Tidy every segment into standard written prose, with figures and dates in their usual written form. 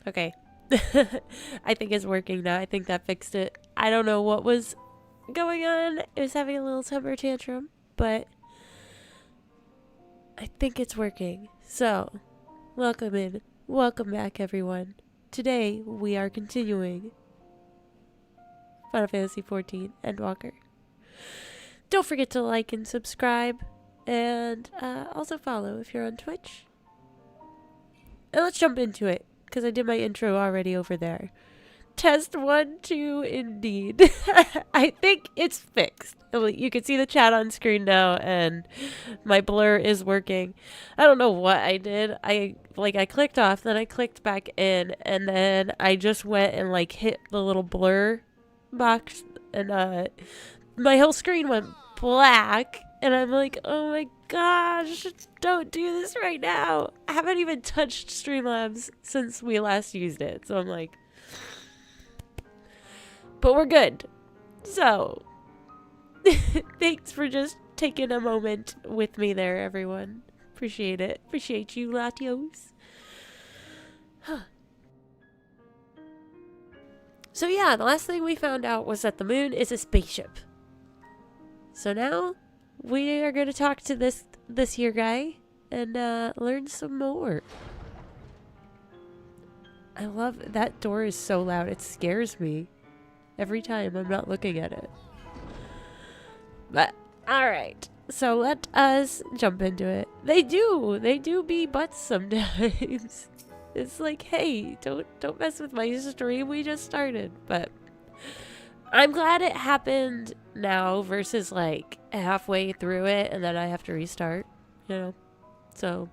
Okay. I think it's working now. I think that fixed it. I don't know what was going on. It was having a little temper tantrum, but I think it's working. So, welcome in. Welcome back, everyone. Today, we are continuing Final Fantasy XIV Endwalker. Don't forget to like and subscribe, and also follow if you're on Twitch. And let's jump into it, because I did my intro already over there. Test 1, 2, indeed. I think it's fixed. You can see the chat on screen now, and my blur is working. I don't know what I did. I clicked off, then I clicked back in, and then I just went and hit the little blur box, and my whole screen went black, and I'm like, oh my gosh, don't do this right now. I haven't even touched Streamlabs since we last used it, so I'm like, but we're good. So, thanks for just taking a moment with me there, everyone. Appreciate it. Appreciate you, Latios. So yeah, the last thing we found out was that the moon is a spaceship. So now, we are going to talk to this here guy and learn some more. I love that door is so loud. It scares me every time I'm not looking at it. But alright, so let us jump into it. They do be butts sometimes. It's like, hey, don't mess with my stream, we just started. But I'm glad it happened now versus halfway through it and then I have to restart, you know? So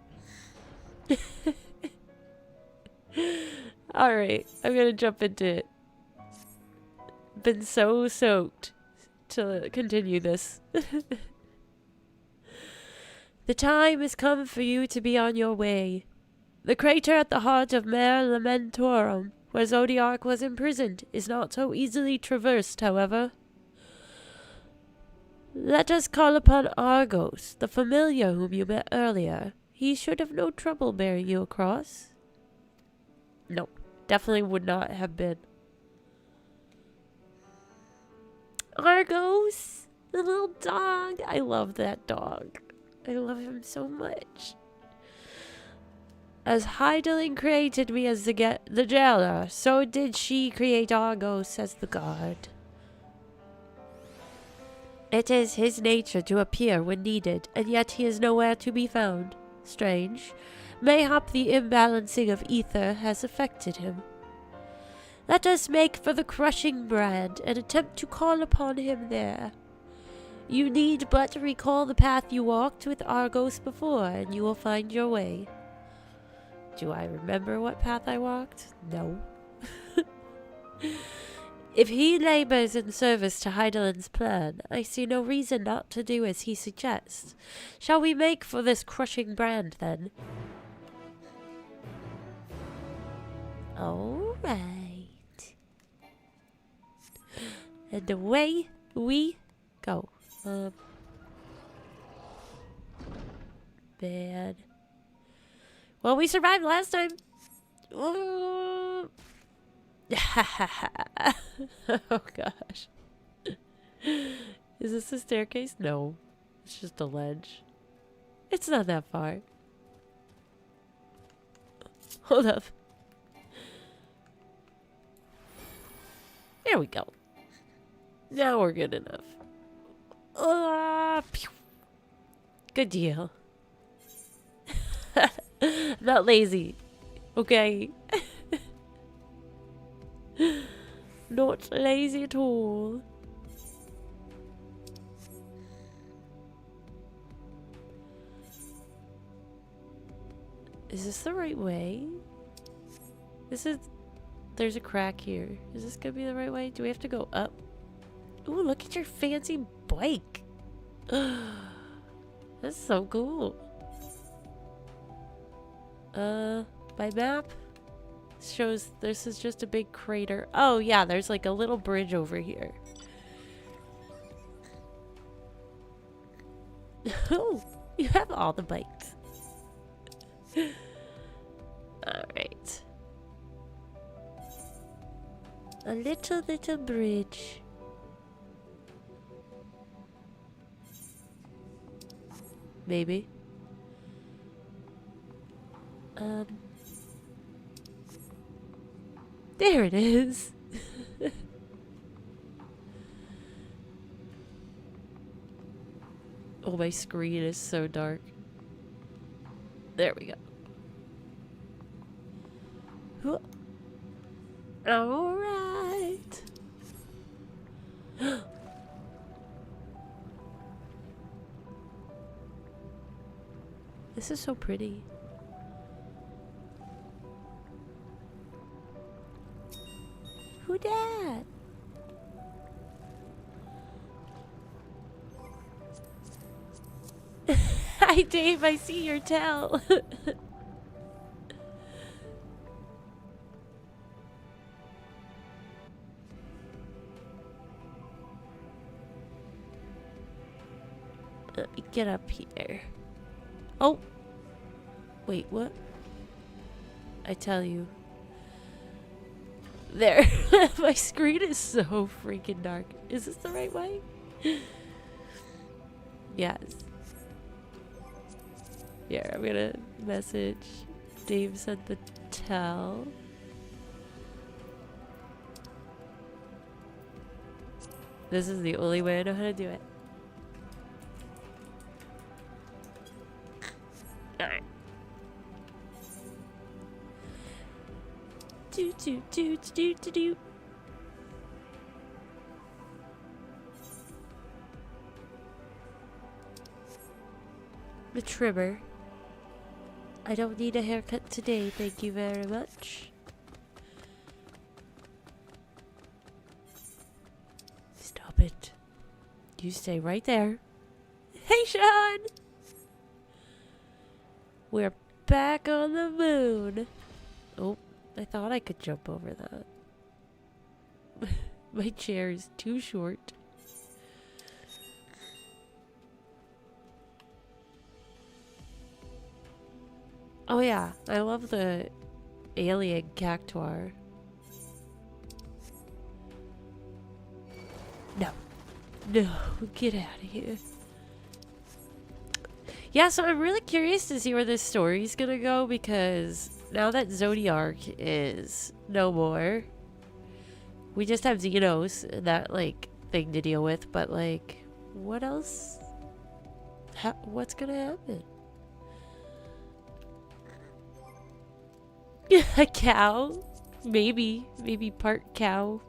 alright, I'm gonna jump into it. Been so soaked to continue this. The time has come for you to be on your way. The crater at the heart of Mare Lamentorum, where Zodiac was imprisoned, is not so easily traversed, however. Let us call upon Argos, the familiar whom you met earlier. He should have no trouble bearing you across. No, definitely would not have been. Argos, the little dog. I love that dog. I love him so much. As Heidelin created me as the jailer, so did she create Argos as the guard. It is his nature to appear when needed, and yet he is nowhere to be found. Strange. Mayhap the imbalancing of ether has affected him. Let us make for the crushing brand and attempt to call upon him there. You need but recall the path you walked with Argos before, and you will find your way. Do I remember what path I walked? No. If he labors in service to Heidelin's plan, I see no reason not to do as he suggests. Shall we make for this crushing brand, then? All right. And away we go. Bad. Well, we survived last time. Oh, oh gosh. Is this a staircase? No. It's just a ledge. It's not that far. Hold up. There we go. Now we're good enough. Good deal. Not lazy. Okay. Not lazy at all. Is this the right way? There's a crack here. Is this gonna be the right way? Do we have to go up? Ooh, look at your fancy bike. That's so cool. My map shows this is just a big crater. Oh yeah, there's a little bridge over here. Oh, you have all the bikes. Alright. A little bridge. Maybe. There it is. Oh, my screen is so dark. There we go. All right. This is so pretty. Who dat? Hi, Dave. I see your tail. Let me get up here. Oh! Wait, what? I tell you. There. My screen is so freaking dark. Is this the right way? Yes. Here, I'm gonna message. Dave sent the tell. This is the only way I know how to do it. Alright. Do. The trimmer. I don't need a haircut today, thank you very much. Stop it. You stay right there. Hey, Sean! We're back on the moon. Oh, I thought I could jump over that. My chair is too short. Oh yeah, I love the alien cactuar. No. No, get out of here. Yeah, so I'm really curious to see where this story's gonna go, because now that Zodiark is no more, we just have Xenos and that, like, thing to deal with, but, like, what else? What's gonna happen? A cow? Maybe. Maybe part cow.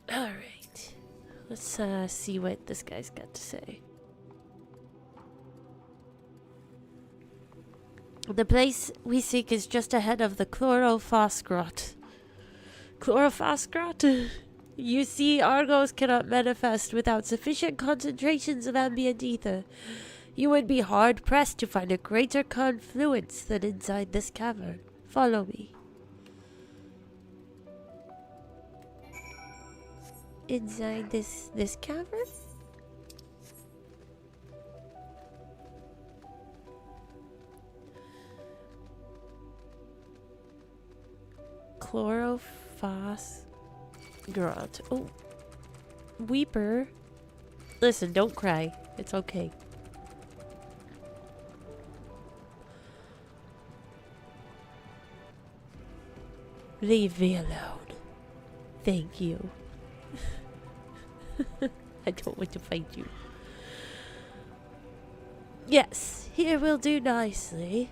Alright. Let's see what this guy's got to say. The place we seek is just ahead of the Chlorophosgrot. Chlorophosgrot? You see, Argos cannot manifest without sufficient concentrations of ambient ether. You would be hard-pressed to find a greater confluence than inside this cavern. Follow me. Inside this cavern? Chlorophosgrot. Oh. Weeper. Listen, don't cry. It's okay. Leave me alone. Thank you. I don't want to fight you. Yes, here will do nicely.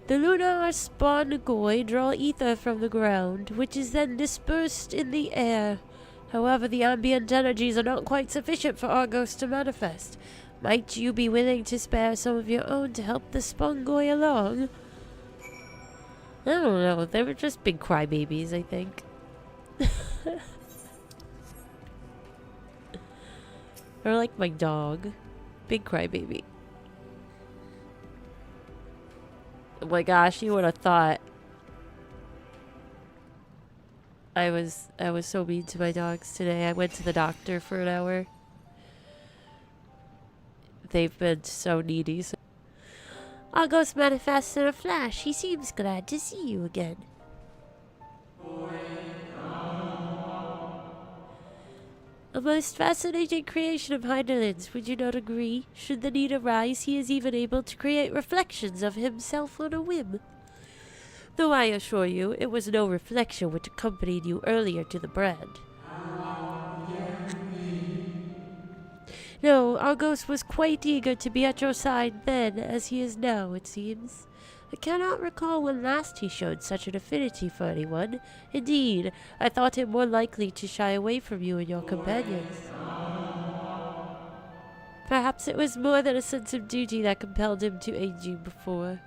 The lunar spongoi draw ether from the ground, which is then dispersed in the air. However, the ambient energies are not quite sufficient for Argos to manifest. Might you be willing to spare some of your own to help the spongoi along? I don't know, they were just big crybabies, I think. Or like my dog. Big crybaby. Oh my gosh, you would have thought. I was so mean to my dogs today. I went to the doctor for an hour. They've been so needy. So our ghost manifests in a flash. He seems glad to see you again. A most fascinating creation of Heiderlin's, would you not agree? Should the need arise, he is even able to create reflections of himself on a whim. Though I assure you, it was no reflection which accompanied you earlier to the brand. No, our ghost was quite eager to be at your side then, as he is now, it seems. I cannot recall when last he showed such an affinity for anyone. Indeed, I thought him more likely to shy away from you and your companions. Perhaps it was more than a sense of duty that compelled him to aid you before.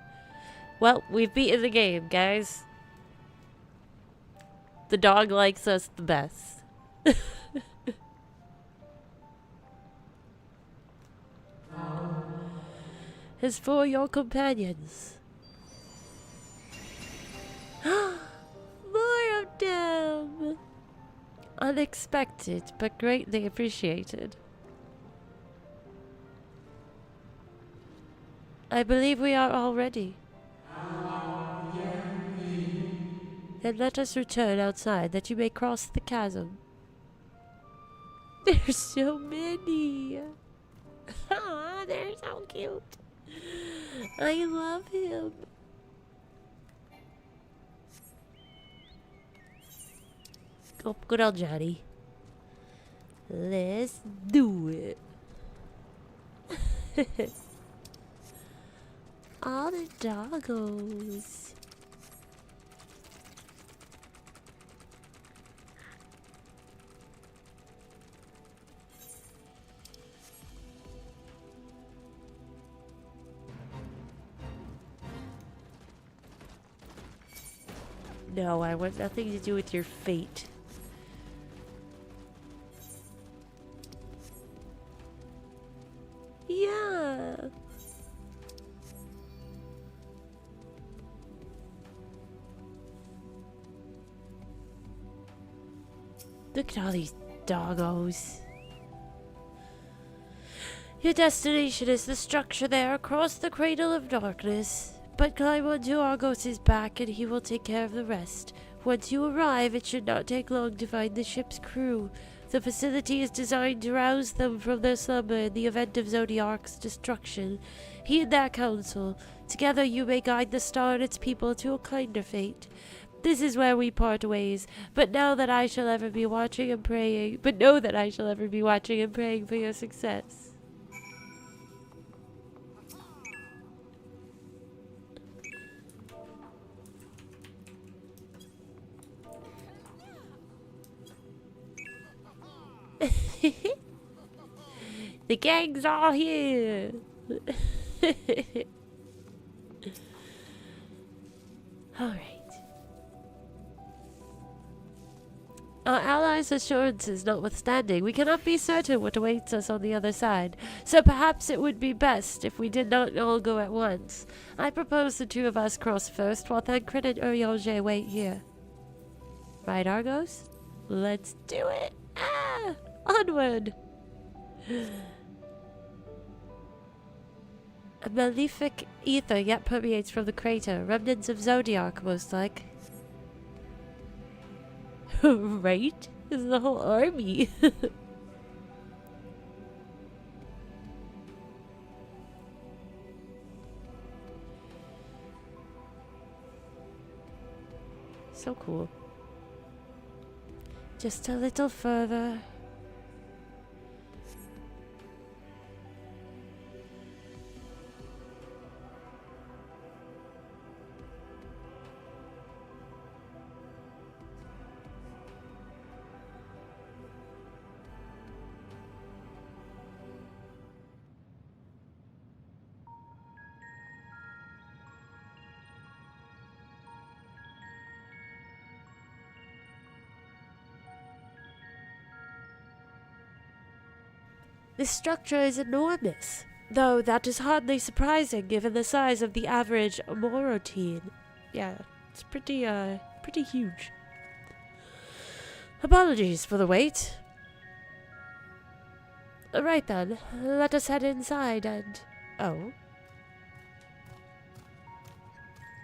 Well, we've beaten the game, guys. The dog likes us the best. As for your companions. More of them! Unexpected, but greatly appreciated. I believe we are all ready. Then let us return outside that you may cross the chasm. There's so many! Aw, they're so cute. I love him. Oh, good old Johnny. Let's do it. All the doggos. No, I want nothing to do with your fate. Yeah. Look at all these doggos. Your destination is the structure there across the cradle of darkness. But climb onto Argos' back and he will take care of the rest. Once you arrive, it should not take long to find the ship's crew. The facility is designed to rouse them from their slumber in the event of Zodiac's destruction. He and that council, together you may guide the star and its people to a kinder fate. This is where we part ways, but know that I shall ever be watching and praying for your success. The gang's all here. Alright. Our allies' assurances notwithstanding, we cannot be certain what awaits us on the other side, so perhaps it would be best if we did not all go at once. I propose the two of us cross first, while Thancred and Urianger wait here. Right, Argos? Let's do it! Ah! Onward! A malefic ether yet permeates from the crater, remnants of Zodiac, most like. Right? This is the whole army. So cool. Just a little further. This structure is enormous, though that is hardly surprising given the size of the average Morotine. Yeah, it's pretty huge. Apologies for the wait. Right then, let us head inside and... Oh.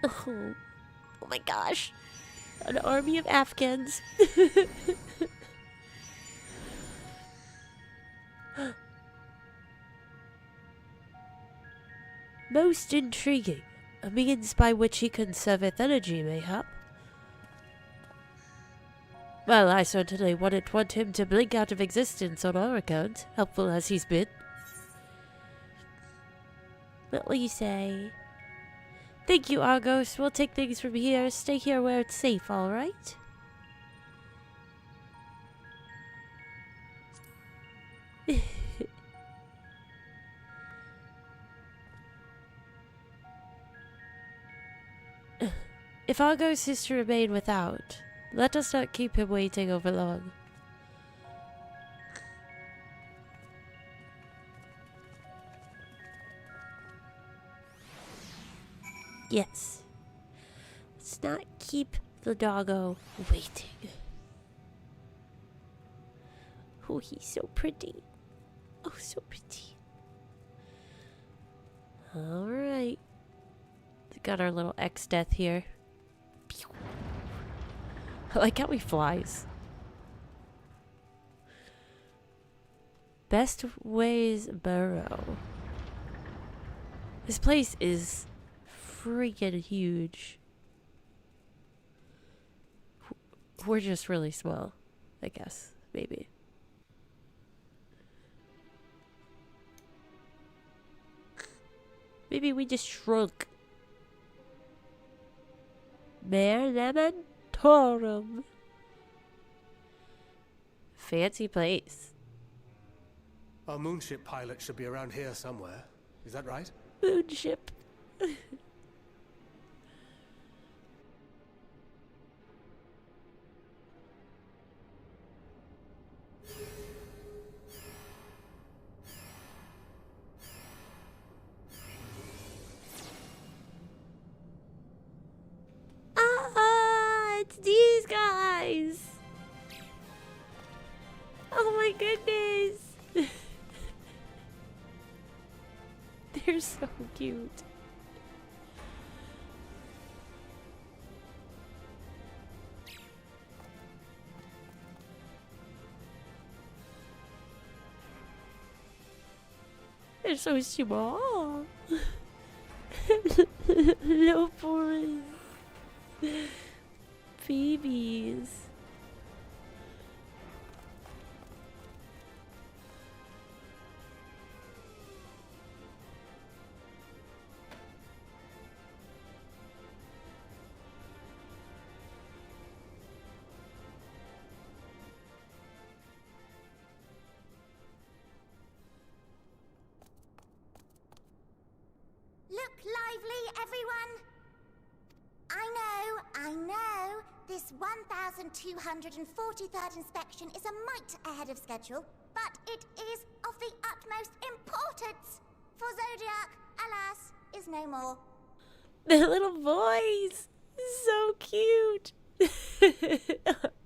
Oh my gosh. An army of Afghans. Most intriguing. A means by which he conserveth energy, mayhap. Well, I certainly wouldn't want him to blink out of existence on our account, helpful as he's been. What will you say? Thank you, Argos. We'll take things from here. Stay here where it's safe, alright? If Argos is to remain without, let us not keep him waiting over long. Yes. Let's not keep the doggo waiting. Oh, he's so pretty. Oh, so pretty. Alright. Got our little X-Death here. Pew. I like how he flies. Best ways burrow. This place is freaking huge. We're just really small, I guess. Maybe. Maybe we just shrunk. Mare Lamentorum. Fancy place. Our moonship pilot should be around here somewhere. Is that right? Moonship. It's these guys. Oh my goodness. They're so cute. They're so small. Loporrits. Babies. Look lively, everyone! I know, this 1243rd inspection is a mite ahead of schedule, but it is of the utmost importance, for Zodiac, alas, is no more. The little boys! So cute!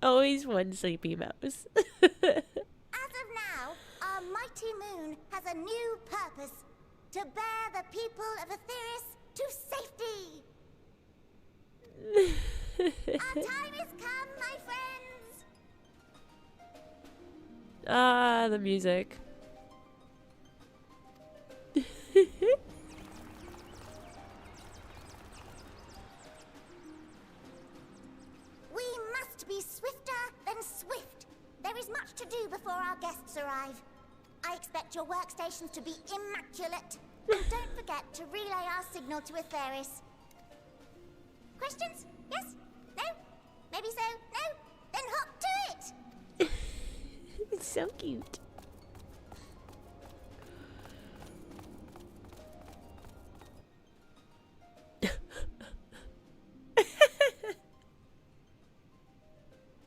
Always one sleepy mouse. As of now, our mighty moon has a new purpose, to bear the people of Etheris to safety! Our time has come, my friends! Ah, the music. We must be swifter than swift. There is much to do before our guests arrive. I expect your workstations to be immaculate. And don't forget to relay our signal to Etheris. Questions? Yes? No? Maybe so? No? Then hop to it! It's so cute.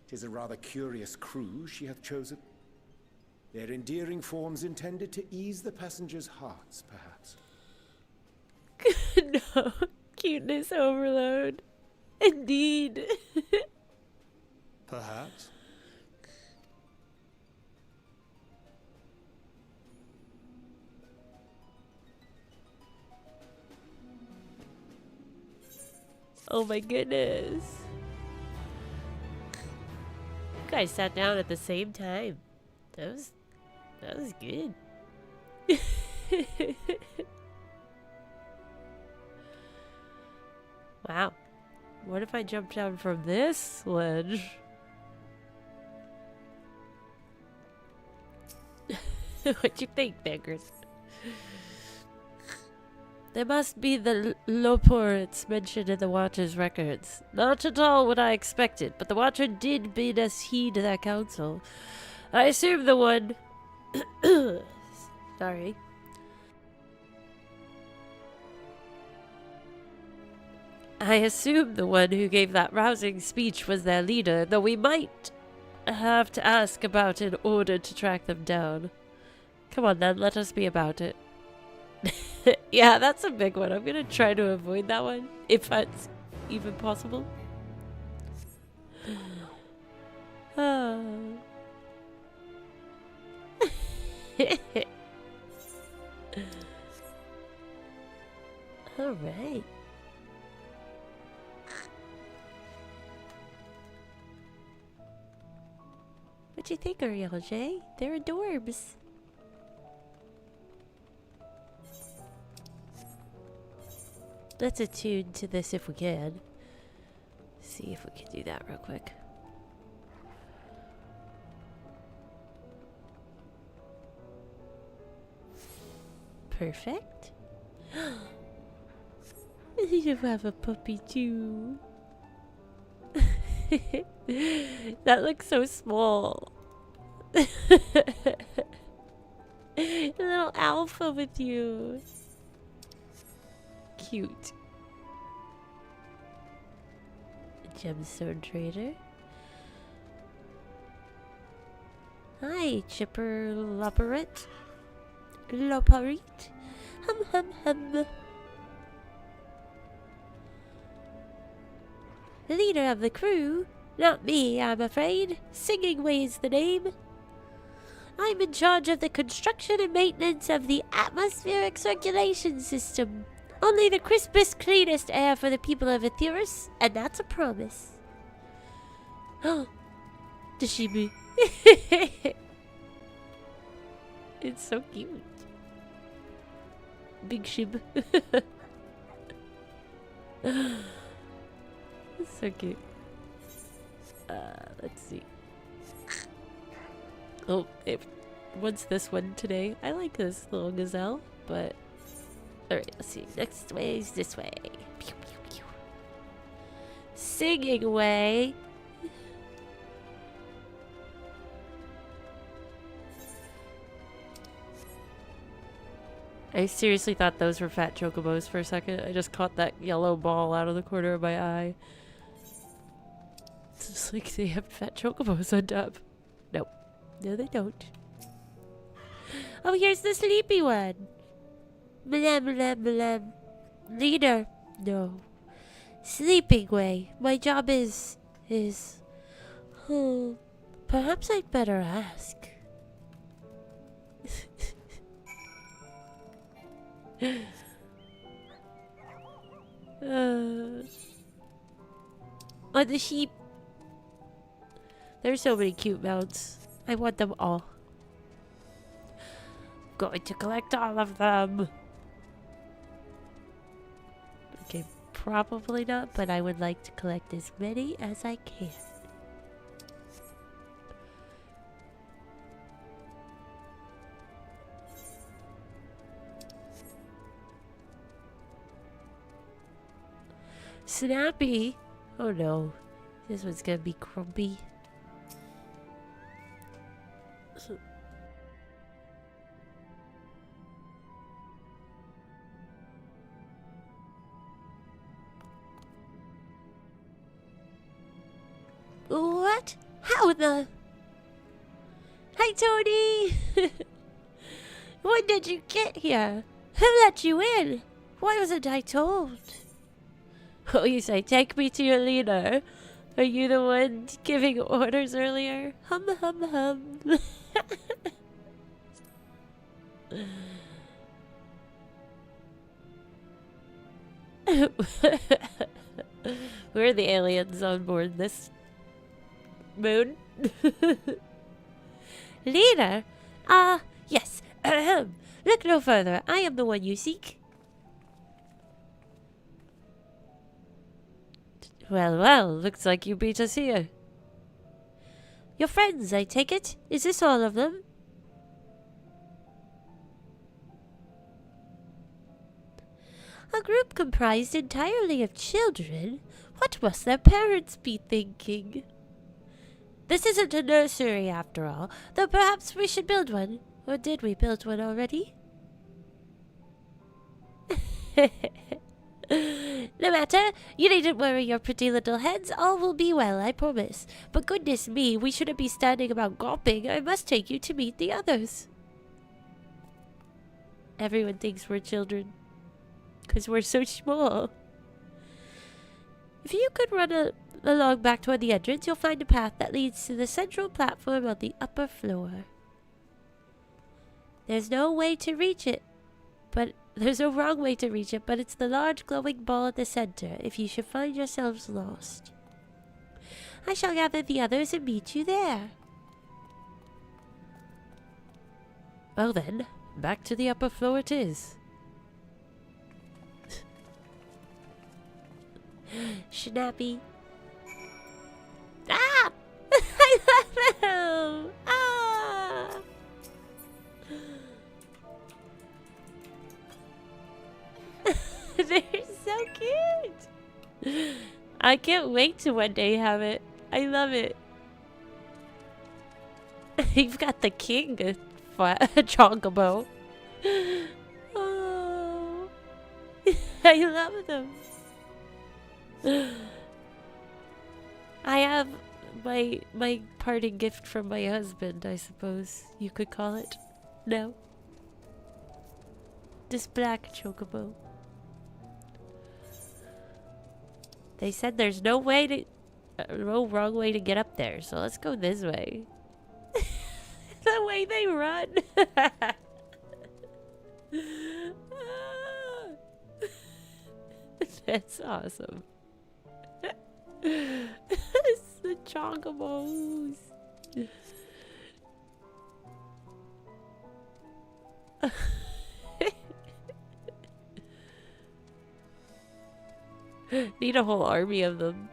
"'Tis a rather curious crew she hath chosen. Their endearing forms intended to ease the passengers' hearts, perhaps." No. Cuteness overload. Indeed. Perhaps. Oh my goodness. You guys sat down at the same time. That was good. Wow. What if I jump down from this ledge? What you think, beggars? There must be the Loporrits mentioned in the Watcher's records. Not at all what I expected, but the Watcher did bid us heed their counsel. I assume the one... Sorry. I assume the one who gave that rousing speech was their leader, though we might have to ask about it in order to track them down. Come on then, let us be about it. Yeah, that's a big one. I'm gonna try to avoid that one, if that's even possible. Alright. What you think, Ariel J? They're adorbs. Let's attune to this if we can. See if we can do that real quick. Perfect. You have a puppy too. That looks so small. A little alpha with you. Cute. Gemstone trader. Hi, Chipper Loporrit. Loporrit. Hum hum hum. The leader of the crew? Not me, I'm afraid. Singing Way's the name. I'm in charge of the construction and maintenance of the atmospheric circulation system. Only the crispest, cleanest air for the people of Aetheris, and that's a promise. Oh, does she be? It's so cute. Big shib. It's so cute. Let's see. Oh, what's this one today? I like this little gazelle, but... Alright, let's see. Next way is this way. Pew, pew, pew. Singing away. I seriously thought those were fat chocobos for a second. I just caught that yellow ball out of the corner of my eye. It's just like they have fat chocobos on top. Nope. No, they don't. Oh, here's the sleepy one. Blam, blam, blam. Leader. No. Sleeping way. My job is... perhaps I'd better ask. On the sheep. There's so many cute mounts. I want them all. Going to collect all of them. Okay, probably not, but I would like to collect as many as I can. Snappy? Oh no. This one's gonna be grumpy. What? How the... Hi, Tony! When did you get here? Who let you in? Why wasn't I told? Oh, you say, take me to your leader. Are you the one giving orders earlier? Hum, hum, hum. We're the aliens on board this moon. Leader? Yes. Ahem. Look no further. I am the one you seek. Well, well, looks like you beat us here. Your friends, I take it? Is this all of them? A group comprised entirely of children? What must their parents be thinking? This isn't a nursery after all, though perhaps we should build one. Or did we build one already? No matter, you needn't worry your pretty little heads. All will be well, I promise. But goodness me, we shouldn't be standing about gawping. I must take you to meet the others. Everyone thinks we're children, 'cause we're so small. If you could run along back toward the entrance, you'll find a path that leads to the central platform on the upper floor. There's no way to reach it, but there's no wrong way to reach it, but it's the large glowing ball at the center if you should find yourselves lost. I shall gather the others and meet you there. Well then, back to the upper floor it is. Snappy. Ah! I love him! Ah! They're so cute! I can't wait to one day have it. I love it. You've got the king chocobo. Oh. I love them. I have my parting gift from my husband, I suppose you could call it. No. This black chocobo. They said there's no way to no wrong way to get up there, so let's go this way. The way they run. That's awesome. It's the chocobos. Need a whole army of them.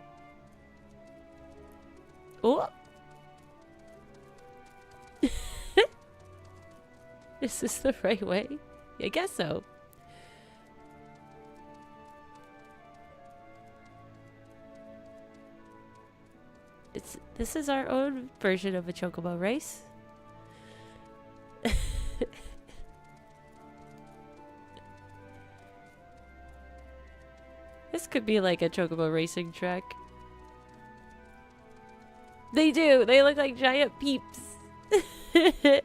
Oh. Is this the right way? I guess so. This is our own version of a chocobo race. This could be like a chocobo racing track. They do! They look like giant peeps. Beep,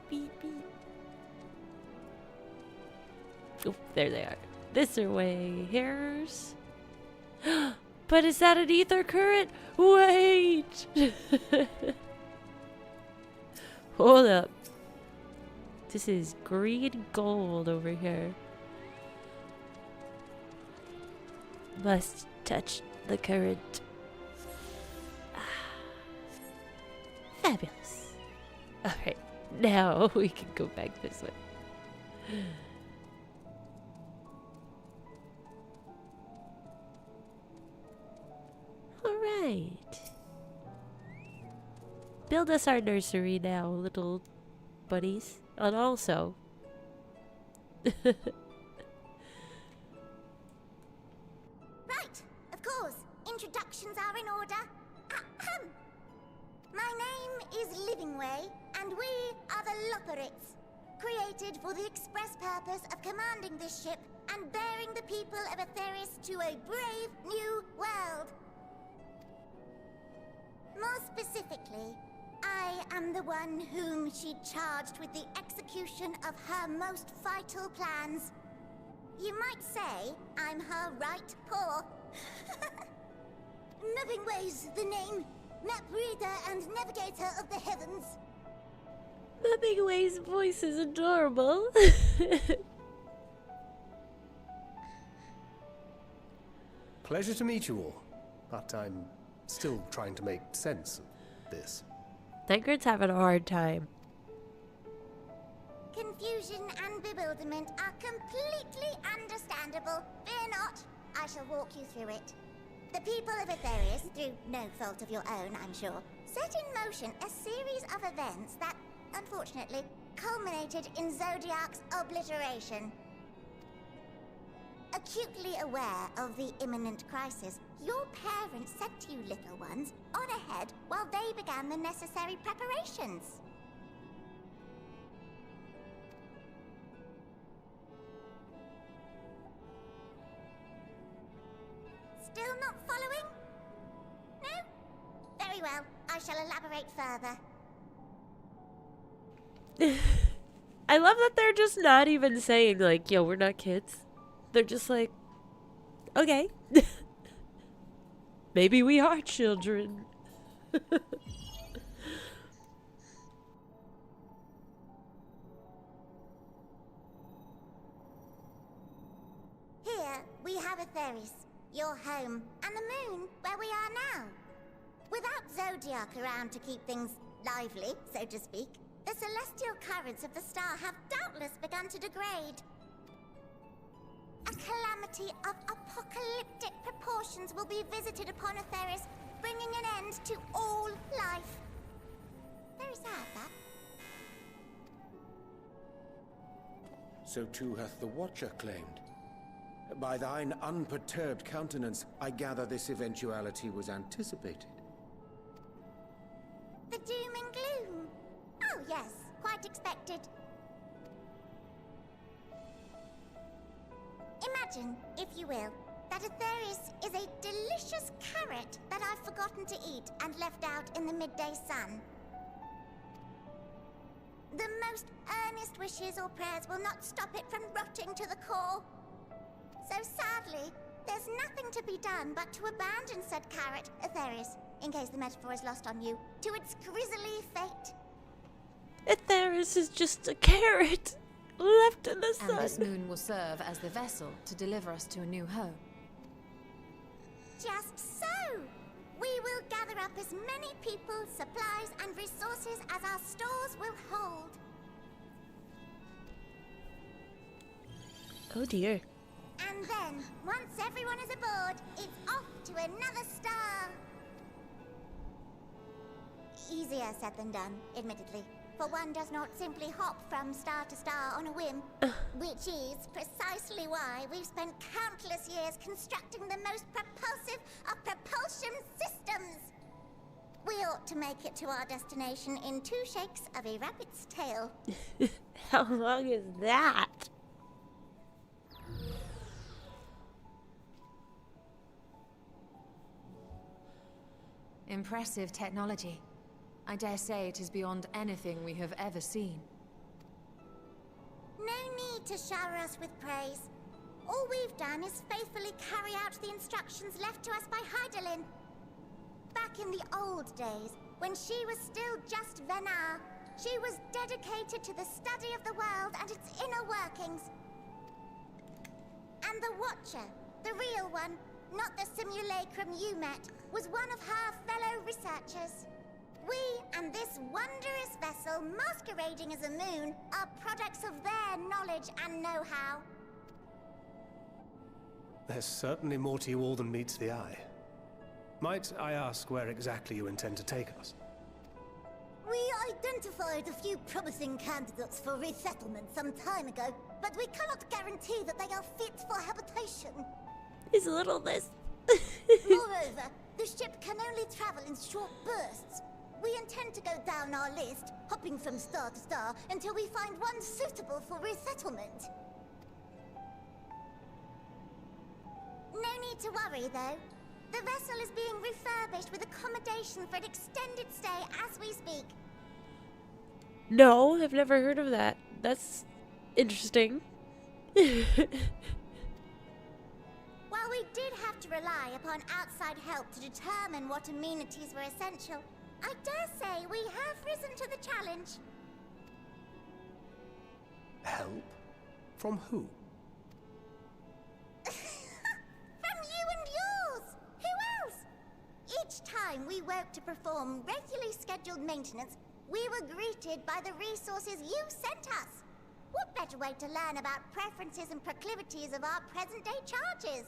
beep, beep. Oh, there they are. This way. Here's... But is that an ether current? Wait! Hold up. This is green gold over here. Must touch the current. Fabulous. Alright, now we can go back this way. Alright. Build us our nursery now, little buddies. And also... Right, of course. Introductions are in order. Ahem. My name is Livingway, and we are the Loporrits, created for the express purpose of commanding this ship and bearing the people of Etheris to a brave new world. More specifically, I am the one whom she charged with the execution of her most vital plans. You might say I'm her right paw. Livingway's the name, map reader and navigator of the heavens. Livingway's voice is adorable. Pleasure to meet you all. But I'm still trying to make sense of this. Tancred's having a hard time. Confusion and bewilderment are completely understandable. Fear not, I shall walk you through it. The people of Aetherius, through no fault of your own, I'm sure, set in motion a series of events that, unfortunately, culminated in Zodiac's obliteration. Acutely aware of the imminent crisis, your parents set you little ones on ahead while they began the necessary preparations. Still not following? No? Very well, I shall elaborate further. I love that they're just not even saying, like, yo, we're not kids. They're just like, okay. Maybe we are children. Here, we have Aetherius, your home, and the moon, where we are now. Without Zodiac around to keep things lively, so to speak, the celestial currents of the star have doubtless begun to degrade. A calamity of apocalyptic proportions will be visited upon Aetherius, bringing an end to all life. Very sad, that. So too hath the Watcher claimed. By thine unperturbed countenance, I gather this eventuality was anticipated. The doom and gloom. Oh yes, quite expected. Imagine, if you will, that Aetherius is a delicious carrot that I've forgotten to eat and left out in the midday sun. The most earnest wishes or prayers will not stop it from rotting to the core. So sadly, there's nothing to be done but to abandon said carrot, Aetherius, in case the metaphor is lost on you, to its grisly fate. Aetherius is just a carrot left in the sun. And this moon will serve as the vessel to deliver us to a new home. Just so! We will gather up as many people, supplies, and resources as our stores will hold. Oh dear. And then, once everyone is aboard, it's off to another star. Easier said than done, admittedly. For one does not simply hop from star to star on a whim. Which is precisely why we've spent countless years constructing the most propulsive of propulsion systems. We ought to make it to our destination in 2 shakes of a rabbit's tail. How long is that? Impressive technology. I dare say it is beyond anything we have ever seen. No need to shower us with praise. All we've done is faithfully carry out the instructions left to us by berrrrlynn. Back in the old days, when she was still just Venar, she was dedicated to the study of the world and its inner workings. And the Watcher, the real one, not the simulacrum you met, was one of her fellow researchers. We and this wondrous vessel masquerading as a moon are products of their knowledge and know-how. There's certainly more to you all than meets the eye. Might I ask where exactly you intend to take us? We identified a few promising candidates for resettlement some time ago, but we cannot guarantee that they are fit for habitation. His littleness. Moreover, the ship can only travel in short bursts. We intend to go down our list, hopping from star to star, until we find one suitable for resettlement. No need to worry, though. The vessel is being refurbished with accommodation for an extended stay as we speak. No, I've never heard of that. That's interesting. While we did have to rely upon outside help to determine what amenities were essential, I dare say we have risen to the challenge. Help? From who? From you and folk to perform regularly scheduled maintenance, we were greeted by the resources you sent us. What better way to learn about preferences and proclivities of our present-day charges?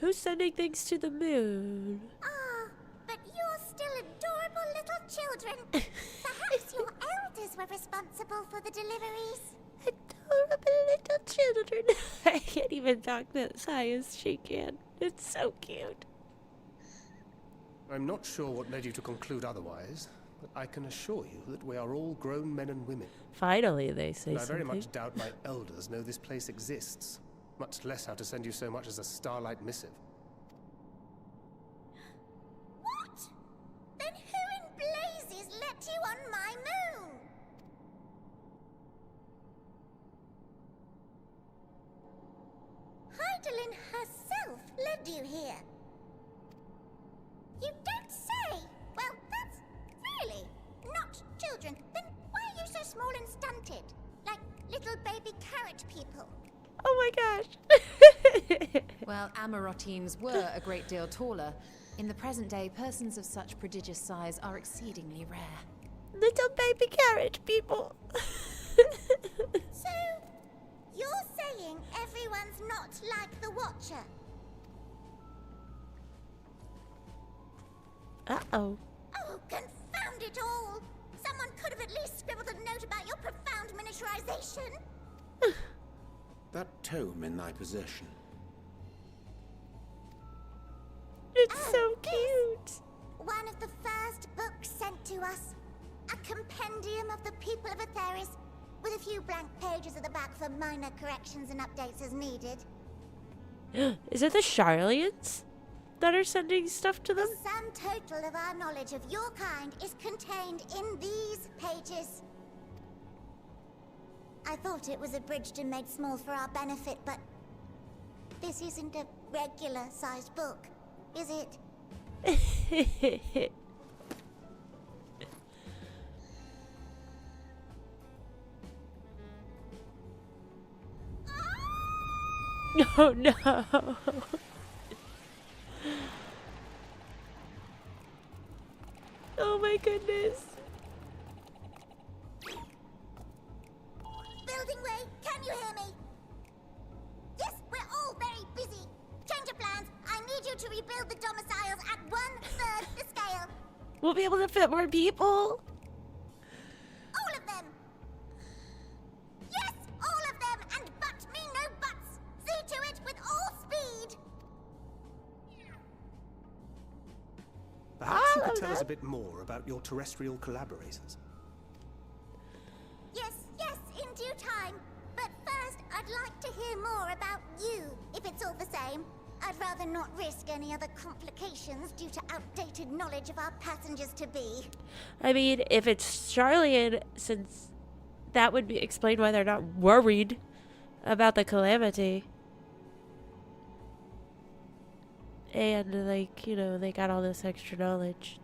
Who's sending things to the moon? Ah, but you're still adorable little children. Perhaps your elders were responsible for the deliveries. Adorable little children. I can't even talk as high as she can. It's so cute. I'm not sure what led you to conclude otherwise, but I can assure you that we are all grown men and women. Finally, they say And I something. very much doubt my elders know this place exists, much less how to send you so much as a starlight missive. What? Then who in blazes let you on my moon? Heidelin herself led you here. You don't say. Well, that's really not children. Then why are you so small and stunted? Like little baby carrot people. Oh my gosh. Well, Amarotines were a great deal taller. In the present day, persons of such prodigious size are exceedingly rare. Little baby carrot people. So, you're saying everyone's not like the Watcher? Uh-oh. Oh, confound it all! Someone could have at least scribbled a note about your profound miniaturization. That tome in thy possession. It's Oh, so cute. One of the first books sent to us. A compendium of the people of Atheris, with a few blank pages at the back for minor corrections and updates as needed. Is it the Charlians that are sending stuff to them? The sum total of our knowledge of your kind is contained in these pages. I thought it was abridged and made small for our benefit, but this isn't a regular-sized book, is it? Oh no. Oh my goodness. Building Way, can you hear me? Yes, we're all very busy. Change of plans. I need you to rebuild the domiciles at 1/3 the scale. We'll be able to fit more people. All of them. Yes, all of them, and but me no buts. See to it with all speed. Perhaps you All could of tell us a them? bit more about your terrestrial collaborators. Yes, in due time. But first, I'd like to hear more about you, if it's all the same. I'd rather not risk any other complications due to outdated knowledge of our passengers-to-be. I mean, if it's Charlian, since that would explain why they're not worried about the calamity. And, like, you know, they got all this extra knowledge.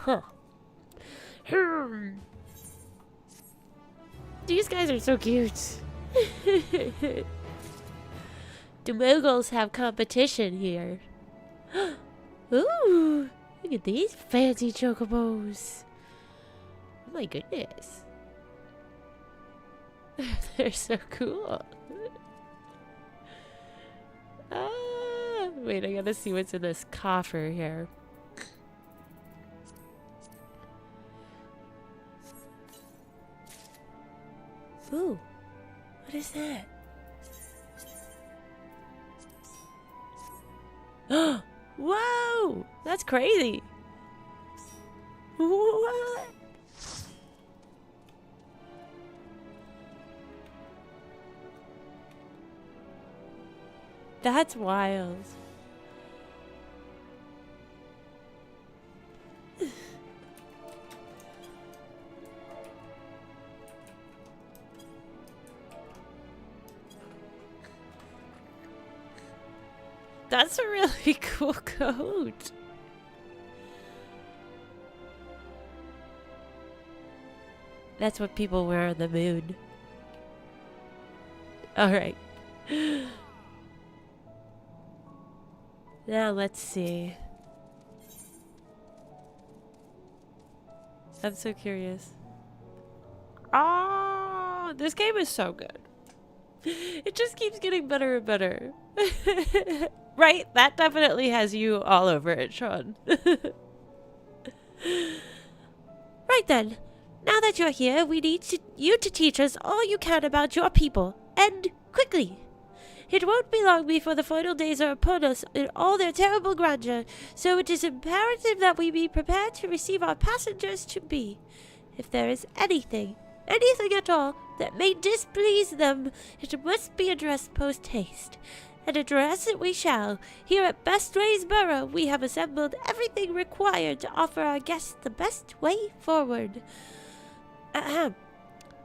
Huh. These guys are so cute. Do moguls have competition here? Ooh, look at these fancy chocobos. Oh my goodness. They're so cool. Wait, I gotta see what's in this coffer here. Ooh, what is that? Whoa, that's crazy. What? That's wild. That's a really cool coat. That's what people wear on the moon. Alright. Now let's see. I'm so curious. Oh, this game is so good. It just keeps getting better and better. Right? That definitely has you all over it, Sean. Right then. Now that you're here, we need you to teach us all you can about your people. And quickly. It won't be long before the final days are upon us in all their terrible grandeur, so it is imperative that we be prepared to receive our passengers to be. If there is anything at all, that may displease them, it must be addressed post-haste. And address it we shall. Here at Bestway's Borough, we have assembled everything required to offer our guests the best way forward. Ahem.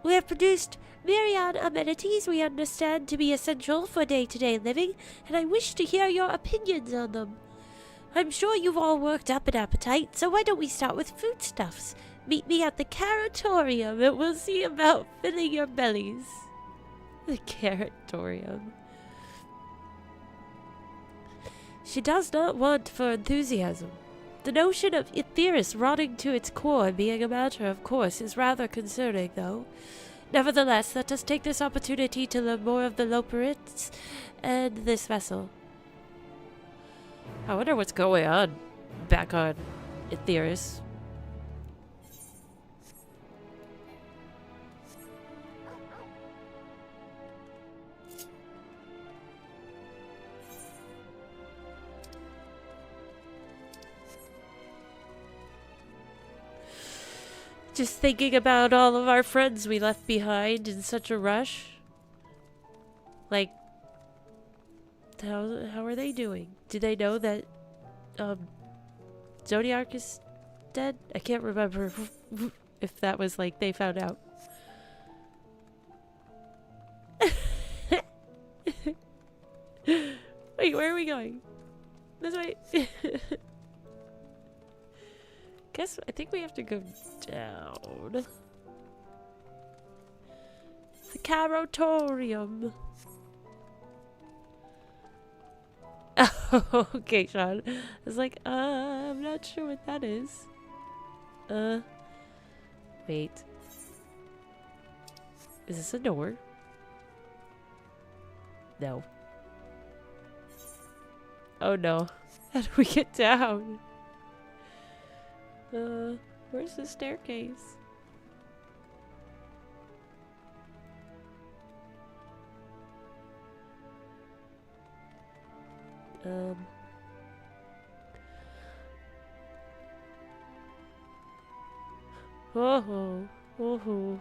We have produced myriad amenities we understand to be essential for day-to-day living, and I wish to hear your opinions on them. I'm sure you've all worked up an appetite, so why don't we start with foodstuffs? Meet me at the Caratorium, and we'll see about filling your bellies. The Caratorium. She does not want for enthusiasm. The notion of Aetheris rotting to its core being a matter of course is rather concerning, though. Nevertheless, let us take this opportunity to learn more of the Loporrits and this vessel. I wonder what's going on back on Aetheris. Just thinking about all of our friends we left behind in such a rush. Like, how are they doing? Do they know that Zodiac is dead? I can't remember if that was like they found out. Wait, where are we going? This way. I think we have to go down. The Caratorium. Oh, okay, Sean. I was like, I'm not sure what that is. Wait. Is this a door? No. Oh no. How do we get down? Where's the staircase? Oh, oh, oh.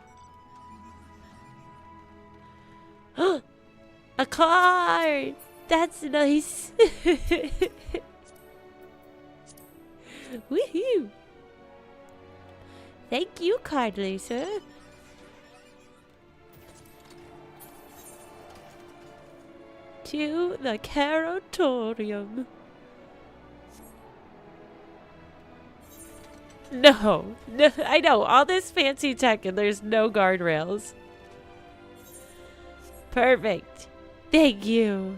A card! That's nice. Woohoo! Thank you kindly, sir. To the Caratorium. No, I know, all this fancy tech and there's no guardrails. Perfect. Thank you.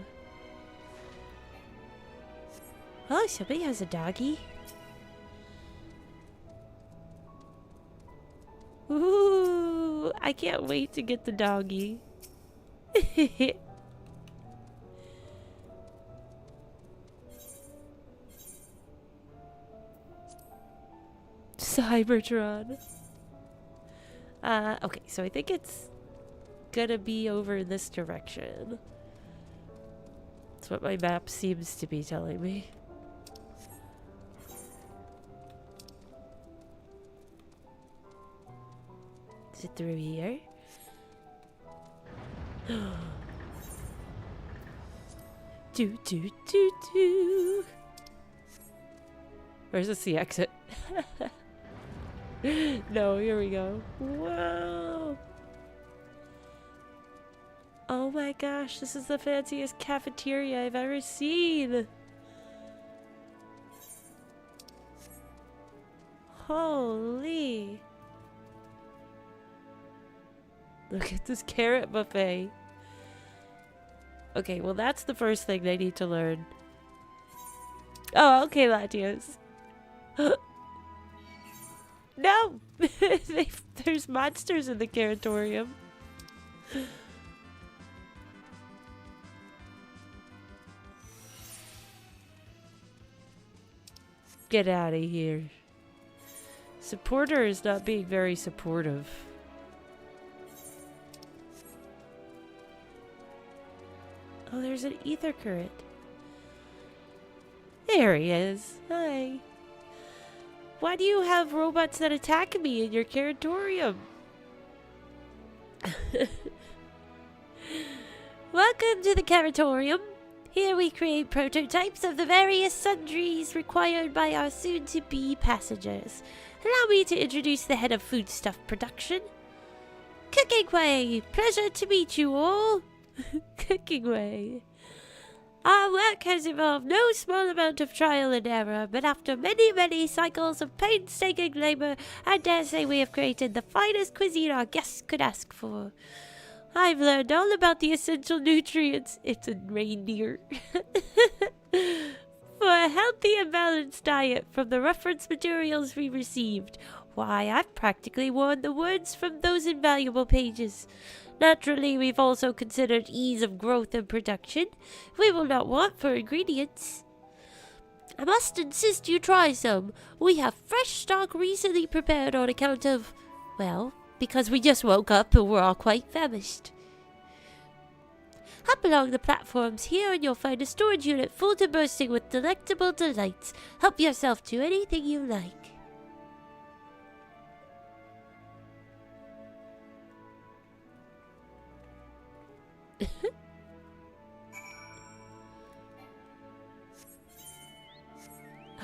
Oh, somebody has a doggy. Ooh, I can't wait to get the doggy. Cybertron. Okay, so I think it's gonna be over in this direction. That's what my map seems to be telling me. Is it through here? Do do do do. Where's this the exit? No, here we go. Whoa! Oh my gosh, this is the fanciest cafeteria I've ever seen. Holy! Look at this carrot buffet. Okay, well that's the first thing they need to learn. Oh, okay, Latios. No! There's monsters in the curatorium. Get out of here. Supporter is not being very supportive. Oh, there's an ether current. There he is. Hi. Why do you have robots that attack me in your curatorium? Welcome to the curatorium. Here we create prototypes of the various sundries required by our soon-to-be passengers. Allow me to introduce the head of foodstuff production. Cooking Way! Pleasure to meet you all! Cooking Way. Our work has involved no small amount of trial and error, but after many, many cycles of painstaking labor, I dare say we have created the finest cuisine our guests could ask for. I've learned all about the essential nutrients, it's a reindeer, for a healthy and balanced diet from the reference materials we received. Why, I've practically worn the words from those invaluable pages. Naturally, we've also considered ease of growth and production. We will not want for ingredients. I must insist you try some. We have fresh stock recently prepared on account of, well, because we just woke up and we're all quite famished. Hop along the platforms here and you'll find a storage unit full to bursting with delectable delights. Help yourself to anything you like.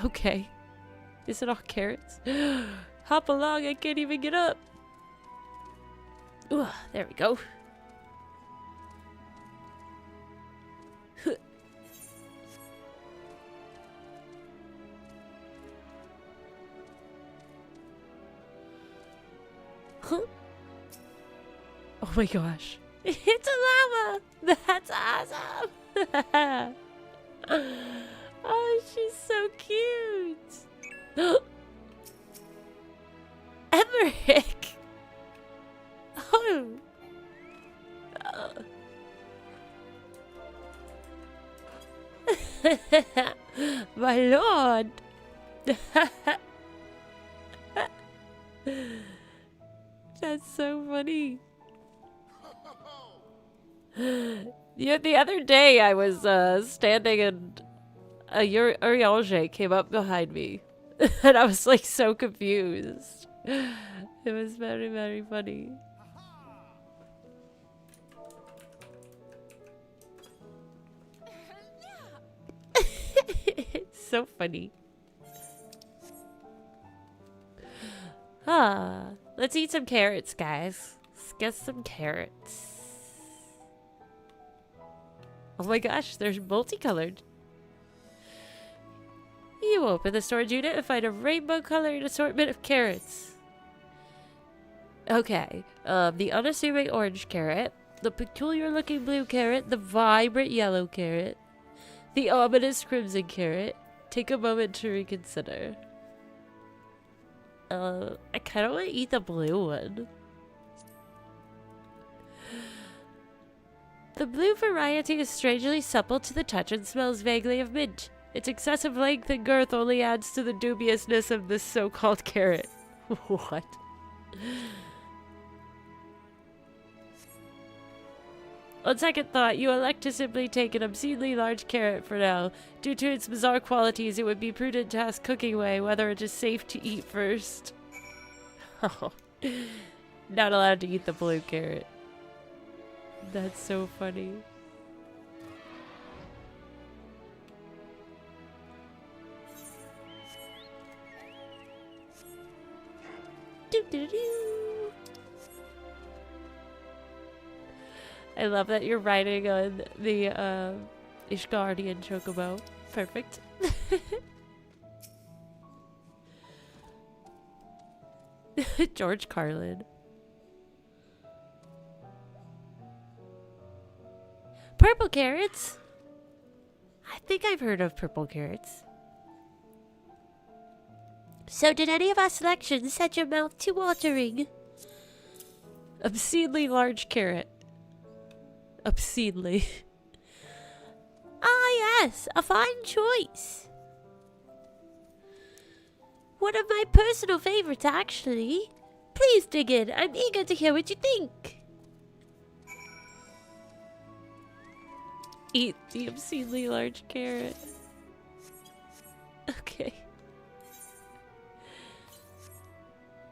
Okay. Is it all carrots? Hop along, I can't even get up. Ooh, there we go. Huh? Oh my gosh. It's a llama! That's awesome! Oh, she's so cute! Emmerich! Oh! My lord! That's so funny. Yeah, the other day I was standing and a Uriange came up behind me. And I was like so confused. It was very, very funny. It's so funny. Ah, let's eat some carrots, guys. Let's get some carrots. Oh my gosh, they're multicolored. You open the storage unit and find a rainbow-colored assortment of carrots. Okay, the unassuming orange carrot, the peculiar-looking blue carrot, the vibrant yellow carrot, the ominous crimson carrot. Take a moment to reconsider. I kind of want to eat the blue one. The blue variety is strangely supple to the touch and smells vaguely of mint. Its excessive length and girth only adds to the dubiousness of this so-called carrot. What? On second thought, you elect to simply take an obscenely large carrot for now. Due to its bizarre qualities, it would be prudent to ask Cooking Way whether it is safe to eat first. Oh. Not allowed to eat the blue carrot. That's so funny. Doo-doo-doo. I love that you're riding on the Ishgardian chocobo. Perfect. George Carlin. Purple carrots? I think I've heard of purple carrots. So did any of our selections set your mouth to watering? Obscenely large carrot. Obscenely. Ah yes, a fine choice. One of my personal favorites, actually. Please dig in. I'm eager to hear what you think. Eat the obscenely large carrot. Okay.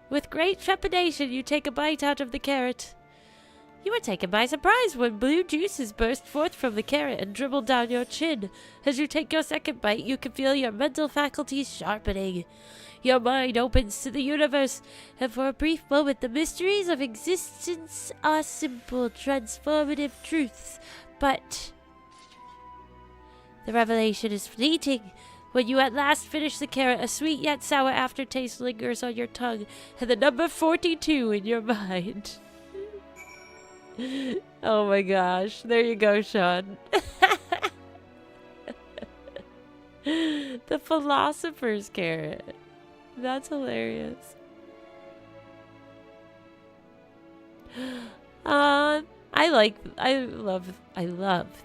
With great trepidation, you take a bite out of the carrot. You are taken by surprise when blue juices burst forth from the carrot and dribble down your chin. As you take your second bite, you can feel your mental faculties sharpening. Your mind opens to the universe, and for a brief moment, the mysteries of existence are simple, transformative truths. But the revelation is fleeting. When you at last finish the carrot, a sweet yet sour aftertaste lingers on your tongue, and the number 42 in your mind. Oh my gosh. There you go, Sean. The philosopher's carrot. That's hilarious. I love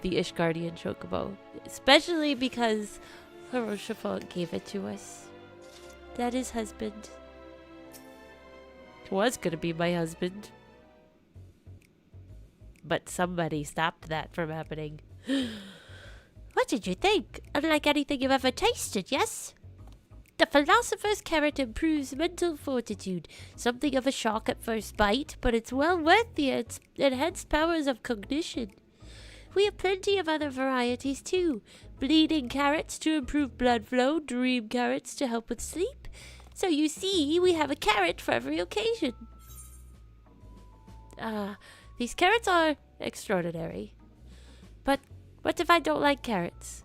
the Ishgardian Chocobo. Especially because Hiroshifont gave it to us. That is husband. Was gonna be my husband. But somebody stopped that from happening. What did you think? Unlike anything you've ever tasted, yes? The philosopher's carrot improves mental fortitude. Something of a shock at first bite, but it's well worth the enhanced powers of cognition. We have plenty of other varieties too. Bleeding carrots to improve blood flow, dream carrots to help with sleep. So you see, we have a carrot for every occasion. These carrots are extraordinary. But what if I don't like carrots?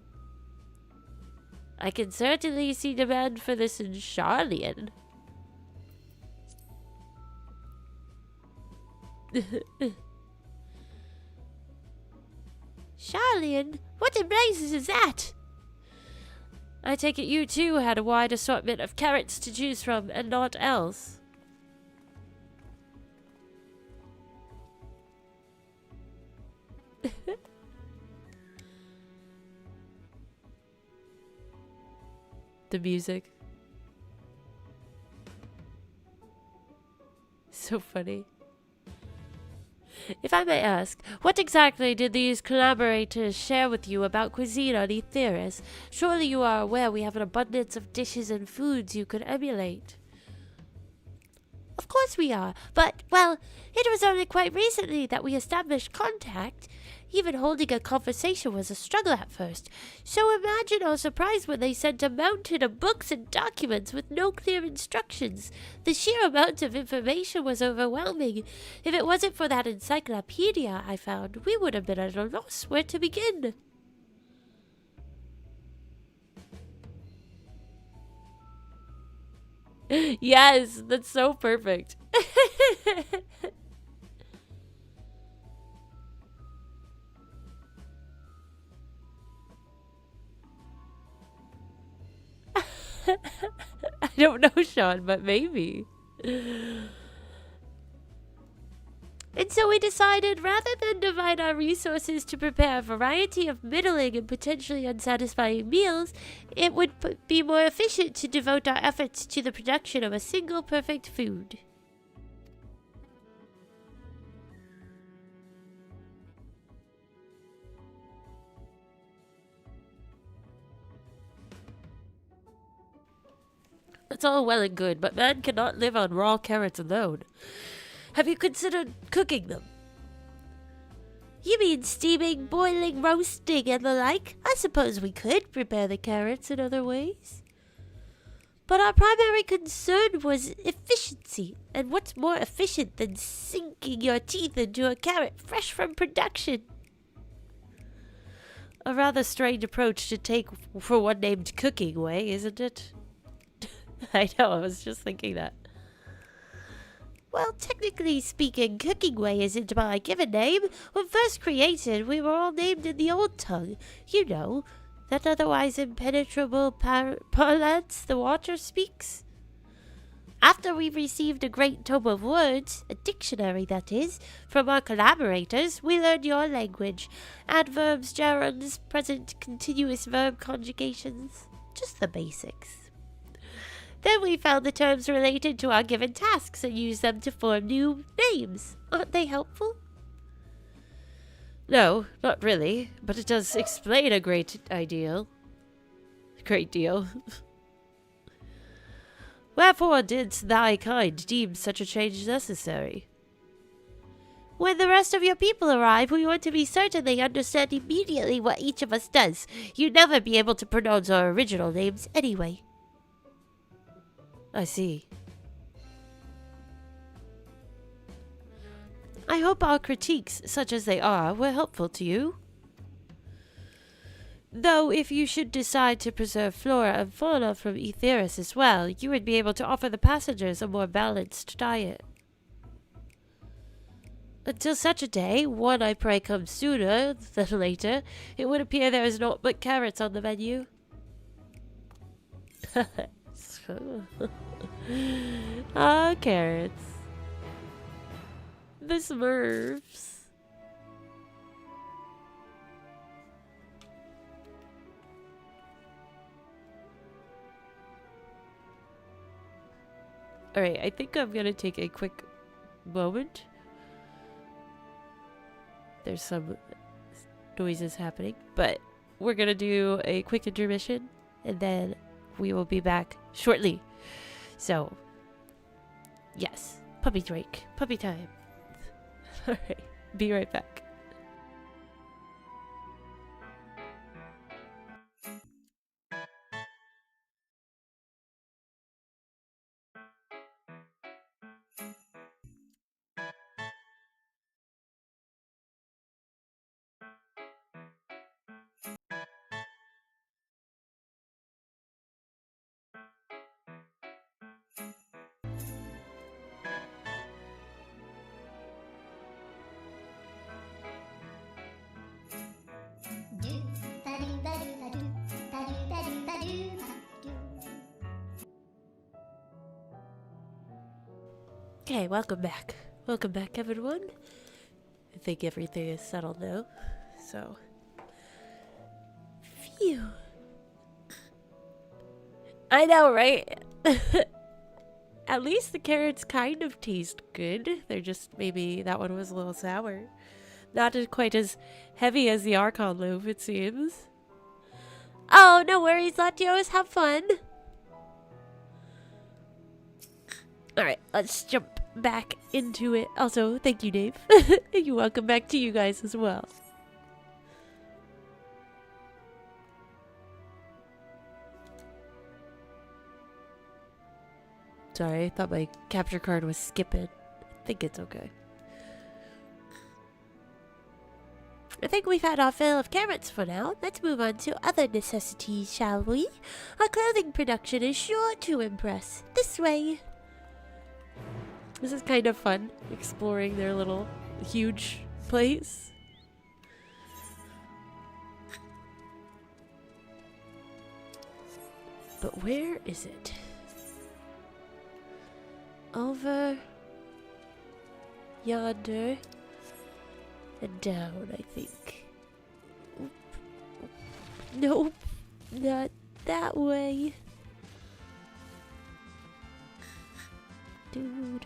I can certainly see demand for this in Charlian. Charlian? What in blazes is that? I take it you too had a wide assortment of carrots to choose from and naught else. The music. So funny. If I may ask, what exactly did these collaborators share with you about cuisine on Etheris? Surely you are aware we have an abundance of dishes and foods you could emulate. Of course we are, but, well, it was only quite recently that we established contact. Even holding a conversation was a struggle at first. So imagine our surprise when they sent a mountain of books and documents with no clear instructions. The sheer amount of information was overwhelming. If it wasn't for that encyclopedia I found, we would have been at a loss where to begin. Yes, that's so perfect. I don't know, Sean, but maybe. And so we decided, rather than divide our resources to prepare a variety of middling and potentially unsatisfying meals, it would be more efficient to devote our efforts to the production of a single perfect food. That's all well and good, but man cannot live on raw carrots alone. Have you considered cooking them? You mean steaming, boiling, roasting, and the like? I suppose we could prepare the carrots in other ways. But our primary concern was efficiency. And what's more efficient than sinking your teeth into a carrot fresh from production? A rather strange approach to take for one named cooking way, isn't it? I know, I was just thinking that. Well, technically speaking, Cooking Way isn't my given name. When first created, we were all named in the old tongue. You know, that otherwise impenetrable parlance the Watcher speaks. After we received a great tome of words, a dictionary that is, from our collaborators, we learned your language. Adverbs, gerunds, present continuous verb conjugations. Just the basics. Then we found the terms related to our given tasks and used them to form new names. Aren't they helpful? No, not really, but it does explain a great deal. Wherefore didst thy kind deem such a change necessary? When the rest of your people arrive, we want to be certain they understand immediately what each of us does. You'd never be able to pronounce our original names anyway. I see. I hope our critiques, such as they are, were helpful to you. Though if you should decide to preserve flora and fauna from Aetheris as well, you would be able to offer the passengers a more balanced diet. Until such a day, one I pray comes sooner than later, it would appear there is naught but carrots on the menu. Ah, carrots. The Smurfs. Alright, I think I'm gonna take a quick moment. There's some noises happening, but we're gonna do a quick intermission and then we will be back shortly. So, yes, puppy break, puppy time. Alright, be right back. Okay, welcome back. Welcome back, everyone. I think everything is settled now. So, phew. I know, right? At least the carrots kind of taste good. They're just, maybe that one was a little sour. Not quite as heavy as the Archon loaf, it seems. Oh, no worries, Latios. Have fun. Alright, let's jump back into it. Also, thank you, Dave. You're welcome back to you guys as well. Sorry, I thought my capture card was skipping. I think it's okay. I think we've had our fill of carrots for now. Let's move on to other necessities, shall we? Our clothing production is sure to impress. This way. This is kind of fun, exploring their little huge place. But where is it? Over yonder and down, I think. Oop. Nope, not that way. Do.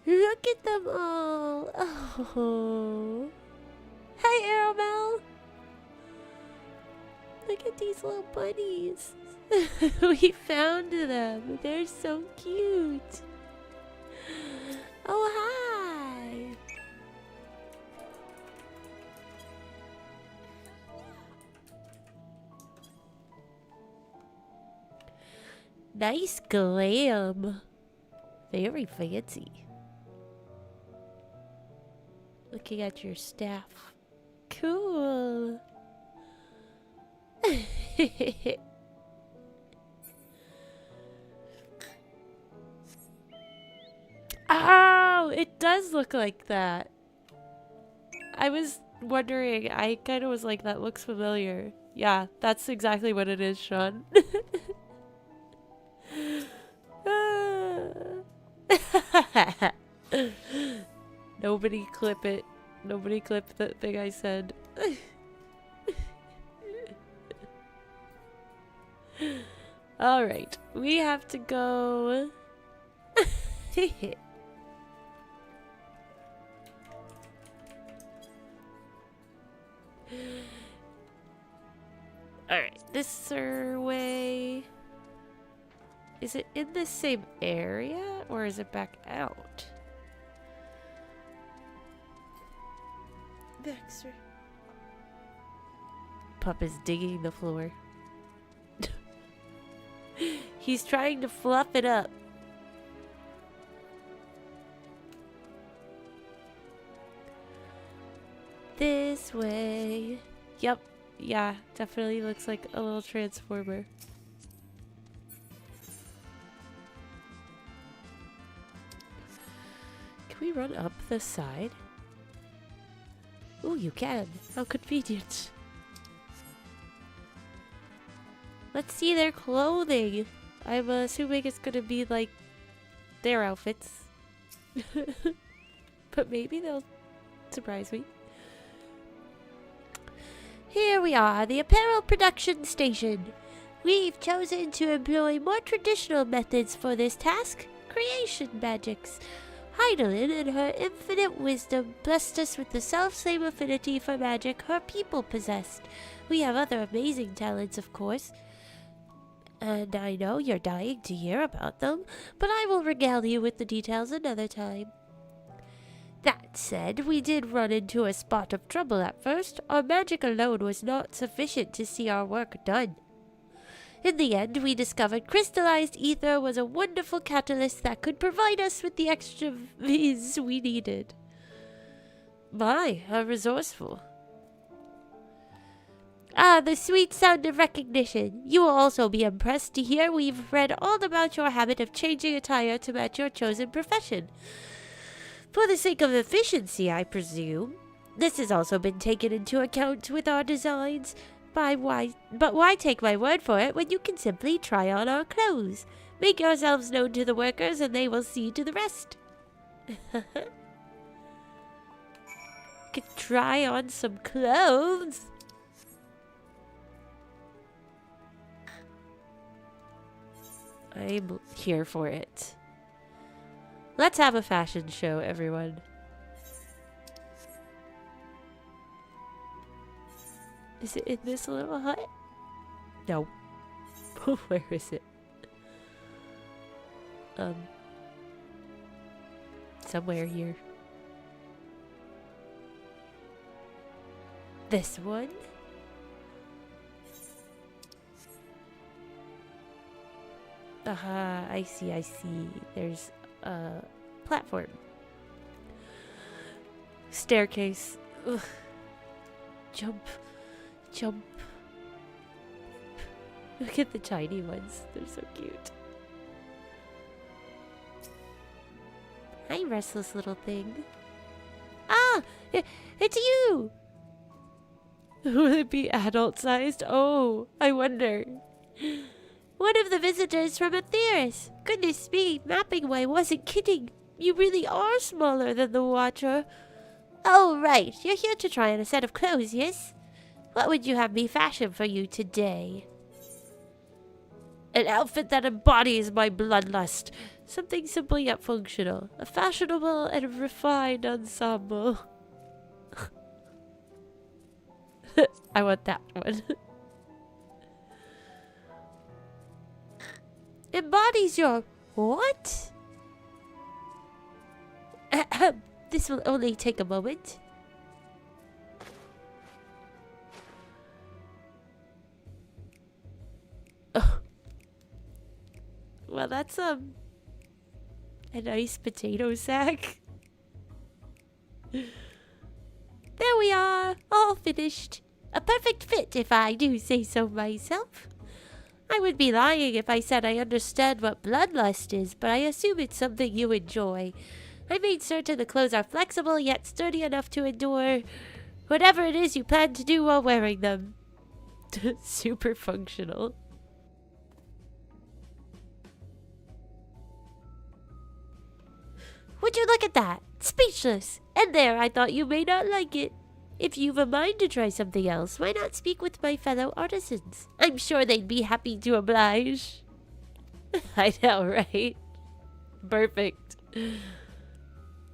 Look at them all. Oh. Hi, Aramel. Look at these little bunnies. We found them. They're so cute. Oh, hi. Nice glam. Very fancy. Looking at your staff. Cool. does look like that. I was wondering, I kind of was like, that looks familiar. Yeah, that's exactly what it is, Sean. Nobody clip it. Nobody clip the thing I said. Alright, we have to go... Alright, this way... Is it in the same area, or is it back out? Baxter. Pup is digging the floor. He's trying to fluff it up. This way. Yep. Yeah, definitely looks like a little transformer. Can we run up the side? Ooh, you can. How convenient. Let's see their clothing. I'm assuming it's gonna be like their outfits. But maybe they'll surprise me. Here we are, the apparel production station. We've chosen to employ more traditional methods for this task, creation magics. Heidelin, in her infinite wisdom, blessed us with the self-same affinity for magic her people possessed. We have other amazing talents, of course. And I know you're dying to hear about them, but I will regale you with the details another time. That said, we did run into a spot of trouble at first. Our magic alone was not sufficient to see our work done. In the end, we discovered crystallized ether was a wonderful catalyst that could provide us with the extra viz we needed. My, how resourceful. Ah, the sweet sound of recognition. You will also be impressed to hear we've read all about your habit of changing attire to match your chosen profession. For the sake of efficiency, I presume. This has also been taken into account with our designs. But why take my word for it when you can simply try on our clothes? Make yourselves known to the workers and they will see to the rest. Could try on some clothes. I'm here for it. Let's have a fashion show, everyone. Is it in this little hut? No. Where is it? Somewhere here. This one? Aha, I see. There's a platform. Staircase. Ugh. Jump. Look at the tiny ones. They're so cute. Hi, restless little thing. Ah! It's you! Will it be adult-sized? Oh, I wonder. One of the visitors from Atheris. Goodness me, Mappingway wasn't kidding. You really are smaller than the Watcher. Oh, right. You're here to try on a set of clothes, yes? What would you have me fashion for you today? An outfit that embodies my bloodlust. Something simple yet functional. A fashionable and refined ensemble. I want that one. Embodies your... What? This will only take a moment. Oh. Well, that's a nice potato sack. There we are, all finished. A perfect fit, if I do say so myself. I would be lying if I said I understand what bloodlust is, but I assume it's something you enjoy. I made certain the clothes are flexible yet sturdy enough to endure whatever it is you plan to do while wearing them. Super functional. Would you look at that? Speechless. And there, I thought you may not like it. If you've a mind to try something else, why not speak with my fellow artisans? I'm sure they'd be happy to oblige. I know, right? Perfect.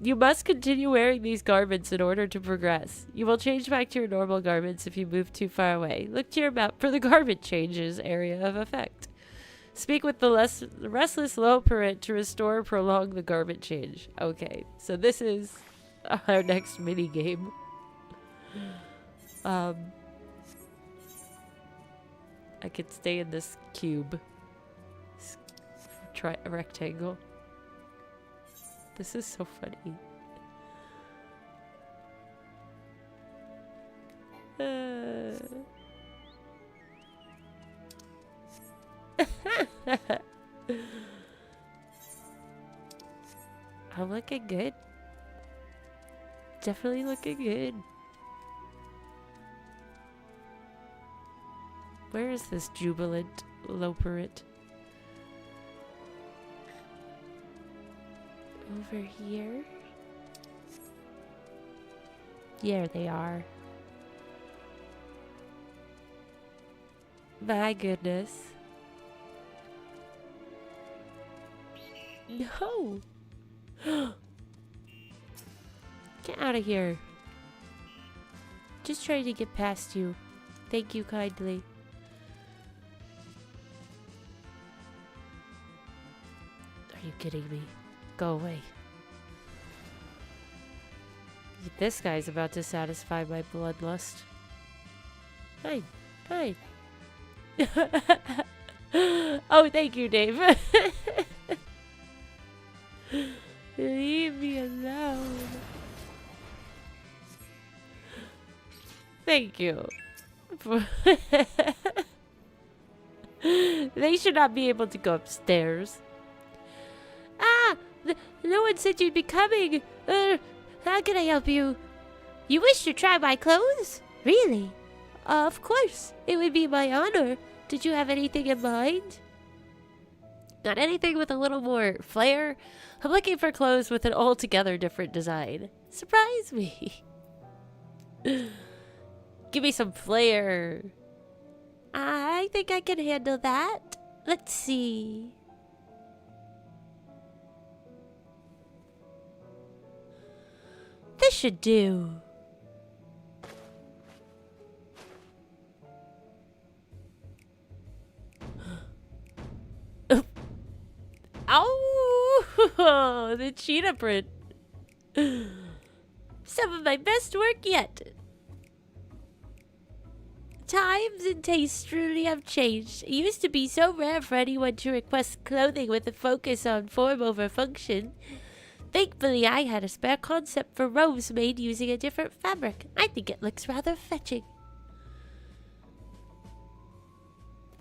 You must continue wearing these garments in order to progress. You will change back to your normal garments if you move too far away. Look to your map for the garment changes area of effect. Speak with the restless Loporrit to restore or prolong the garment change. Okay, so this is our next mini game. I could stay in this cube. Try a rectangle. This is so funny. I'm looking good. Definitely looking good. Where is this jubilant Loporrit? Over here? Here they are. My goodness. No! Get out of here. Just trying to get past you. Thank you kindly. Are you kidding me? Go away. This guy's about to satisfy my bloodlust. Fine. Fine. Oh, thank you, Dave. Leave me alone. Thank you. They should not be able to go upstairs. Ah! No one said you'd be coming. How can I help you? You wish to try my clothes? Really? Of course. It would be my honor. Did you have anything in mind? Got anything with a little more flair? I'm looking for clothes with an altogether different design. Surprise me. Give me some flair. I think I can handle that. Let's see. This should do. Oh, the cheetah print. Some of my best work yet. Times and tastes truly have changed. It used to be so rare for anyone to request clothing with a focus on form over function. Thankfully, I had a spare concept for robes made using a different fabric. I think it looks rather fetching.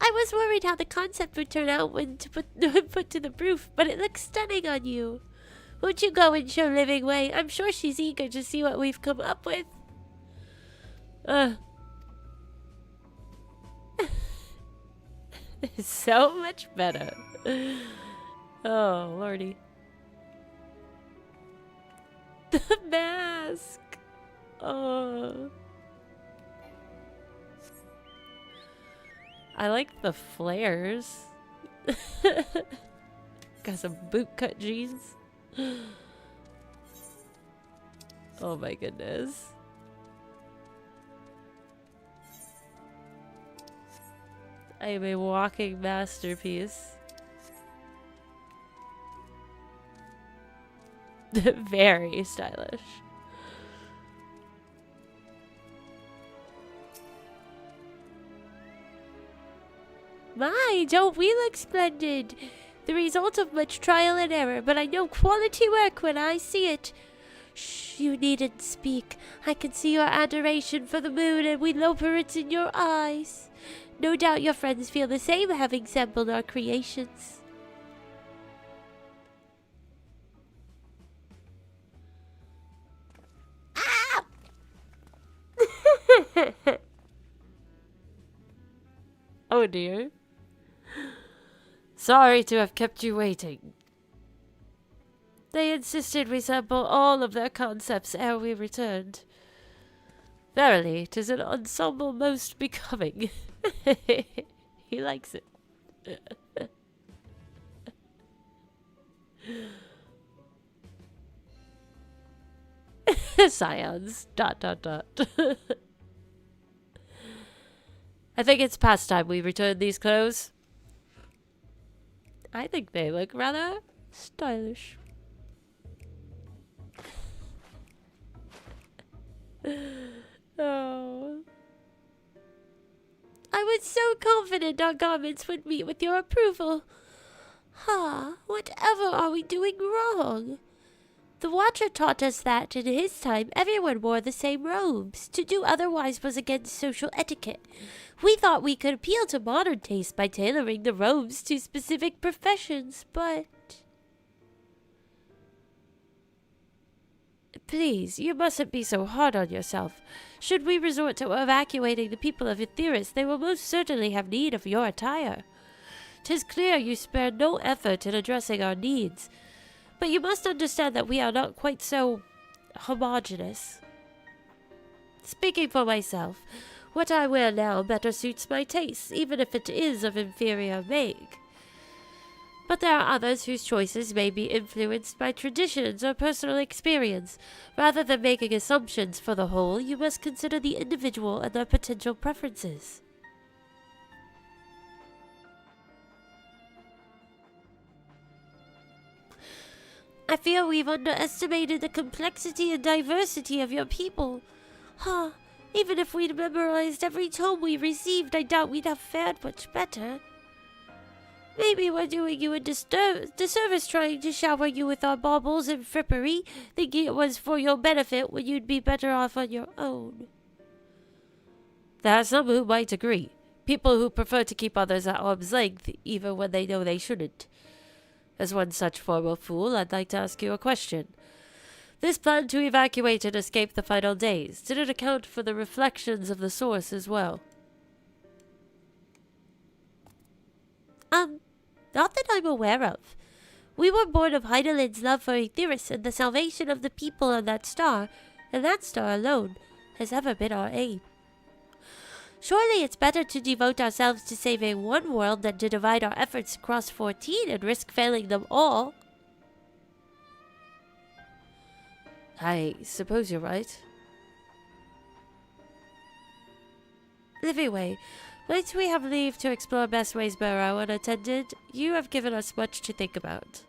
I was worried how the concept would turn out when put to the proof, but it looks stunning on you. Won't you go and show Living Way? I'm sure she's eager to see what we've come up with. It's so much better. Oh, lordy. The mask. Oh. I like the flares. Got some bootcut jeans. Oh my goodness. I am a walking masterpiece. Very stylish. My, don't we look splendid? The result of much trial and error, but I know quality work when I see it. Shh, you needn't speak. I can see your adoration for the moon and we Loporrits in your eyes. No doubt your friends feel the same, having sampled our creations. Oh dear. Sorry to have kept you waiting. They insisted we sample all of their concepts ere we returned. Verily, 'tis an ensemble most becoming. He likes it. Scions. ... I think it's past time we return these clothes. I think they look rather stylish. Oh. I was so confident our garments would meet with your approval. Whatever are we doing wrong? The Watcher taught us that, in his time, everyone wore the same robes. To do otherwise was against social etiquette. We thought we could appeal to modern taste by tailoring the robes to specific professions, but... Please, you mustn't be so hard on yourself. Should we resort to evacuating the people of Etheirys, they will most certainly have need of your attire. 'Tis clear you spared no effort in addressing our needs, but you must understand that we are not quite so homogeneous. Speaking for myself, what I wear now better suits my tastes, even if it is of inferior make. But there are others whose choices may be influenced by traditions or personal experience. Rather than making assumptions for the whole, you must consider the individual and their potential preferences. I fear we've underestimated the complexity and diversity of your people. Even if we'd memorized every tome we received, I doubt we'd have fared much better. Maybe we're doing you a disservice trying to shower you with our baubles and frippery, thinking it was for your benefit when you'd be better off on your own. There are some who might agree. People who prefer to keep others at arm's length, even when they know they shouldn't. As one such formal fool, I'd like to ask you a question. This plan to evacuate and escape the final days, did it account for the reflections of the source as well? Not that I'm aware of. We were born of Heidelind's love for Etheirys and the salvation of the people on that star, and that star alone has ever been our aim. Surely it's better to devote ourselves to saving one world than to divide our efforts across 14 and risk failing them all. I suppose you're right. Anyway, once we have leave to explore best ways Burrow unattended, you have given us much to think about.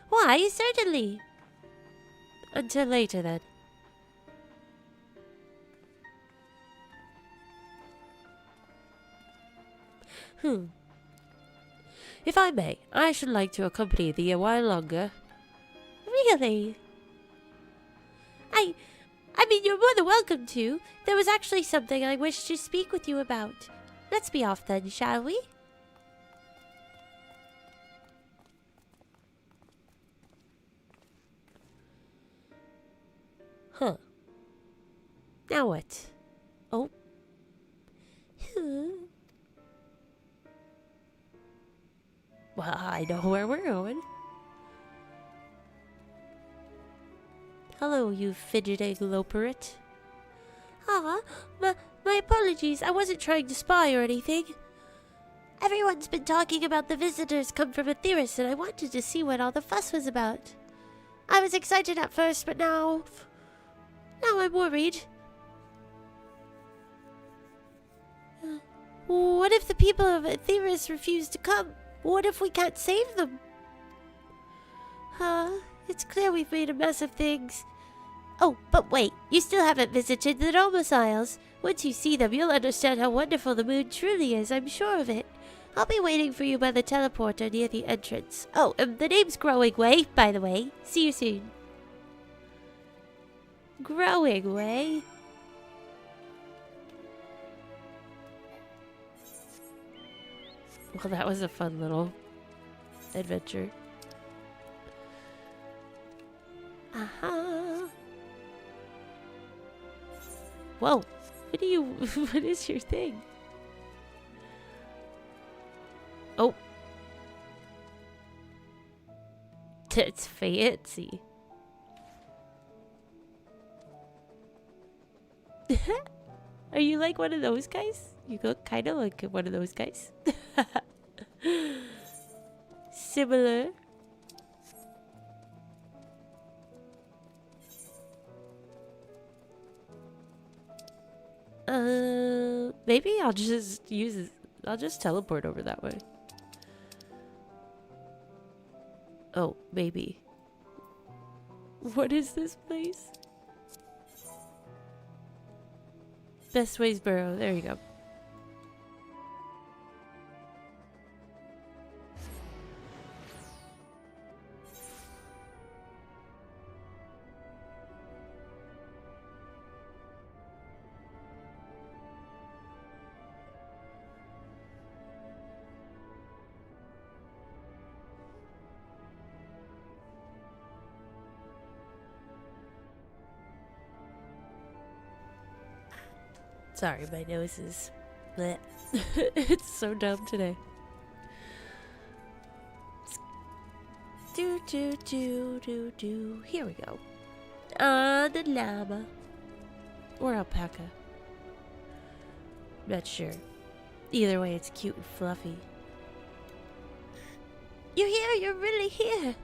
Why, certainly. Until later, then. If I may, I should like to accompany thee a while longer. Really? I mean, you're more than welcome to. There was actually something I wished to speak with you about. Let's be off then, shall we? Now what? Oh. Well, I know where we're going. Hello, you fidgeting Loporrit. My apologies. I wasn't trying to spy or anything. Everyone's been talking about the visitors come from Etheirys, and I wanted to see what all the fuss was about. I was excited at first, but now I'm worried. What if the people of Etheirys refuse to come? What if we can't save them? It's clear we've made a mess of things. Oh, but wait, you still haven't visited the domiciles. Once you see them, you'll understand how wonderful the moon truly is, I'm sure of it. I'll be waiting for you by the teleporter near the entrance. Oh, the name's Growing Way, by the way. See you soon. Growing Way? Well, that was a fun little adventure. Whoa. What is your thing? It's fancy. Are you like one of those guys? You look kind of like one of those guys. Similar. Maybe I'll just use. I'll just teleport over that way. Oh, maybe. What is this place? Best Ways Burrow. There you go. Sorry, my nose is bleh. It's so dumb today. Do. Here we go. The llama. Or alpaca. Not sure. Either way, it's cute and fluffy. You're here, you're really here.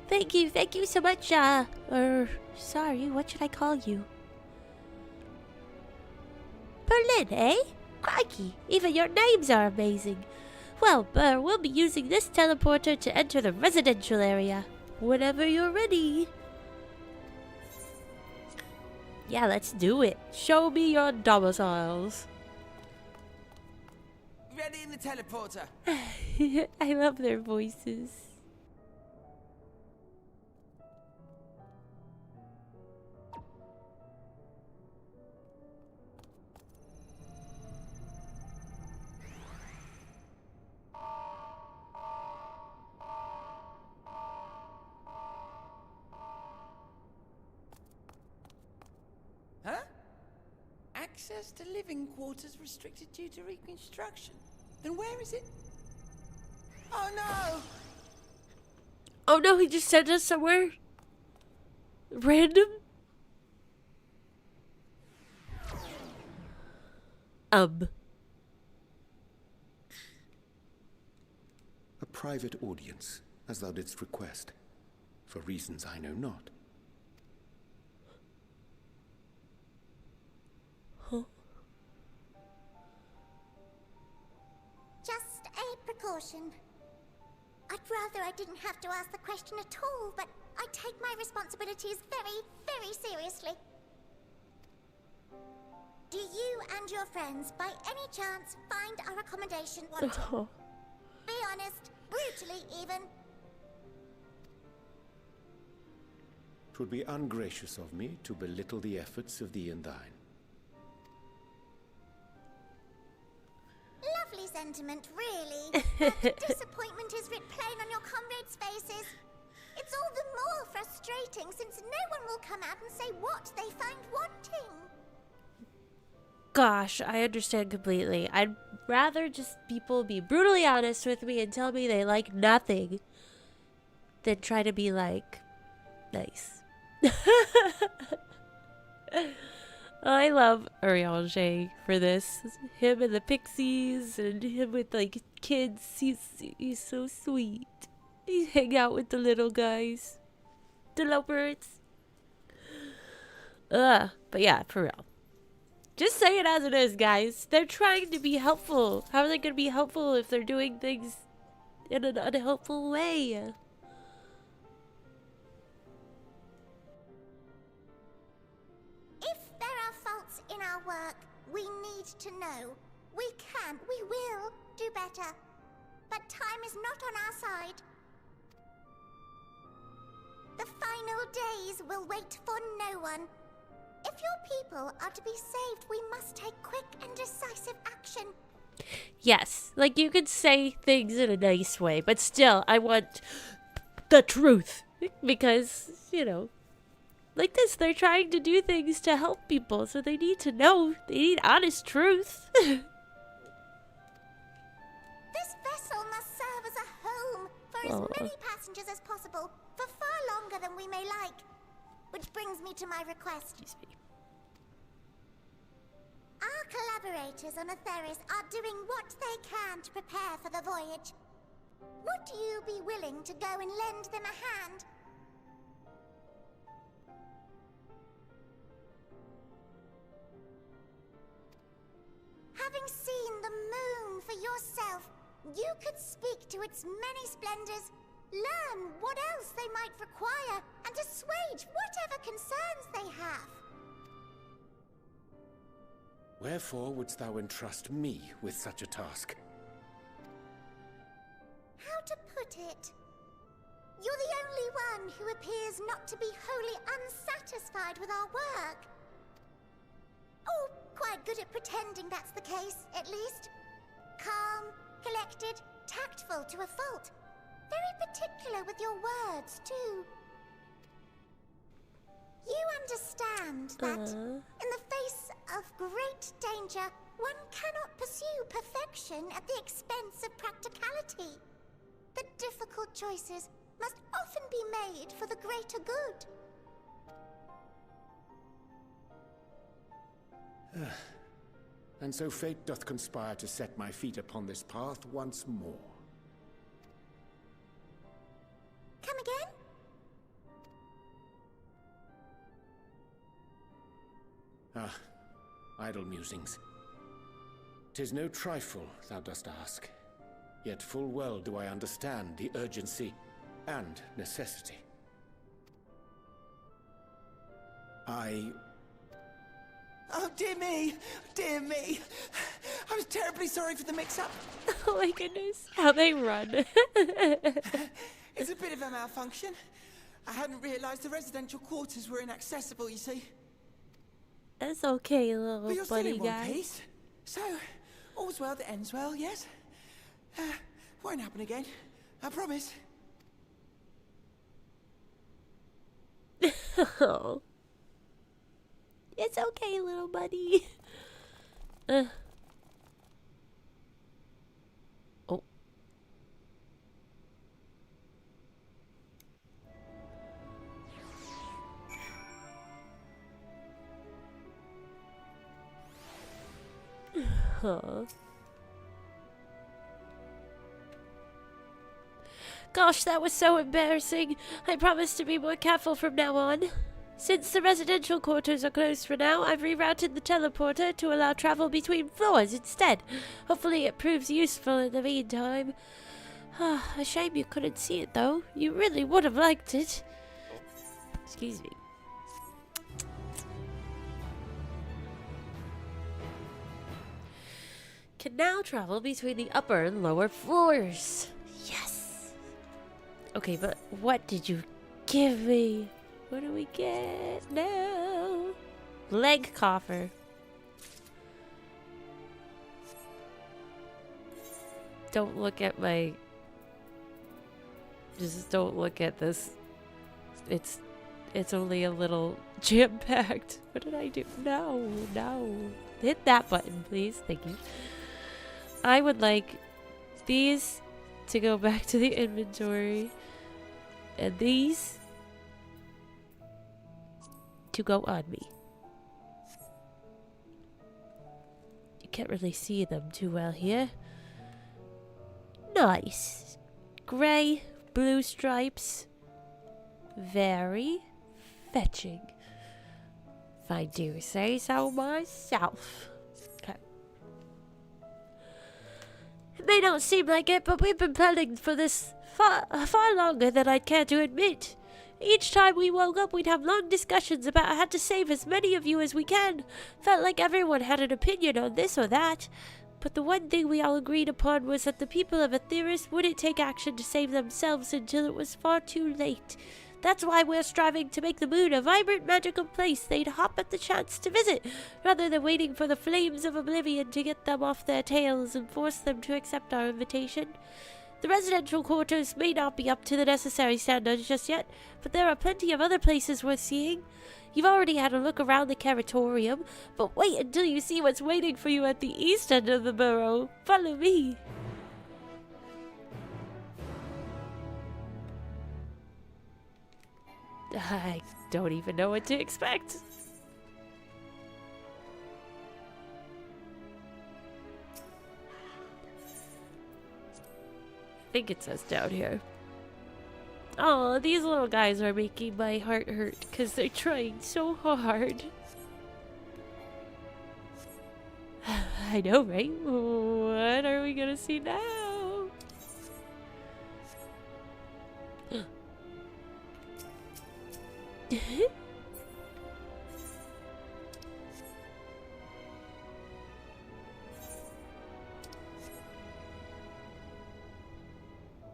Thank you so much, sorry, what should I call you? Berrrlynn, eh? Crikey, even your names are amazing. Well, Burr, we'll be using this teleporter to enter the residential area. Whenever you're ready. Yeah, let's do it. Show me your domiciles. Ready in the teleporter. I love their voices. Huh? Access to living quarters restricted due to reconstruction. Then where is it? Oh no! Oh no, he just sent us somewhere random? A private audience, as thou didst request, for reasons I know not. Just a precaution. I'd rather I didn't have to ask the question at all, but I take my responsibilities very, very seriously. Do you and your friends, by any chance, find our accommodation wanting? Oh. Be honest, brutally even. 'Twould be ungracious of me to belittle the efforts of thee and thine. Lovely sentiment, really. But disappointment is writ plain on your comrades' faces. It's all the more frustrating since no one will come out and say what they find wanting. Gosh, I understand completely. I'd rather just people be brutally honest with me and tell me they like nothing than try to be like nice. I love Urianger for this. Him and the pixies and him with like kids. He's so sweet. He hang out with the little guys. The Loporrits. But yeah, for real. Just say it as it is, guys. They're trying to be helpful. How are they going to be helpful if they're doing things in an unhelpful way? If there are faults in our work, we need to know. We will do better. But time is not on our side. The final days will wait for no one. If your people are to be saved, we must take quick and decisive action. Yes, like you could say things in a nice way, but still, I want the truth. Because, you know, like this, they're trying to do things to help people, so they need to know. They need honest truth. This vessel must serve as a home for as Aw. many passengers as possible for far longer than we may like. Which brings me to my request. Excuse me. Our collaborators on Atheris are doing what they can to prepare for the voyage. Would you be willing to go and lend them a hand? Having seen the moon for yourself, you could speak to its many splendors, learn what else they might require, and assuage whatever concerns they have. Wherefore wouldst thou entrust me with such a task? How to put it? You're the only one who appears not to be wholly unsatisfied with our work. Oh, quite good at pretending that's the case, at least. Calm, collected, tactful to a fault. Very particular with your words, too. You understand that, in the face of great danger, one cannot pursue perfection at the expense of practicality. The difficult choices must often be made for the greater good. And so fate doth conspire to set my feet upon this path once more. Come again? Ah, idle musings. 'Tis no trifle thou dost ask, yet full well do I understand the urgency and necessity. Oh, dear me! Dear me! I was terribly sorry for the mix-up. Oh my goodness. How they run. It's a bit of a malfunction. I hadn't realised the residential quarters were inaccessible, you see. That's okay, little But you're still buddy in one guy. piece. So, all's well that ends well, yes? Won't happen again. I promise. Oh. It's okay, little buddy. Oh. Huh. Gosh, that was so embarrassing. I promise to be more careful from now on. Since the residential quarters are closed for now, I've rerouted the teleporter to allow travel between floors instead. Hopefully it proves useful in the meantime. A shame you couldn't see it though. You really would have liked it. Excuse me. Can now travel between the upper and lower floors. Yes! Okay, but what did you give me? What do we get now? Leg coffer. Don't look at my... Just don't look at this. It's only a little jam-packed. What did I do? No, no. Hit that button, please. Thank you. I would like these to go back to the inventory. And these to go on me. You can't really see them too well here. Nice. Gray, blue stripes. Very fetching. If I do say so myself. Okay. It may not seem like it, but we've been planning for this far longer than I'd care to admit. Each time we woke up, we'd have long discussions about how to save as many of you as we can. Felt like everyone had an opinion on this or that. But the one thing we all agreed upon was that the people of Atheris wouldn't take action to save themselves until it was far too late. That's why we're striving to make the moon a vibrant, magical place they'd hop at the chance to visit, rather than waiting for the flames of oblivion to get them off their tails and force them to accept our invitation. The residential quarters may not be up to the necessary standards just yet, but there are plenty of other places worth seeing. You've already had a look around the Caratorium, but wait until you see what's waiting for you at the east end of the borough. Follow me. I don't even know what to expect. I think it says down here. Oh, these little guys are making my heart hurt because they're trying so hard. I know, right? What are we gonna see now?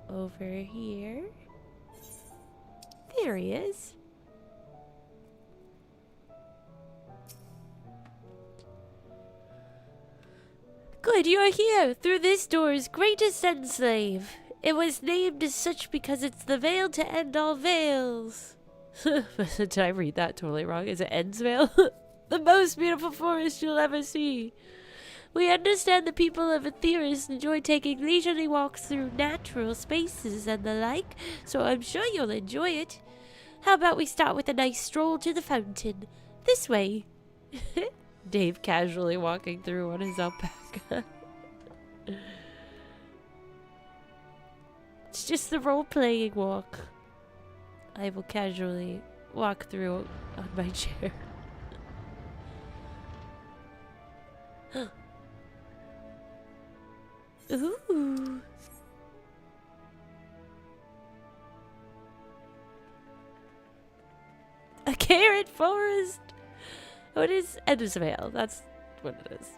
Over here. There he is. Good, you're here. Through this door's greatest enslave. It was named as such because it's the veil to end all veils. Did I read that totally wrong? Is it Endsvale? The most beautiful forest you'll ever see. We understand the people of Aetheris enjoy taking leisurely walks through natural spaces and the like, so I'm sure you'll enjoy it. How about we start with a nice stroll to the fountain? This way. Dave casually walking through on his alpaca. It's just the role-playing walk. I will casually walk through on my chair. Ooh. A carrot forest. Oh, it is Endwalker. That's what it is.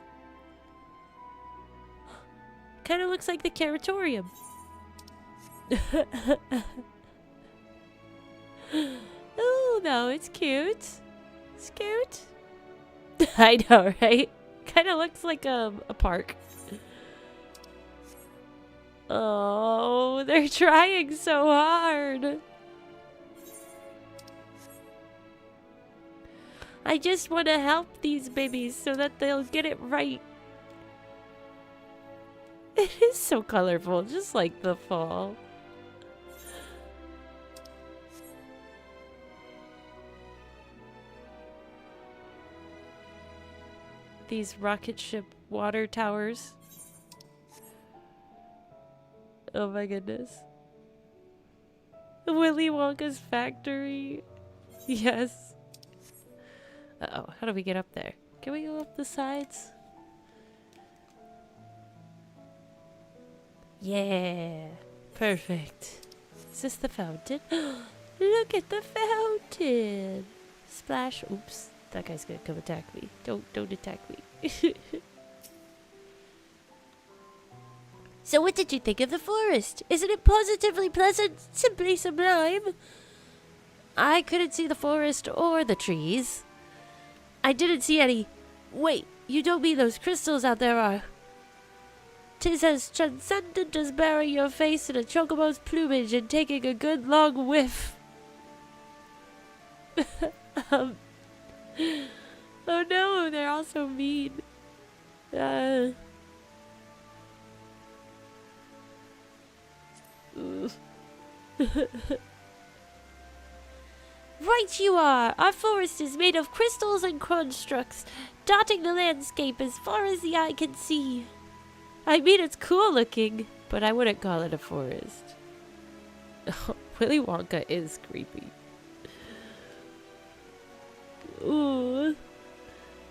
Kind of looks like the Carrotorium. Oh, no, it's cute. It's cute. I know, right? Kind of looks like a park. Oh, they're trying so hard. I just want to help these babies so that they'll get it right. It is so colorful, just like the fall. These rocket ship water towers. Oh my goodness. Willy Wonka's factory. Yes. Uh-oh, how do we get up there? Can we go up the sides? Yeah. Perfect. Is this the fountain? Look at the fountain. Splash. Oops. That guy's gonna come attack me. Don't attack me. So what did you think of the forest? Isn't it positively pleasant? Simply sublime? I couldn't see the forest or the trees. I didn't see any. Wait, you don't mean those crystals out there are? 'Tis as transcendent as burying your face in a chocobo's plumage and taking a good long whiff. Oh no, they're all so mean. Right you are! Our forest is made of crystals and constructs, dotting the landscape as far as the eye can see. I mean, it's cool looking, but I wouldn't call it a forest. Willy Wonka is creepy. Ooh.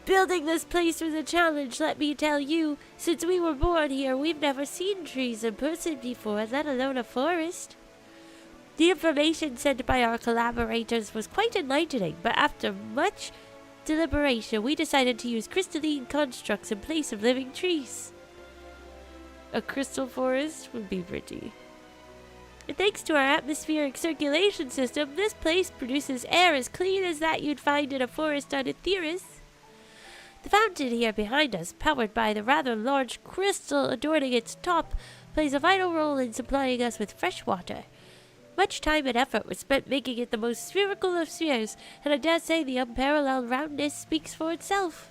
Building this place was a challenge, let me tell you. Since we were born here, we've never seen trees in person before, let alone a forest. The information sent by our collaborators was quite enlightening, but after much deliberation, we decided to use crystalline constructs in place of living trees. A crystal forest would be pretty. And thanks to our atmospheric circulation system, this place produces air as clean as that you'd find in a forest on Aetheris. The fountain here behind us, powered by the rather large crystal adorning its top, plays a vital role in supplying us with fresh water. Much time and effort was spent making it the most spherical of spheres, and I dare say the unparalleled roundness speaks for itself.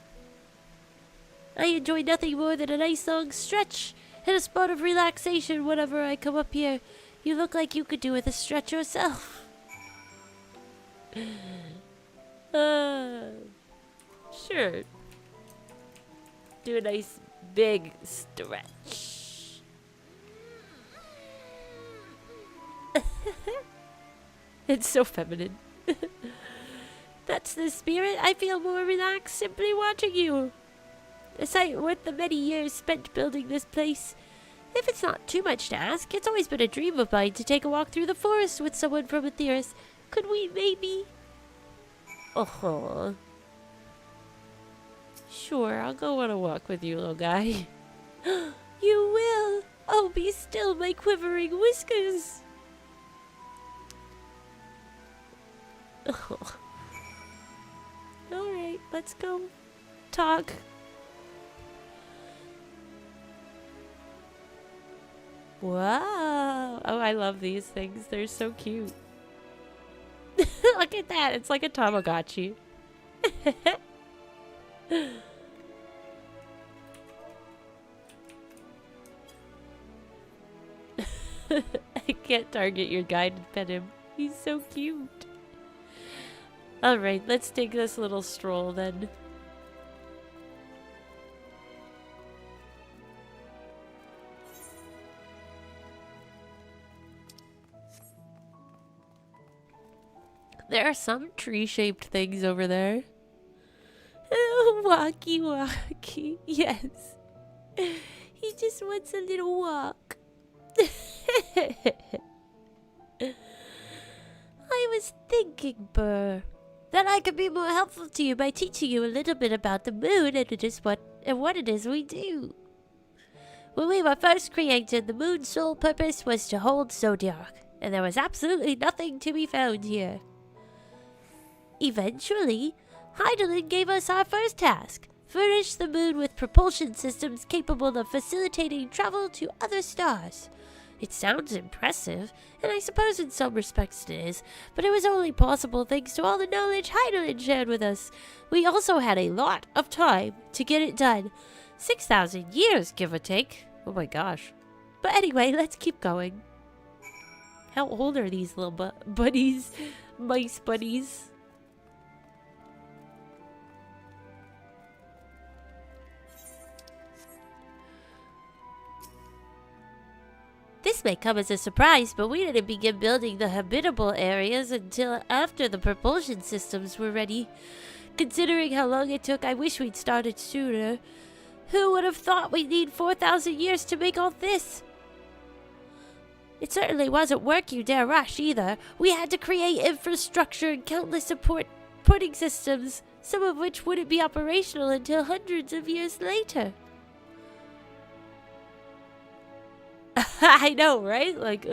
I enjoy nothing more than a nice long stretch and a spot of relaxation whenever I come up here. You look like you could do with a stretch yourself. Sure. Do a nice big stretch. It's so feminine. That's the spirit. I feel more relaxed simply watching you. A sight worth the many years spent building this place. If it's not too much to ask, it's always been a dream of mine to take a walk through the forest with someone from Aetheris. Could we maybe? Oh. Sure, I'll go on a walk with you, little guy. You will? Oh, be still, my quivering whiskers. Oh. Alright, let's go talk. Wow. Oh, I love these things. They're so cute. Look at that. It's like a Tamagotchi. I can't target your guide and pet him. He's so cute. Alright, let's take this little stroll then. There are some tree-shaped things over there. Oh, walkie walkie. Yes. He just wants a little walk. I was thinking, Burr, that I could be more helpful to you by teaching you a little bit about the moon and what it is we do. When we were first created, the moon's sole purpose was to hold Zodiac, and there was absolutely nothing to be found here. Eventually, Heidelin gave us our first task, furnish the moon with propulsion systems capable of facilitating travel to other stars. It sounds impressive, and I suppose in some respects it is, but it was only possible thanks to all the knowledge Heidelin shared with us. We also had a lot of time to get it done. 6,000 years, give or take. Oh my gosh. But anyway, let's keep going. How old are these little buddies? Mice buddies? This may come as a surprise, but we didn't begin building the habitable areas until after the propulsion systems were ready. Considering how long it took, I wish we'd started sooner. Who would have thought we'd need 4,000 years to make all this? It certainly wasn't work you dare rush either. We had to create infrastructure and countless supporting systems, some of which wouldn't be operational until hundreds of years later. I know, right? Like,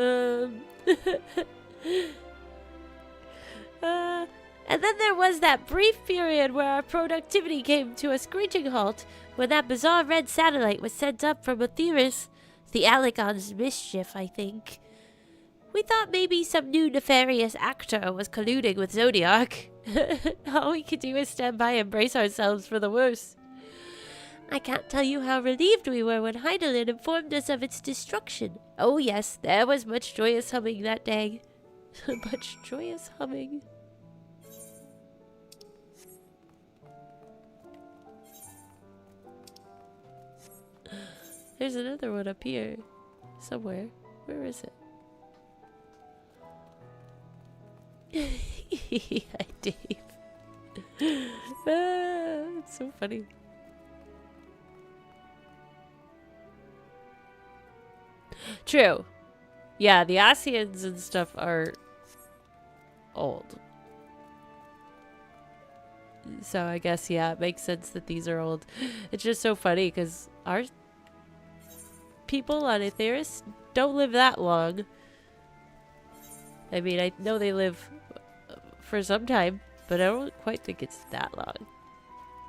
And then there was that brief period where our productivity came to a screeching halt when that bizarre red satellite was sent up from Aetheris. The Alagon's mischief, I think. We thought maybe some new nefarious actor was colluding with Zodiac. All we could do is stand by and brace ourselves for the worst. I can't tell you how relieved we were when Heidelin informed us of its destruction. Oh yes, there was much joyous humming that day. Much joyous humming. There's another one up here. Somewhere. Where is it? Hi, Dave. It's so funny. True. Yeah, the Asians and stuff are old. So I guess, yeah, it makes sense that these are old. It's just so funny because our people on Aetheris don't live that long. I mean, I know they live for some time, but I don't quite think it's that long.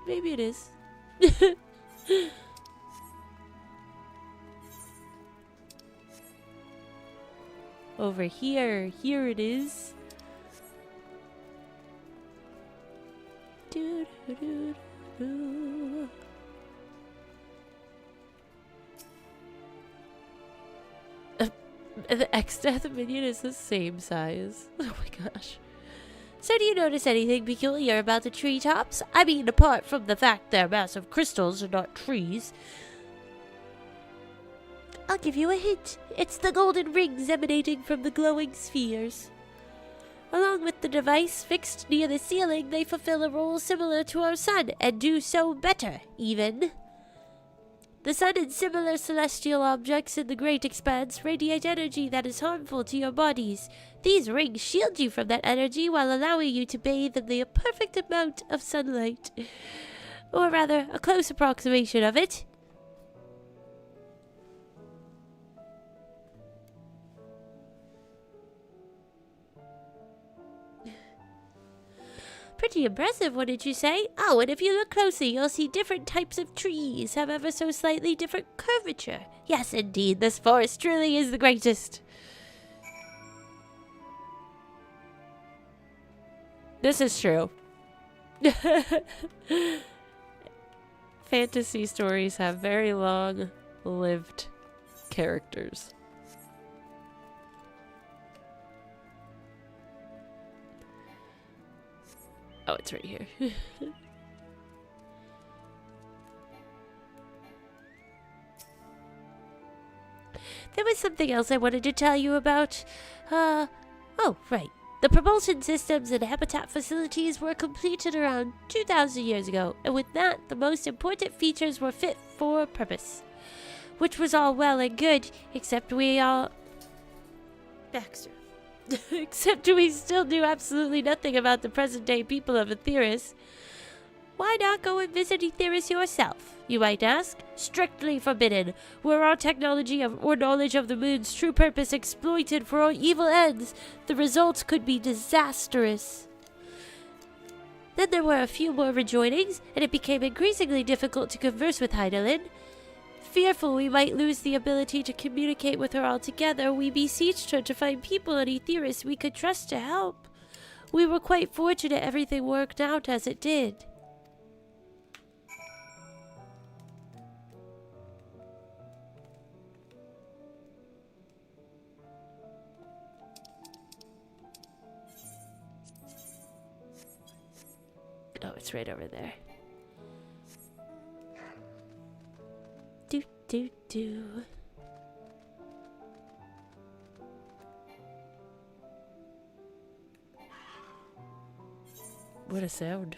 Maybe it is. Over here. Here it is. Do, do, do, do. The XIV minion is the same size. Oh my gosh. So do you notice anything peculiar about the treetops? I mean, apart from the fact they're massive crystals and not trees. I'll give you a hint. It's the golden rings emanating from the glowing spheres. Along with the device fixed near the ceiling, they fulfill a role similar to our sun, and do so better, even. The sun and similar celestial objects in the great expanse radiate energy that is harmful to your bodies. These rings shield you from that energy while allowing you to bathe in the perfect amount of sunlight. Or rather, a close approximation of it. Pretty impressive, wouldn't you say? Oh, and if you look closely, you'll see different types of trees have ever so slightly different curvature. Yes, indeed, this forest truly is the greatest. This is true. Fantasy stories have very long-lived characters. Oh, it's right here. There was something else I wanted to tell you about. Oh, right. The propulsion systems and habitat facilities were completed around 2,000 years ago, and with that, the most important features were fit for purpose. Which was all well and good, except we all... Baxter. Except we still knew absolutely nothing about the present-day people of Aetheris. Why not go and visit Aetheris yourself, you might ask? Strictly forbidden. Were our technology or knowledge of the moon's true purpose exploited for our evil ends, the results could be disastrous. Then there were a few more rejoinings, and it became increasingly difficult to converse with Heidelin. Fearful we might lose the ability to communicate with her altogether, we beseeched her to find people in Aetheris we could trust to help. We were quite fortunate everything worked out as it did. Oh, it's right over there. Do. What a sound.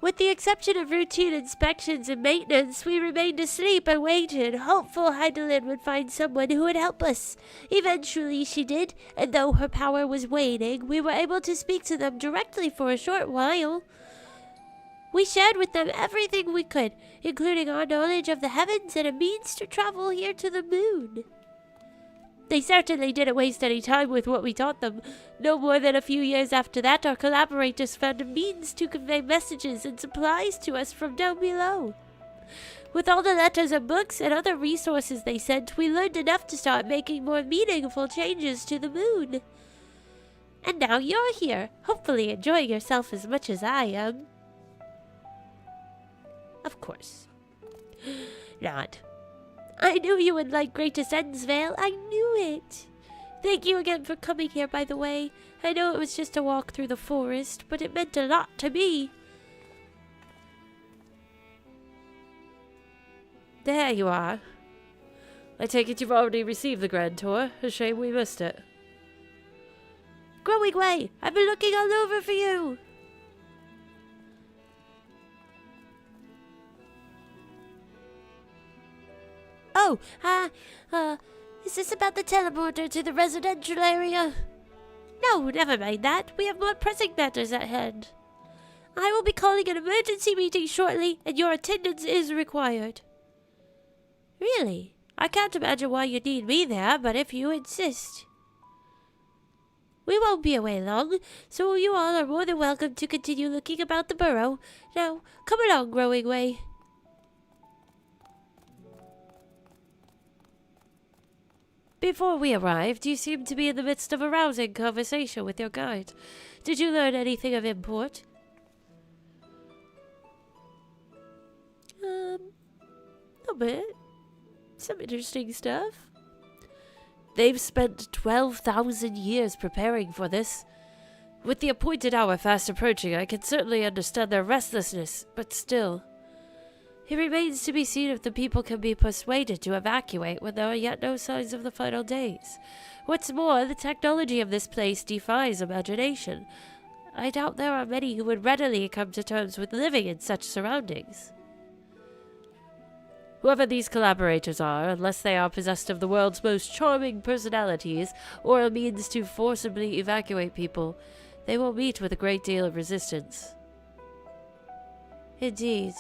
With the exception of routine inspections and maintenance, we remained asleep and waited, hopeful Heidelin would find someone who would help us. Eventually she did, and though her power was waning, we were able to speak to them directly for a short while. We shared with them everything we could, including our knowledge of the heavens and a means to travel here to the moon. They certainly didn't waste any time with what we taught them. No more than a few years after that, our collaborators found a means to convey messages and supplies to us from down below. With all the letters and books and other resources they sent, we learned enough to start making more meaningful changes to the moon. And now you're here, hopefully enjoying yourself as much as I am. Of course. Not. I knew you would like Greatest Endsvale. I knew it. Thank you again for coming here, by the way. I know it was just a walk through the forest, but it meant a lot to me. There you are. I take it you've already received the grand tour. A shame we missed it. Growing Way, I've been looking all over for you. Oh, is this about the teleporter to the residential area? No, never mind that. We have more pressing matters at hand. I will be calling an emergency meeting shortly, and your attendance is required. Really? I can't imagine why you need me there, but if you insist. We won't be away long, so you all are more than welcome to continue looking about the burrow. Now, come along, Growing Way. Before we arrived, you seemed to be in the midst of a rousing conversation with your guide. Did you learn anything of import? A bit. Some interesting stuff. They've spent 12,000 years preparing for this. With the appointed hour fast approaching, I can certainly understand their restlessness, but still. It remains to be seen if the people can be persuaded to evacuate when there are yet no signs of the final days. What's more, the technology of this place defies imagination. I doubt there are many who would readily come to terms with living in such surroundings. Whoever these collaborators are, unless they are possessed of the world's most charming personalities or a means to forcibly evacuate people, they will meet with a great deal of resistance. Indeed.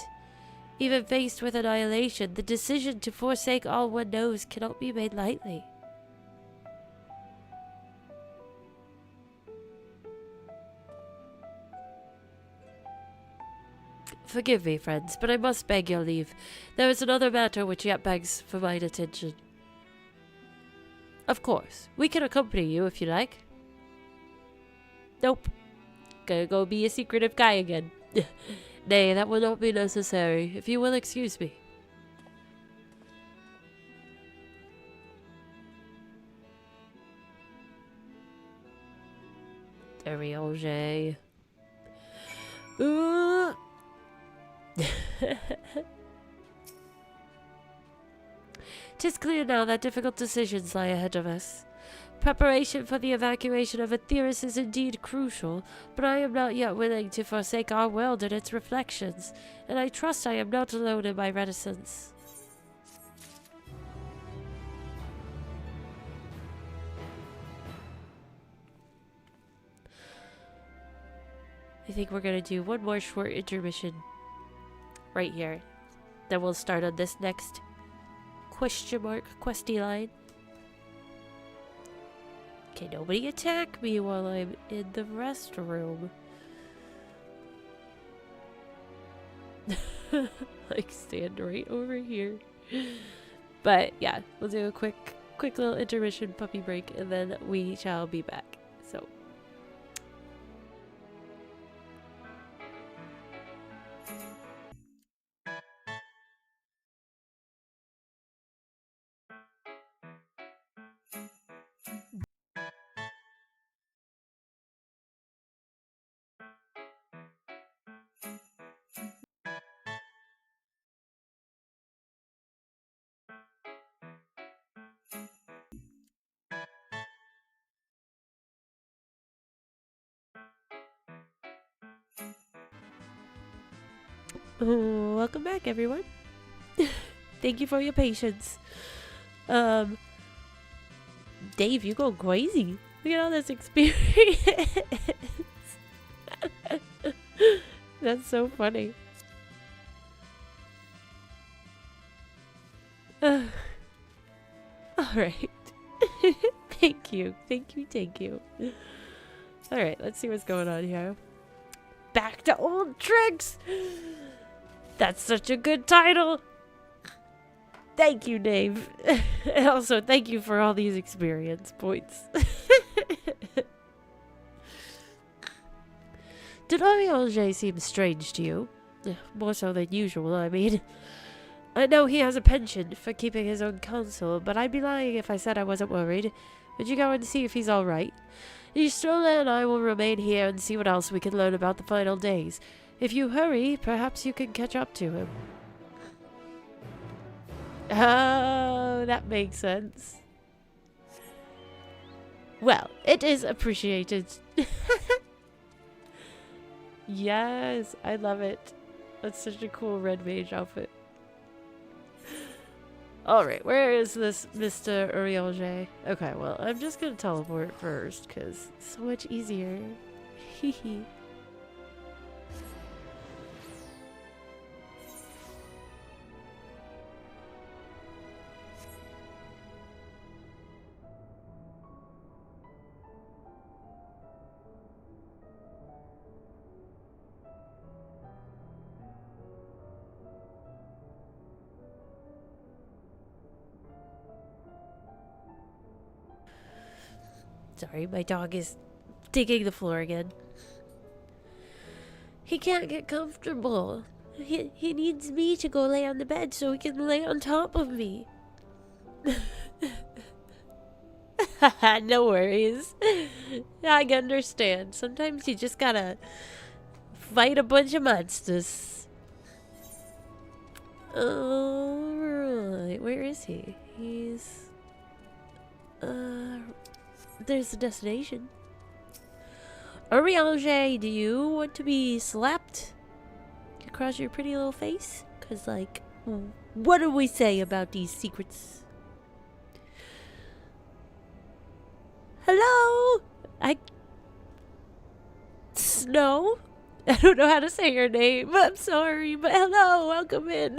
Even faced with annihilation, the decision to forsake all one knows cannot be made lightly. Forgive me, friends, but I must beg your leave. There is another matter which yet begs for mine attention. Of course, we can accompany you if you like. Nope. Gonna go be a secretive guy again. Nay, that will not be necessary, if you will excuse me. Berrrlynn. Ooh. 'Tis clear now that difficult decisions lie ahead of us. Preparation for the evacuation of Aetheris is indeed crucial, but I am not yet willing to forsake our world and its reflections, and I trust I am not alone in my reticence. I think we're gonna do one more short intermission right here. Then we'll start on this next questy line. Okay, nobody attack me while I'm in the restroom. Like, stand right over here. But yeah, we'll do a quick little intermission puppy break, and then we shall be back. So. Welcome back, everyone. Thank you for your patience. Dave, you go crazy. Look at all this experience. That's so funny. All right. Thank you. All right, let's see what's going on here. Back to old tricks. That's such a good title. Thank you, Dave. And also, thank you for all these experience points. Did Berrrlynn seem strange to you? More so than usual, I mean. I know he has a penchant for keeping his own counsel, but I'd be lying if I said I wasn't worried. Would you go and see if he's alright? Ystrola and I will remain here and see what else we can learn about the final days. If you hurry, perhaps you can catch up to him. Oh, that makes sense. Well, it is appreciated. Yes, I love it. That's such a cool red mage outfit. Alright, where is this Mr. Berrrlynn? Okay, well, I'm just gonna teleport first, because it's so much easier. Hehe. Sorry, my dog is digging the floor again. He can't get comfortable. He needs me to go lay on the bed so he can lay on top of me. No worries. I understand. Sometimes you just gotta fight a bunch of monsters. Alright, where is he? He's... there's the destination. Oriange, do you want to be slapped across your pretty little face? Cause like, what do we say about these secrets? Hello? Snow? I don't know how to say your name. I'm sorry, but hello, welcome in.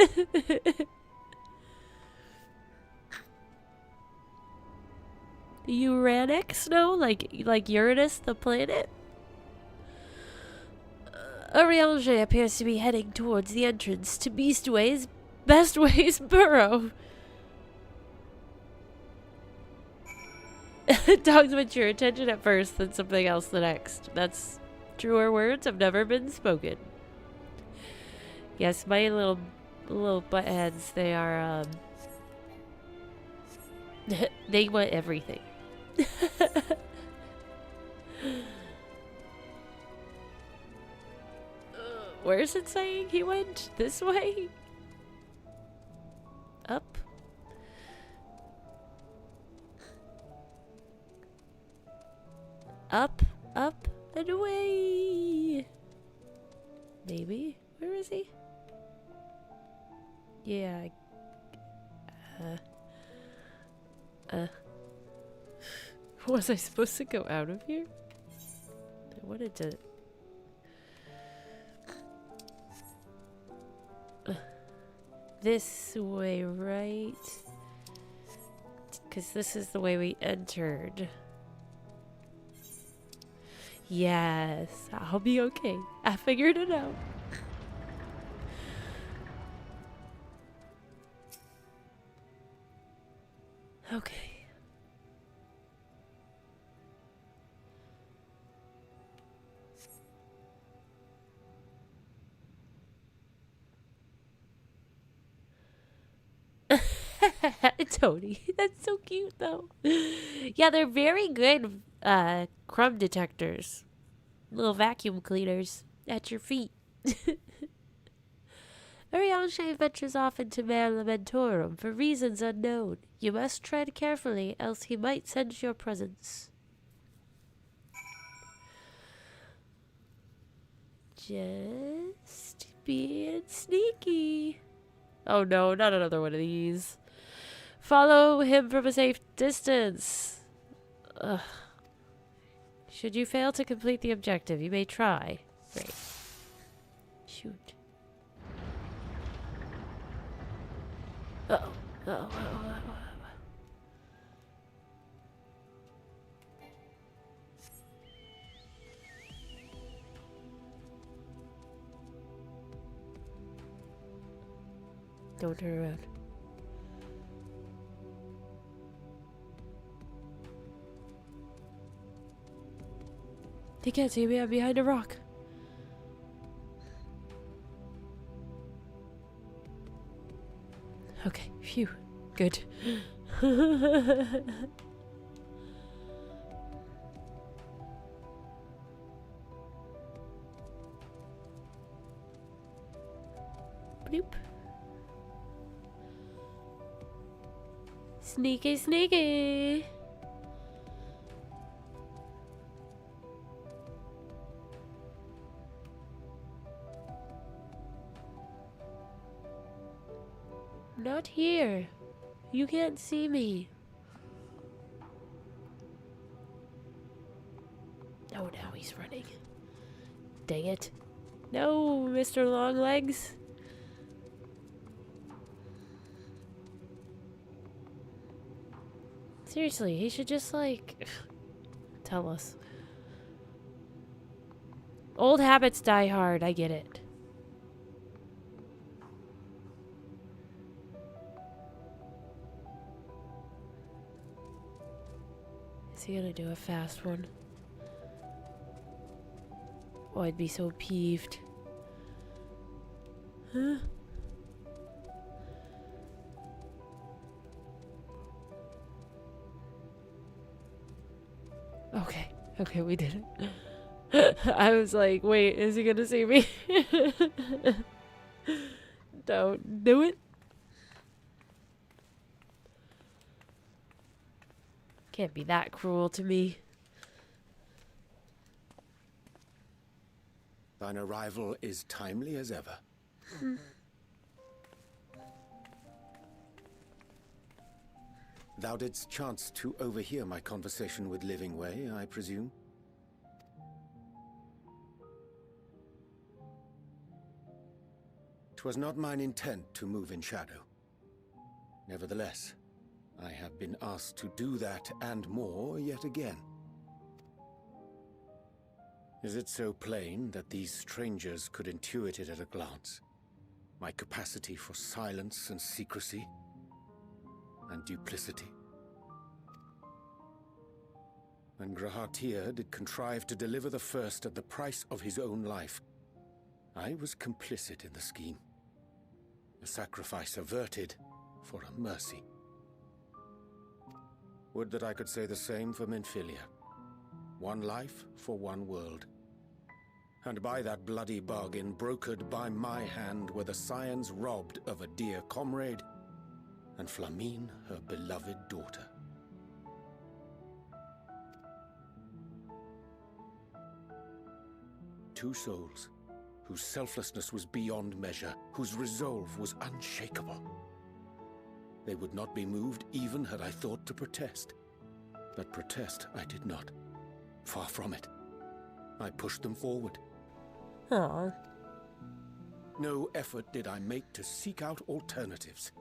Uranic Snow? Like Uranus, the planet? Oriange appears to be heading towards the entrance to Beastway's Bestway's burrow. Dogs want your attention at first, then something else the next. That's truer words have never been spoken. Yes, my little buttheads, they are, they want everything. Where is it saying he went? This way? Up? Up, up, and away! Maybe? Where is he? Yeah, was I supposed to go out of here? I wanted to... this way, right? Because this is the way we entered. Yes, I'll be okay. I figured it out. Okay. Tony, that's so cute though. Yeah, they're very good crumb detectors. Little vacuum cleaners at your feet. Oriange ventures off into Mare Lamentorum for reasons unknown. You must tread carefully, else he might sense your presence. Just being sneaky. Oh no, not another one of these. Follow him from a safe distance. Ugh. Should you fail to complete the objective, you may try. Great. Shoot. Uh-oh. Uh-oh. Don't turn around. They can't see me, I'm behind a rock. Okay, phew. Good. Bloop. Sneaky, sneaky. Not here. You can't see me. Oh, now he's running. Dang it. No, Mr. Longlegs. Seriously, he should just, like, tell us. Old habits die hard, I get it. Is Is he gonna do a fast one? Oh, I'd be so peeved. Huh? Okay. Okay, we did it. I was like, wait, is he gonna see me? Don't do it. Can't be that cruel to me. Thine arrival is timely as ever. Thou didst chance to overhear my conversation with Livingway, I presume? 'Twas not mine intent to move in shadow. Nevertheless, I have been asked to do that and more yet again. Is it so plain that these strangers could intuit it at a glance? My capacity for silence and secrecy and duplicity? When Grahatir did contrive to deliver the first at the price of his own life, I was complicit in the scheme. A sacrifice averted for a mercy. Would that I could say the same for Menphilia. One life for one world. And by that bloody bargain brokered by my hand were the scions robbed of a dear comrade, and Flamine her beloved daughter. Two souls, whose selflessness was beyond measure, whose resolve was unshakable. They would not be moved even had I thought to protest. But protest I did not. Far from it. I pushed them forward. Aw. No effort did I make to seek out alternatives.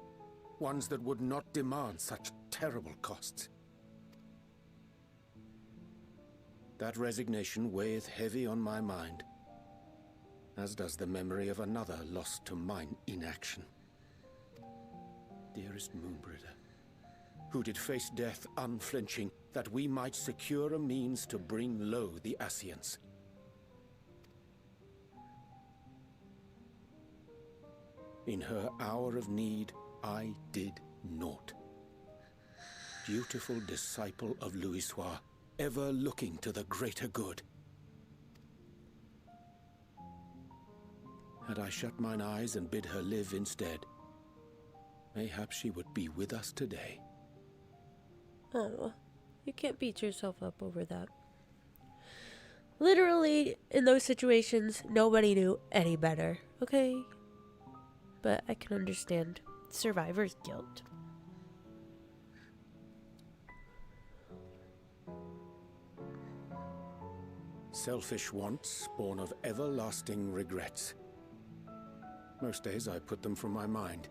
Ones that would not demand such terrible costs. That resignation weigheth heavy on my mind, as does the memory of another lost to mine inaction. Dearest Moonbringer, who did face death unflinching, that we might secure a means to bring low the Ascians. In her hour of need, I did naught. Dutiful disciple of Louisoix, ever looking to the greater good. Had I shut mine eyes and bid her live instead, mayhap she would be with us today. Oh, you can't beat yourself up over that. Literally, in those situations, nobody knew any better, okay? But I can understand survivor's guilt. Selfish wants born of everlasting regrets. Most days I put them from my mind,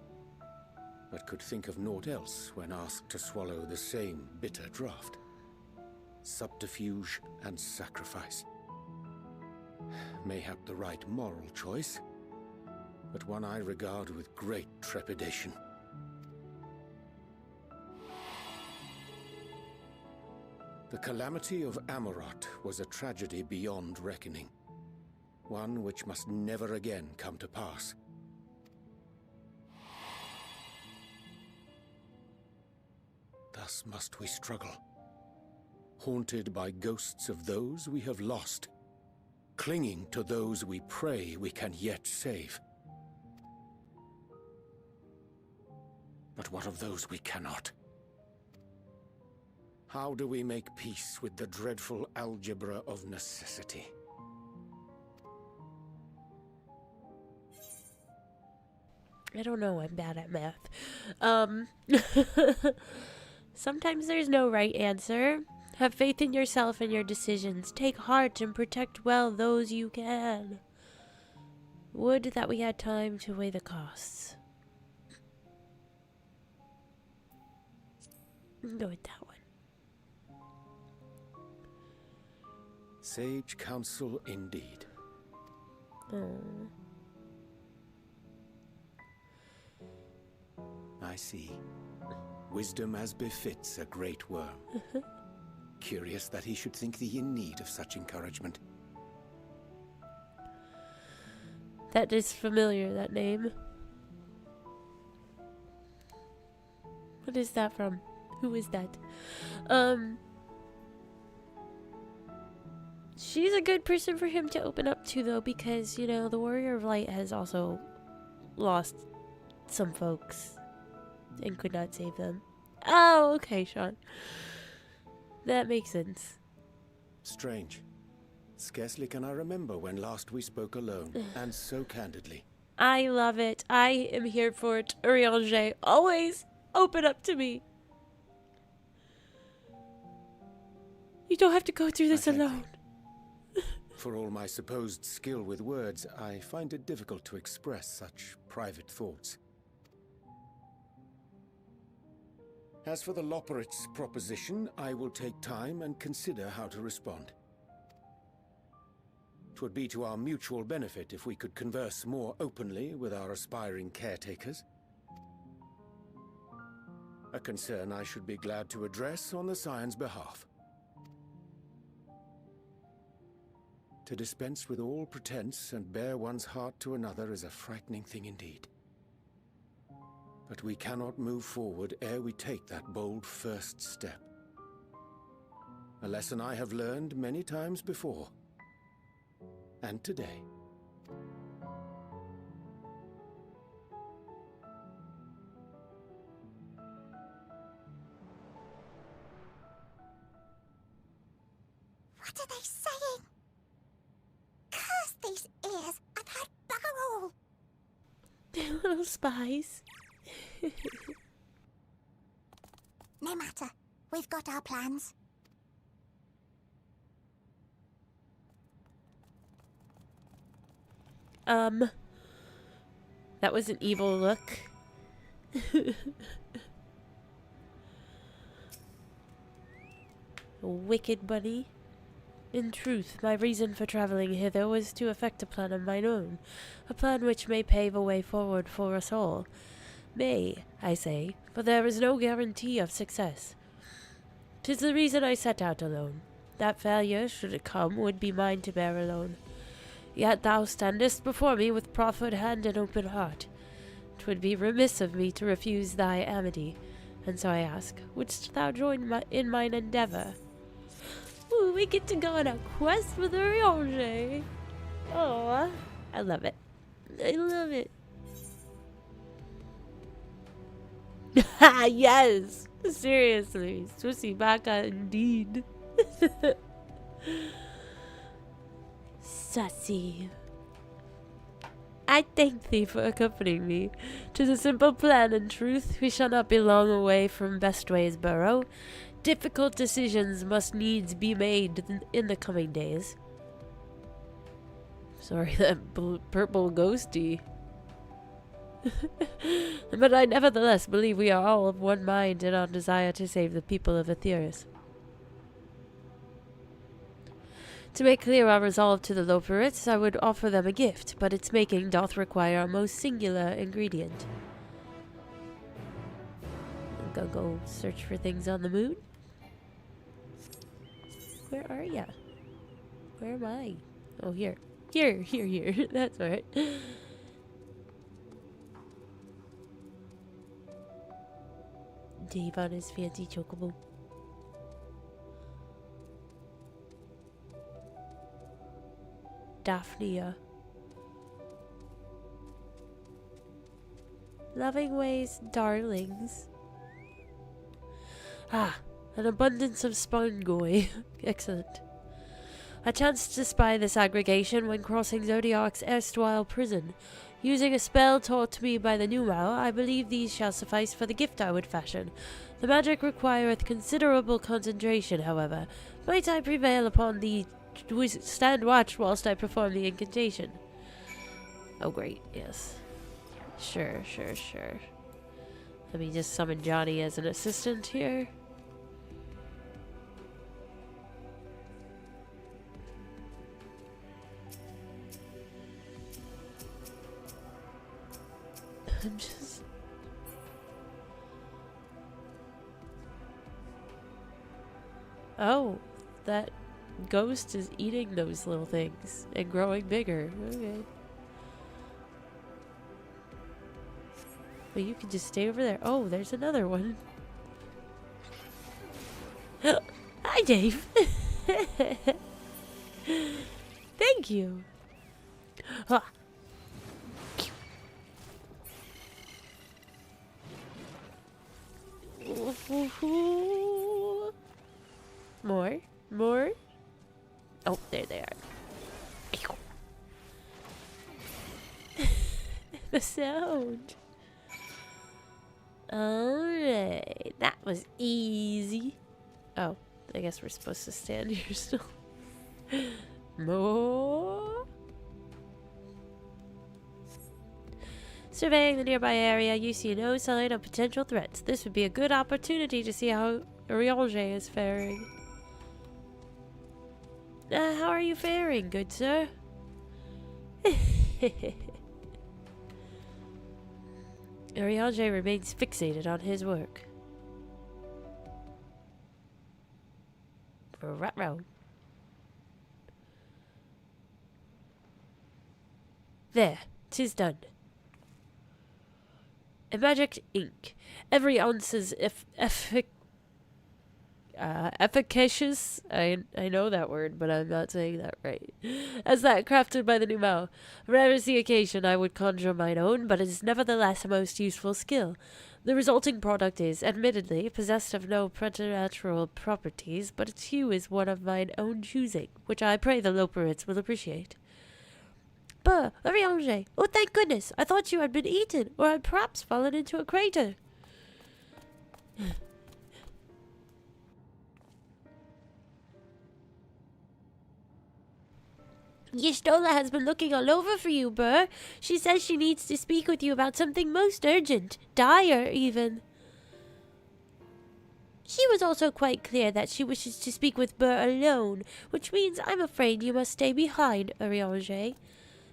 but could think of naught else when asked to swallow the same bitter draught. Subterfuge and sacrifice. Mayhap the right moral choice, but one I regard with great trepidation. The calamity of Amarot was a tragedy beyond reckoning, one which must never again come to pass. Thus must we struggle, haunted by ghosts of those we have lost, clinging to those we pray we can yet save. But what of those we cannot? How do we make peace with the dreadful algebra of necessity? I don't know, I'm bad at math. Sometimes there's no right answer. Have faith in yourself and your decisions. Take heart and protect well those you can. Would that we had time to weigh the costs. Go with that one. Sage counsel indeed. Oh. I see. Wisdom as befits a great worm. curious that he should think thee in need of such encouragement. That is familiar, that name. What is that from? Who is that? She's a good person for him to open up to, though, because, you know, the Warrior of Light has also lost some folks and could not save them. Oh, okay, Sean. That makes sense. Strange. Scarcely can I remember when last we spoke alone, and so candidly. I love it. I am here for it. Urianger, always open up to me. You don't have to go through this alone. For all my supposed skill with words, I find it difficult to express such private thoughts. As for the Loporrits proposition, I will take time and consider how to respond. 'Twould be to our mutual benefit if we could converse more openly with our aspiring caretakers. A concern I should be glad to address on the Scion's behalf. To dispense with all pretense and bare one's heart to another is a frightening thing indeed. But we cannot move forward ere we take that bold first step. A lesson I have learned many times before. And today. What are they saying? Curse these ears! I've heard bugger all! They're little spies. No matter. We've got our plans. That was an evil look. A wicked bunny. In truth, my reason for traveling hither was to effect a plan of mine own, a plan which may pave a way forward for us all. May, I say, for there is no guarantee of success. 'Tis the reason I set out alone. That failure, should it come, would be mine to bear alone. Yet thou standest before me with proffered hand and open heart. 'Twould be remiss of me to refuse thy amity, and so I ask, wouldst thou join in mine endeavour? Ooh, we get to go on a quest with Urianger. Oh, I love it. I love it. Yes! Seriously, Swissy Baka indeed. Sassy. I thank thee for accompanying me. 'Tis a simple plan, in truth. We shall not be long away from Bestway's burrow. Difficult decisions must needs be made in the coming days. Sorry, that purple ghosty. But I nevertheless believe we are all of one mind in our desire to save the people of Aetheris. To make clear our resolve to the Loporrits, I would offer them a gift, but its making doth require a most singular ingredient. I'm gonna go search for things on the moon. Where are ya? Where am I? Oh, here. Here. That's right. Dave on his fancy chocobo. Daphnia. Loving ways, darlings. Ah, an abundance of spongoi. Excellent. I chanced to spy this aggregation when crossing Zodiac's erstwhile prison. Using a spell taught me by the Numau, I believe these shall suffice for the gift I would fashion. The magic requireth considerable concentration, however. Might I prevail upon thee to stand watch whilst I perform the incantation? Oh, great, yes. Sure. Let me just summon Johnny as an assistant here. I'm just... Oh, that ghost is eating those little things and growing bigger. Okay. But you can just stay over there. Oh, there's another one. Hi, Dave. Thank you. Ah. More? More? Oh, there they are. The sound. Alright, that was easy. Oh, I guess we're supposed to stand here still. More? Surveying the nearby area, you see no sign of potential threats. This would be a good opportunity to see how Urianger is faring. How are you faring, good sir? Urianger remains fixated on his work. Ruh-roh. There, 'tis done. A magic ink. Every ounce is efficacious. I know that word, but I'm not saying that right. As that crafted by the Numau. Rare is the occasion I would conjure mine own, but it is nevertheless a most useful skill. The resulting product is, admittedly, possessed of no preternatural properties, but its hue is one of mine own choosing, which I pray the Loporrits will appreciate. Urianger, oh thank goodness, I thought you had been eaten, or had perhaps fallen into a crater. Y'shtola has been looking all over for you, Burr. She says she needs to speak with you about something most urgent, dire even. She was also quite clear that she wishes to speak with Burr alone, which means I'm afraid you must stay behind, Urianger.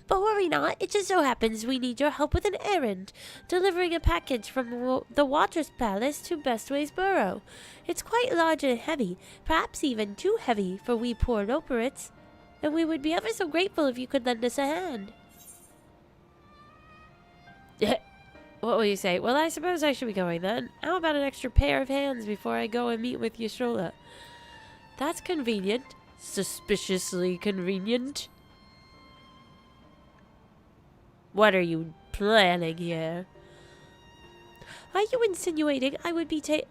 But worry not, it just so happens we need your help with an errand, delivering a package from the Waters Palace to Bestway's Burrow. It's quite large and heavy, perhaps even too heavy for we poor Loporrits, and we would be ever so grateful if you could lend us a hand. What will you say? Well, I suppose I should be going then. How about an extra pair of hands before I go and meet with Y'shtola? That's convenient. Suspiciously convenient. What are you planning here? Are you insinuating I would betray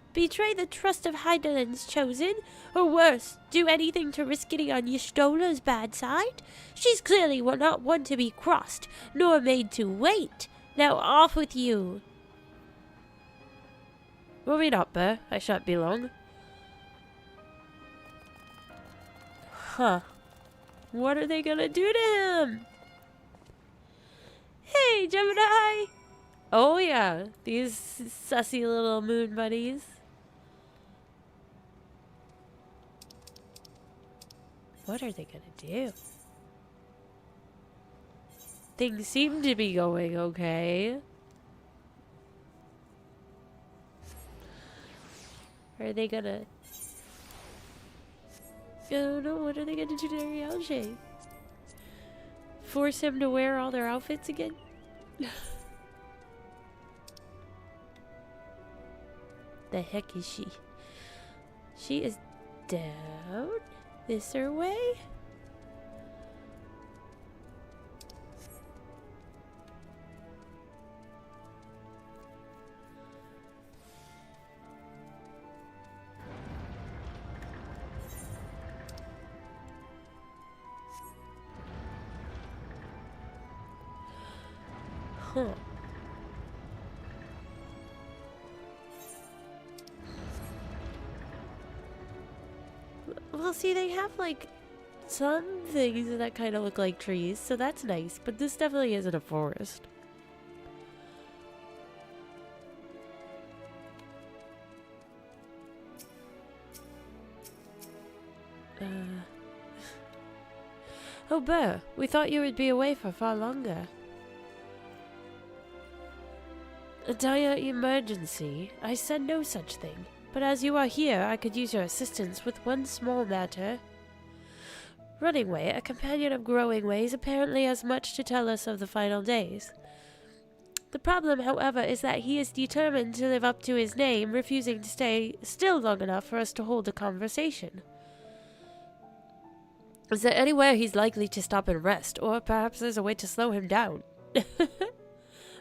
the trust of Heidellin's chosen? Or worse, do anything to risk getting on Y'shtola's bad side? She's clearly not one to be crossed, nor made to wait. Now off with you. Worry not, Burr. I shan't be long. Huh. What are they gonna do to him? Hey, Gemini! Oh yeah, these sussy little moon bunnies. What are they gonna do? Things seem to be going okay. Are they gonna... I don't know, what are they gonna do to Urianger? Force him to wear all their outfits again? The heck is she? She is down this her way? Huh. Well, see, they have, like, some things that kind of look like trees, so that's nice, but this definitely isn't a forest. Oh, Burr, we thought you would be away for far longer. A dire emergency? I said no such thing. But as you are here, I could use your assistance with one small matter. Running Way, a companion of Growing Ways, apparently has much to tell us of the final days. The problem, however, is that he is determined to live up to his name, refusing to stay still long enough for us to hold a conversation. Is there anywhere he's likely to stop and rest, or perhaps there's a way to slow him down?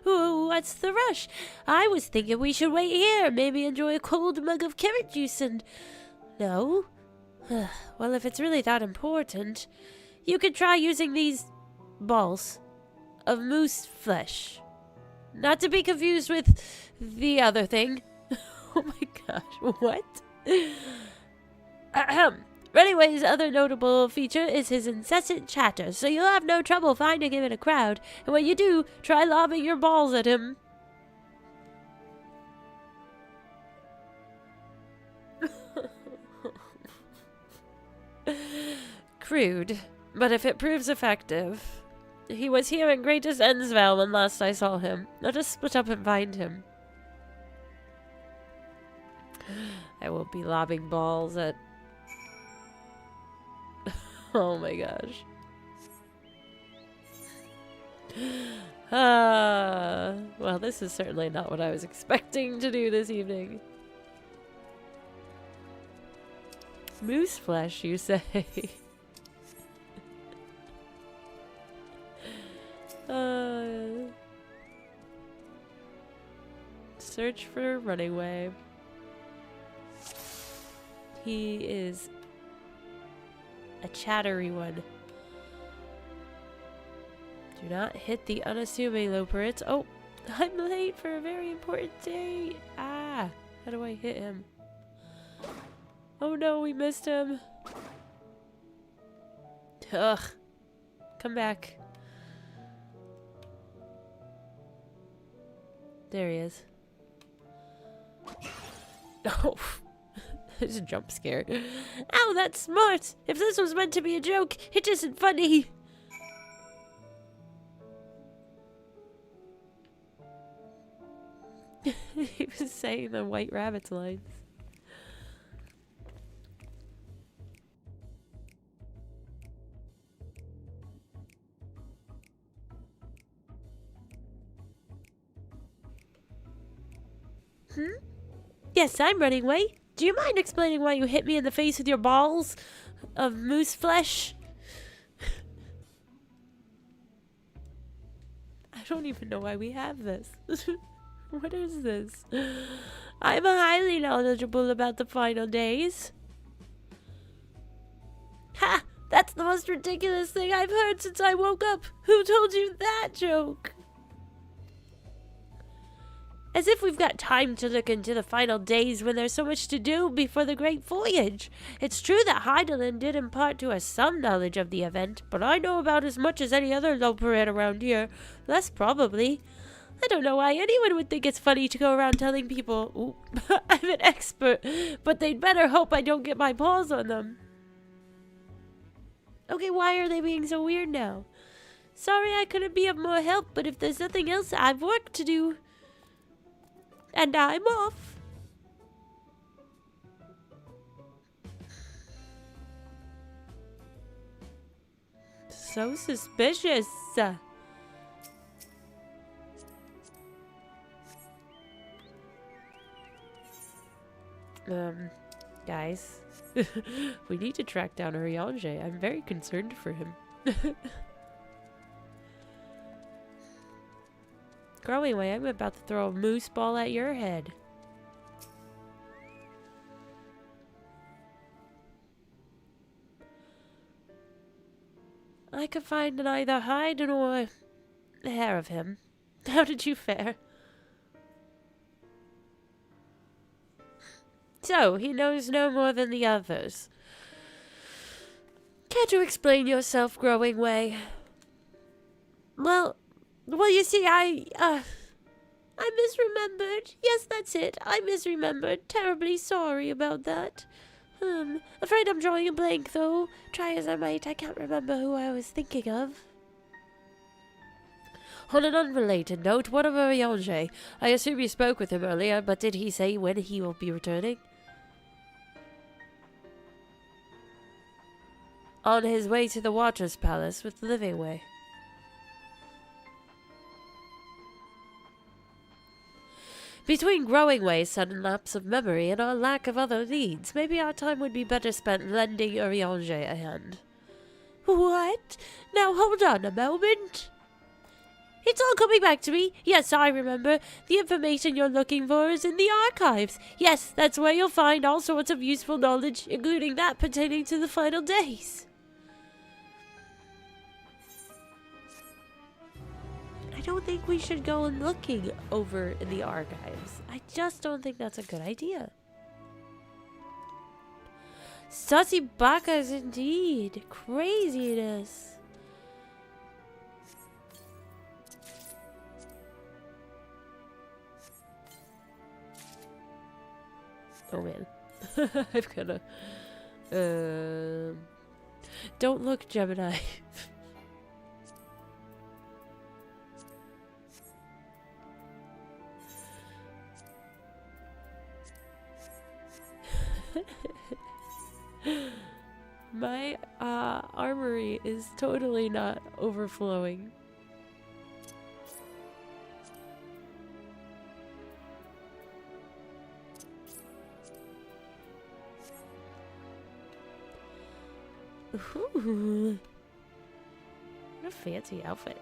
Ooh, what's the rush? I was thinking we should wait here, maybe enjoy a cold mug of carrot juice and... No? Well, if it's really that important, you could try using these balls of moose flesh. Not to be confused with the other thing. Oh my gosh, what? Anyway's other notable feature is his incessant chatter, so you'll have no trouble finding him in a crowd, and when you do, try lobbing your balls at him. Crude, but if it proves effective. He was here in Greatest Endsvale when last I saw him. Let us split up and find him. I will be lobbing balls at... Oh my gosh. Well, this is certainly not what I was expecting to do this evening. Moose flesh, you say? Search for Running Way. He is a chattery one. Do not hit the unassuming Loporrits. Oh, I'm late for a very important day. Ah, how do I hit him? Oh no, we missed him. Ugh. Come back. There he is. Oh. There's a jump scare. Ow, that's smart! If this was meant to be a joke, it isn't funny! He was saying the White Rabbit's lines. Yes, I'm Running Way. Do you mind explaining why you hit me in the face with your balls of moose flesh? I don't even know why we have this. What is this? I'm highly knowledgeable about the final days. Ha! That's the most ridiculous thing I've heard since I woke up. Who told you that joke? As if we've got time to look into the final days when there's so much to do before the great voyage. It's true that Heidelin did impart to us some knowledge of the event, but I know about as much as any other Loporrit around here. Less probably. I don't know why anyone would think it's funny to go around telling people, ooh, I'm an expert, but they'd better hope I don't get my paws on them. Okay, why are they being so weird now? Sorry I couldn't be of more help, but if there's nothing else, I've work to do. And I'm off. So suspicious. Guys. We need to track down Urianger. I'm very concerned for him. Growing Way, I'm about to throw a moose ball at your head. I could find neither hide nor hair of him. How did you fare? So, he knows no more than the others. Care to explain yourself, Growing Way? Well, you see, I misremembered. Yes, that's it. I misremembered. Terribly sorry about that. Afraid I'm drawing a blank, though. Try as I might, I can't remember who I was thinking of. On an unrelated note, what of Urianger? I assume you spoke with him earlier, but did he say when he will be returning? on his way to the Watcher's Palace with Livingway. Between Growingway's sudden lapse of memory and our lack of other leads, maybe our time would be better spent lending Urianger a hand. What? Now hold on a moment. It's all coming back to me. Yes, I remember. The information you're looking for is in the archives. Yes, that's where you'll find all sorts of useful knowledge, including that pertaining to the final days. I don't think we should go looking over in the archives. I just don't think that's a good idea. Sussy Bacchus indeed. Craziness. Oh man. I've gotta... Don't look, Gemini. My armory is totally not overflowing. Ooh. What a fancy outfit.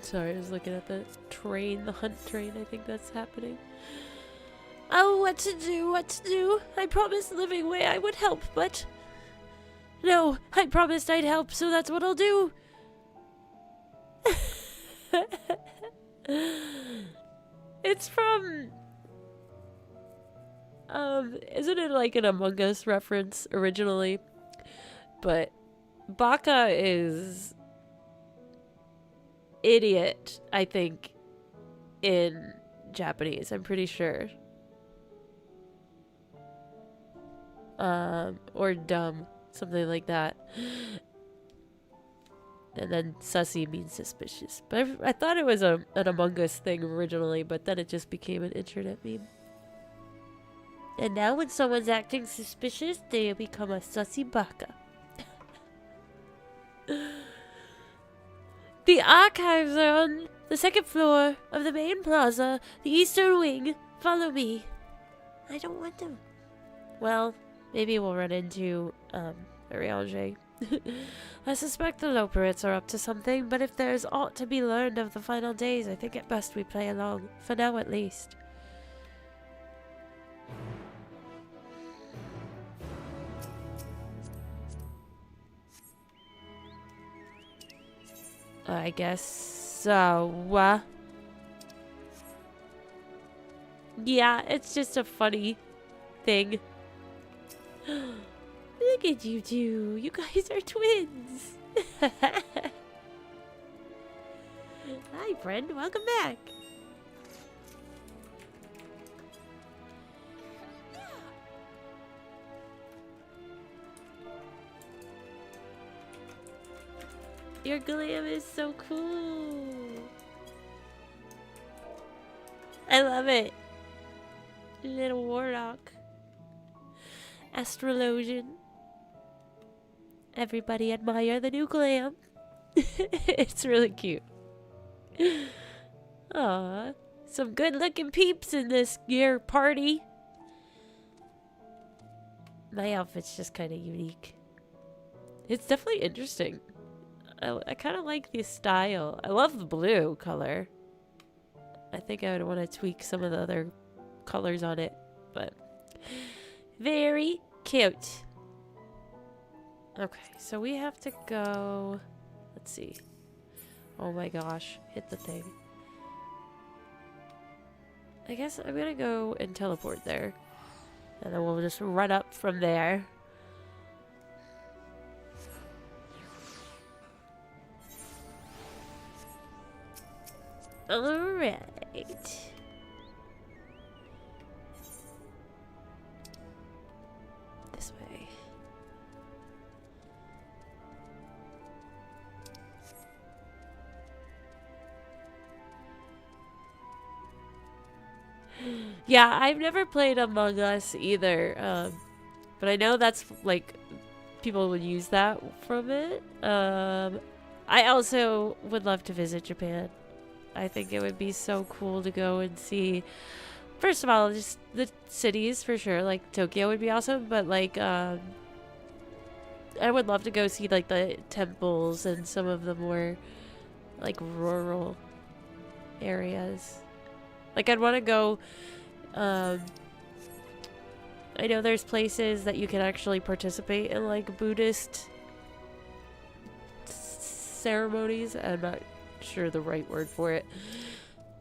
Sorry, I was looking at the train, the hunt train. I think that's happening. Oh, what to do, what to do? I promised Livingway I would help, but... No, I promised I'd help, so that's what I'll do. It's from... isn't it like an Among Us reference originally? But Baka is... idiot, I think, in Japanese. I'm pretty sure. Or dumb. Something like that. And then sussy means suspicious. But I thought it was an Among Us thing originally, but then it just became an internet meme. And now when someone's acting suspicious, they become a sussy baka. The archives are on the second floor of the main plaza, the eastern wing. Follow me. I don't want to. Well, maybe we'll run into, Ariange. I suspect the Loporrits are up to something, but if there's aught to be learned of the final days, I think it best we play along. For now, at least. I guess so. Yeah, it's just a funny thing. Look at you two. You guys are twins. Hi, friend. Welcome back. Your glam is so cool. I love it. Little warlock. Astrologian. Everybody admire the new glam. It's really cute. Aw. Some good looking peeps in this year party. My outfit's just kind of unique. It's definitely interesting. I kind of like the style. I love the blue color. I think I would want to tweak some of the other colors on it, but very cute. Okay, so we have to go. Let's see. Oh my gosh, hit the thing. I guess I'm gonna go and teleport there, and then we'll just run up from there. Alright. This way. Yeah, I've never played Among Us either, but I know that's like people would use that from it. I also would love to visit Japan. I think it would be so cool to go and see. First of all, just the cities for sure. Like Tokyo would be awesome, but like I would love to go see like the temples and some of the more like rural areas. Like I'd want to go. I know there's places that you can actually participate in like Buddhist ceremonies. I'm not sure the right word for it.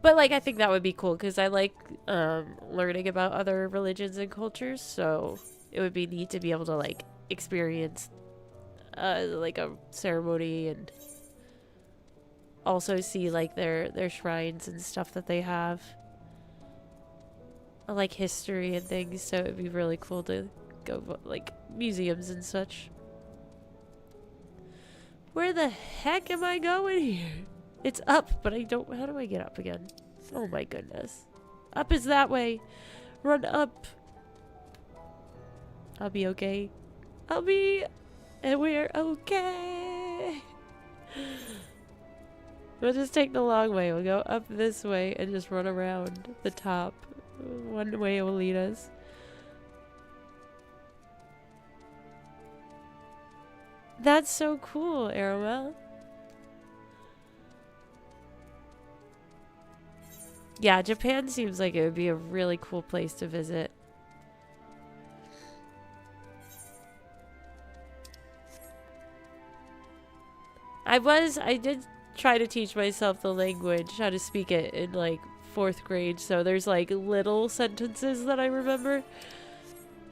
But like I think that would be cool because I like learning about other religions and cultures, so it would be neat to be able to like experience like a ceremony and also see like their shrines and stuff that they have. I like history and things, so it'd be really cool to go like museums and such. Where the heck am I going here? It's up, but I don't. How do I get up again? Oh my goodness. Up is that way. Run up. I'll be okay. And we're okay. We'll just take the long way. We'll go up this way and just run around the top. One way will lead us. That's so cool, Arrowell. Yeah, Japan seems like it would be a really cool place to visit. I did try to teach myself the language, how to speak it in like 4th grade, so there's like little sentences that I remember,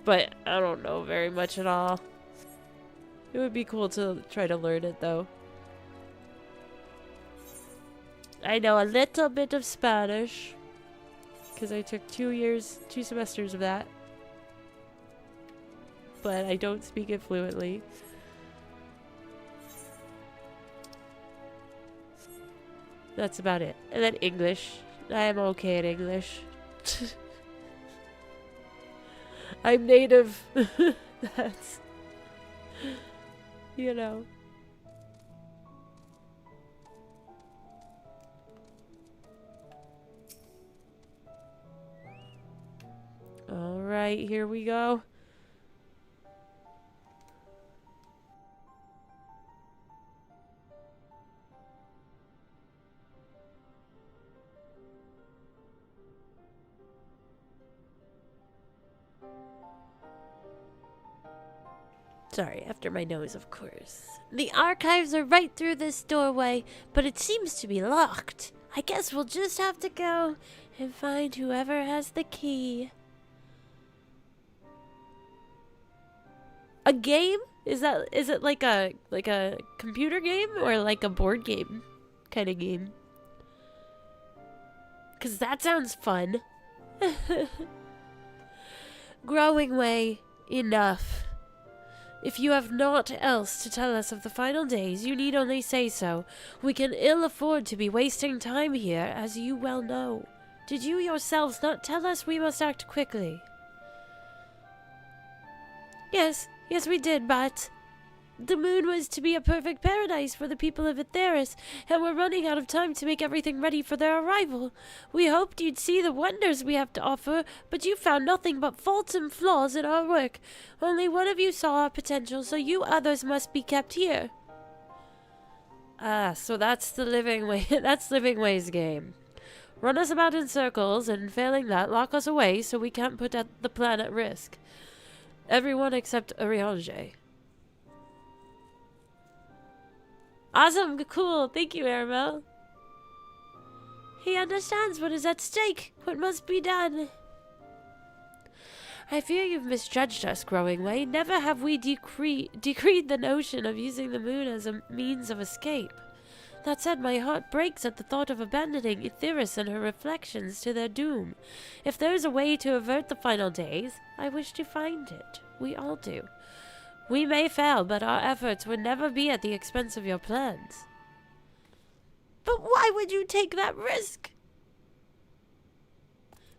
but I don't know very much at all. It would be cool to try to learn it though. I know a little bit of Spanish because I took 2 semesters of that, but I don't speak it fluently. That's about it. And then English. I am okay at English. I'm native. That's, you know. Alright, here we go. Sorry, after my nose, of course. The archives are right through this doorway, but it seems to be locked. I guess we'll just have to go and find whoever has the key. A game? Is it like a computer game or like a board game kind of game? 'Cause that sounds fun. Growing way, enough. If you have naught else to tell us of the final days, you need only say so. We can ill afford to be wasting time here, as you well know. Did you yourselves not tell us we must act quickly? Yes, we did, but the moon was to be a perfect paradise for the people of Etheris, and we're running out of time to make everything ready for their arrival. We hoped you'd see the wonders we have to offer, but you found nothing but faults and flaws in our work. Only one of you saw our potential, so you others must be kept here. Ah, so that's the Living Way. That's Living Way's game. Run us about in circles, and failing that, lock us away so we can't put the plan at risk. Everyone except Ariange. Awesome, cool. Thank you, Aramel. He understands what is at stake, what must be done. I fear you've misjudged us, Growing Way. Never have we decreed the notion of using the moon as a means of escape. That said, my heart breaks at the thought of abandoning Etheris and her reflections to their doom. If there's a way to avert the final days, I wish to find it. We all do. We may fail, but our efforts would never be at the expense of your plans. But why would you take that risk?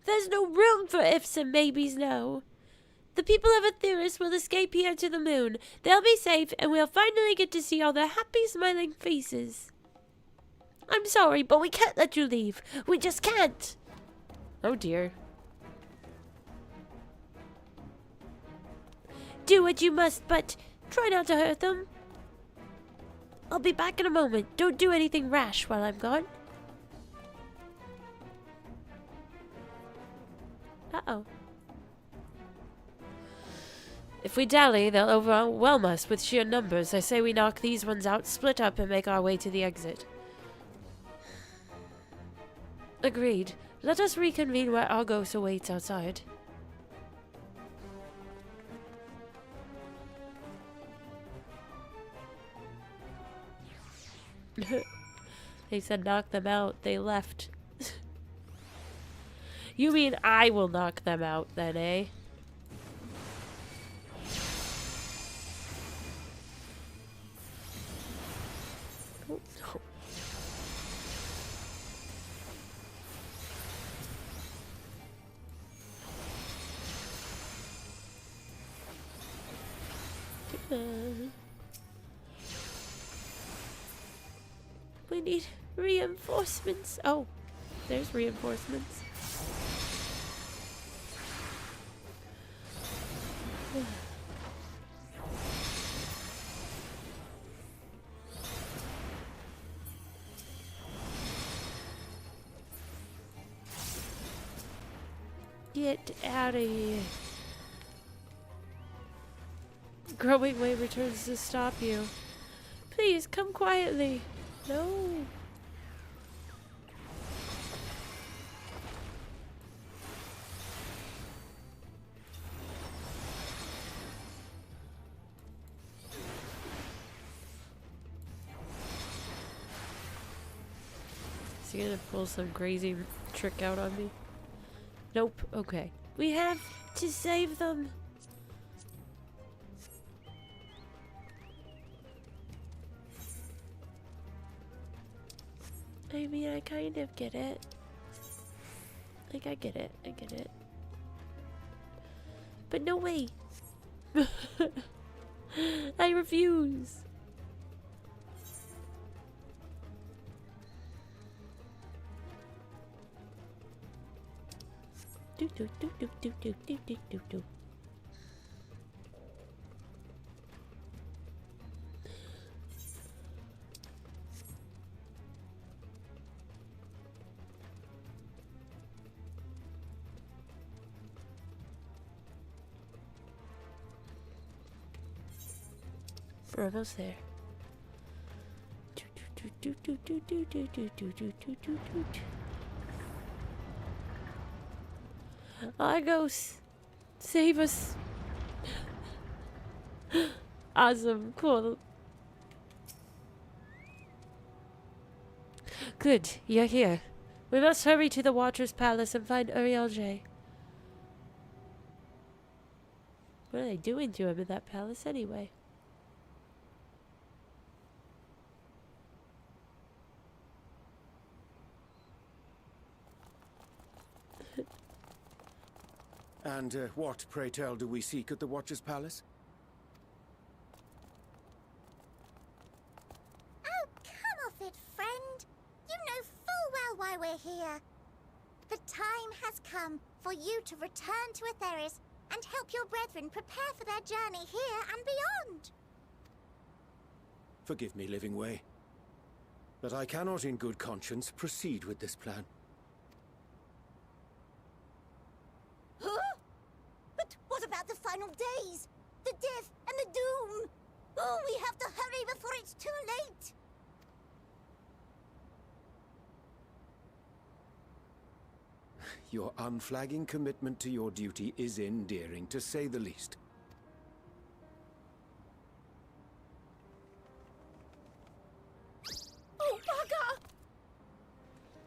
There's no room for ifs and maybes now. The people of Aetheris will escape here to the moon. They'll be safe, and we'll finally get to see all their happy, smiling faces. I'm sorry, but we can't let you leave. We just can't. Oh, dear. Do what you must, but try not to hurt them. I'll be back in a moment. Don't do anything rash while I'm gone. Uh-oh. If we dally, they'll overwhelm us with sheer numbers. I say we knock these ones out, split up, and make our way to the exit. Agreed. Let us reconvene where Argos awaits outside. They said knock them out. They left. You mean I will knock them out then, eh? Oh, no. We need reinforcements. Oh, there's reinforcements. Get out of here. Growing wave returns to stop you. Please come quietly. No. Is he gonna pull some crazy trick out on me? Nope. Okay. We have to save them. I mean, I kind of get it. Like, I get it. I get it. But no way. I refuse. Do do do do do do do do do do. We're almost there. Argos, save us. Awesome, cool. Good, you're here. We must hurry to the Watcher's Palace and find Urielge. What are they doing to him in that palace anyway? And what, pray tell, do we seek at the Watcher's Palace? Oh, come off it, friend. You know full well why we're here. The time has come for you to return to Aetheris and help your brethren prepare for their journey here and beyond. Forgive me, Living Way, but I cannot in good conscience proceed with this plan. Huh? But what about the final days? The death and the doom? Oh, we have to hurry before it's too late. Your unflagging commitment to your duty is endearing, to say the least. Oh, bugger!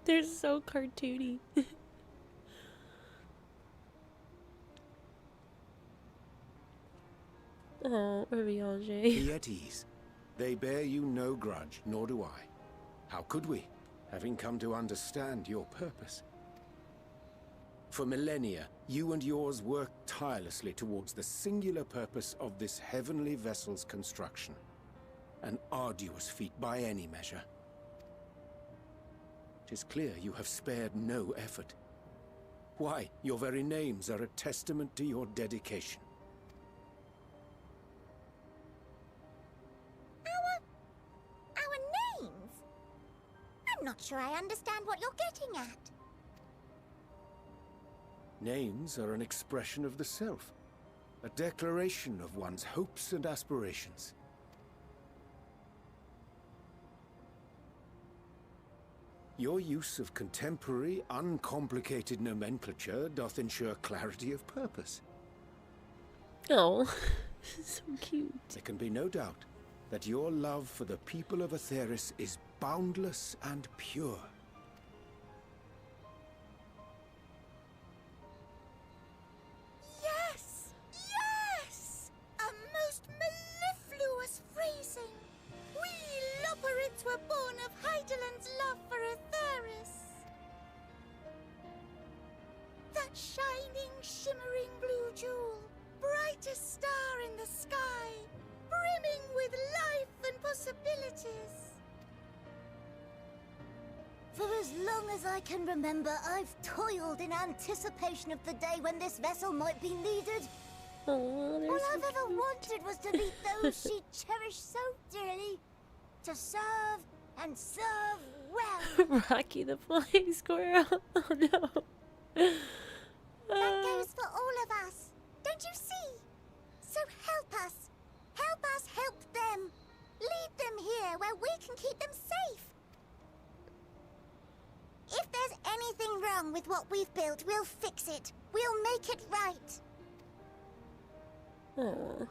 They're so cartoony. Oh, Urielge. Be at ease. They bear you no grudge, nor do I. How could we, having come to understand your purpose? For millennia, you and yours worked tirelessly towards the singular purpose of this heavenly vessel's construction. An arduous feat by any measure. 'Tis clear you have spared no effort. Why, your very names are a testament to your dedication. Our names? I'm not sure I understand what you're getting at. Names are an expression of the self, a declaration of one's hopes and aspirations. Your use of contemporary, uncomplicated nomenclature doth ensure clarity of purpose. Oh, so cute. There can be no doubt that your love for the people of Aetheris is boundless and pure. Yes! Yes! A most mellifluous phrasing. We Loporrits were born of Heideland's love for Aetheris. That shining, shimmering blue jewel, brightest star in the sky, brimming with life and possibilities. For as long as I can remember, I've toiled in anticipation of the day when this vessel might be needed. Oh, All I've ever wanted was to meet those she cherished so dearly. To serve and serve well. Rocky the flying squirrel. Oh no. That goes for all of us. Don't you see? So help us. Help us help them. Lead them here where we can keep them safe. If there's anything wrong with what we've built, we'll fix it. We'll make it right. Oh.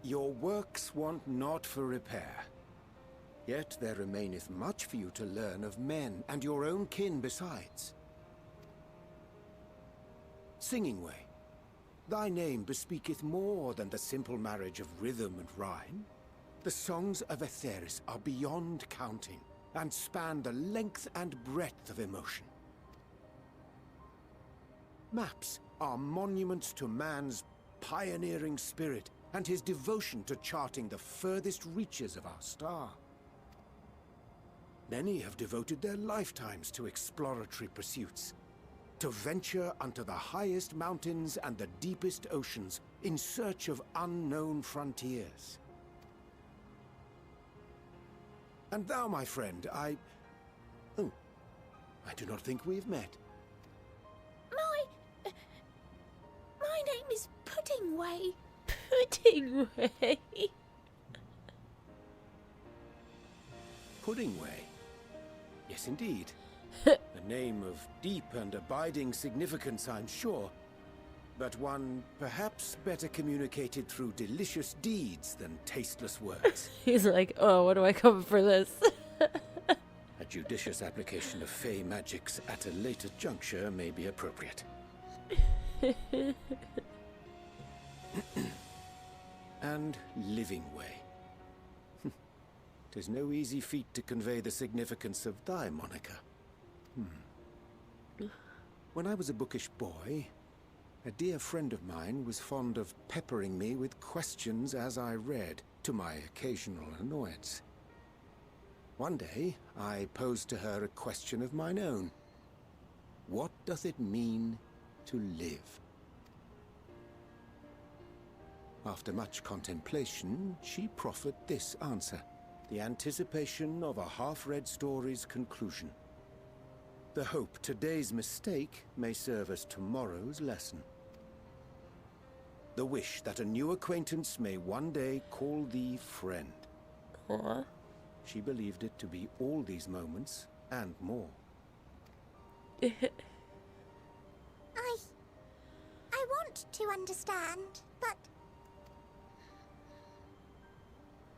Your works want not for repair. Yet there remaineth much for you to learn of men, and your own kin besides. Singing Way, thy name bespeaketh more than the simple marriage of rhythm and rhyme. The songs of Aetheris are beyond counting, and span the length and breadth of emotion. Maps are monuments to man's pioneering spirit, and his devotion to charting the furthest reaches of our star. Many have devoted their lifetimes to exploratory pursuits, to venture unto the highest mountains and the deepest oceans in search of unknown frontiers. And thou, my friend, I do not think we've met. My name is Puddingway. Puddingway. Puddingway? Yes, indeed. A name of deep and abiding significance, I'm sure. But one perhaps better communicated through delicious deeds than tasteless words. He's like, oh, what do I cover for this? A judicious application of fey magics at a later juncture may be appropriate. And Living Way. 'Tis no easy feat to convey the significance of thy moniker. When I was a bookish boy, a dear friend of mine was fond of peppering me with questions as I read, to my occasional annoyance. One day, I posed to her a question of mine own. What doth it mean to live? After much contemplation, she proffered this answer, the anticipation of a half-read story's conclusion. The hope today's mistake may serve as tomorrow's lesson. The wish that a new acquaintance may one day call thee friend. Aw. She believed it to be all these moments, and more. I want to understand, but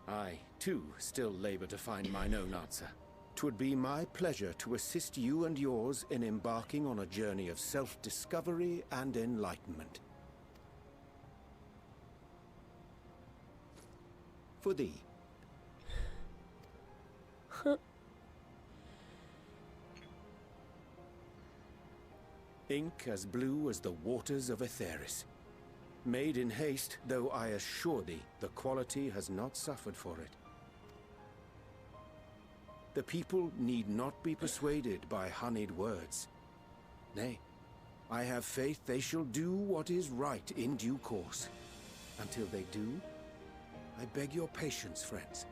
I, too, still labor to find mine own answer. 'Twould be my pleasure to assist you and yours in embarking on a journey of self-discovery and enlightenment. For thee, ink as blue as the waters of Aetheris. Made in haste, though I assure thee, the quality has not suffered for it. The people need not be persuaded by honeyed words. Nay, I have faith they shall do what is right in due course. Until they do, I beg your patience, friends.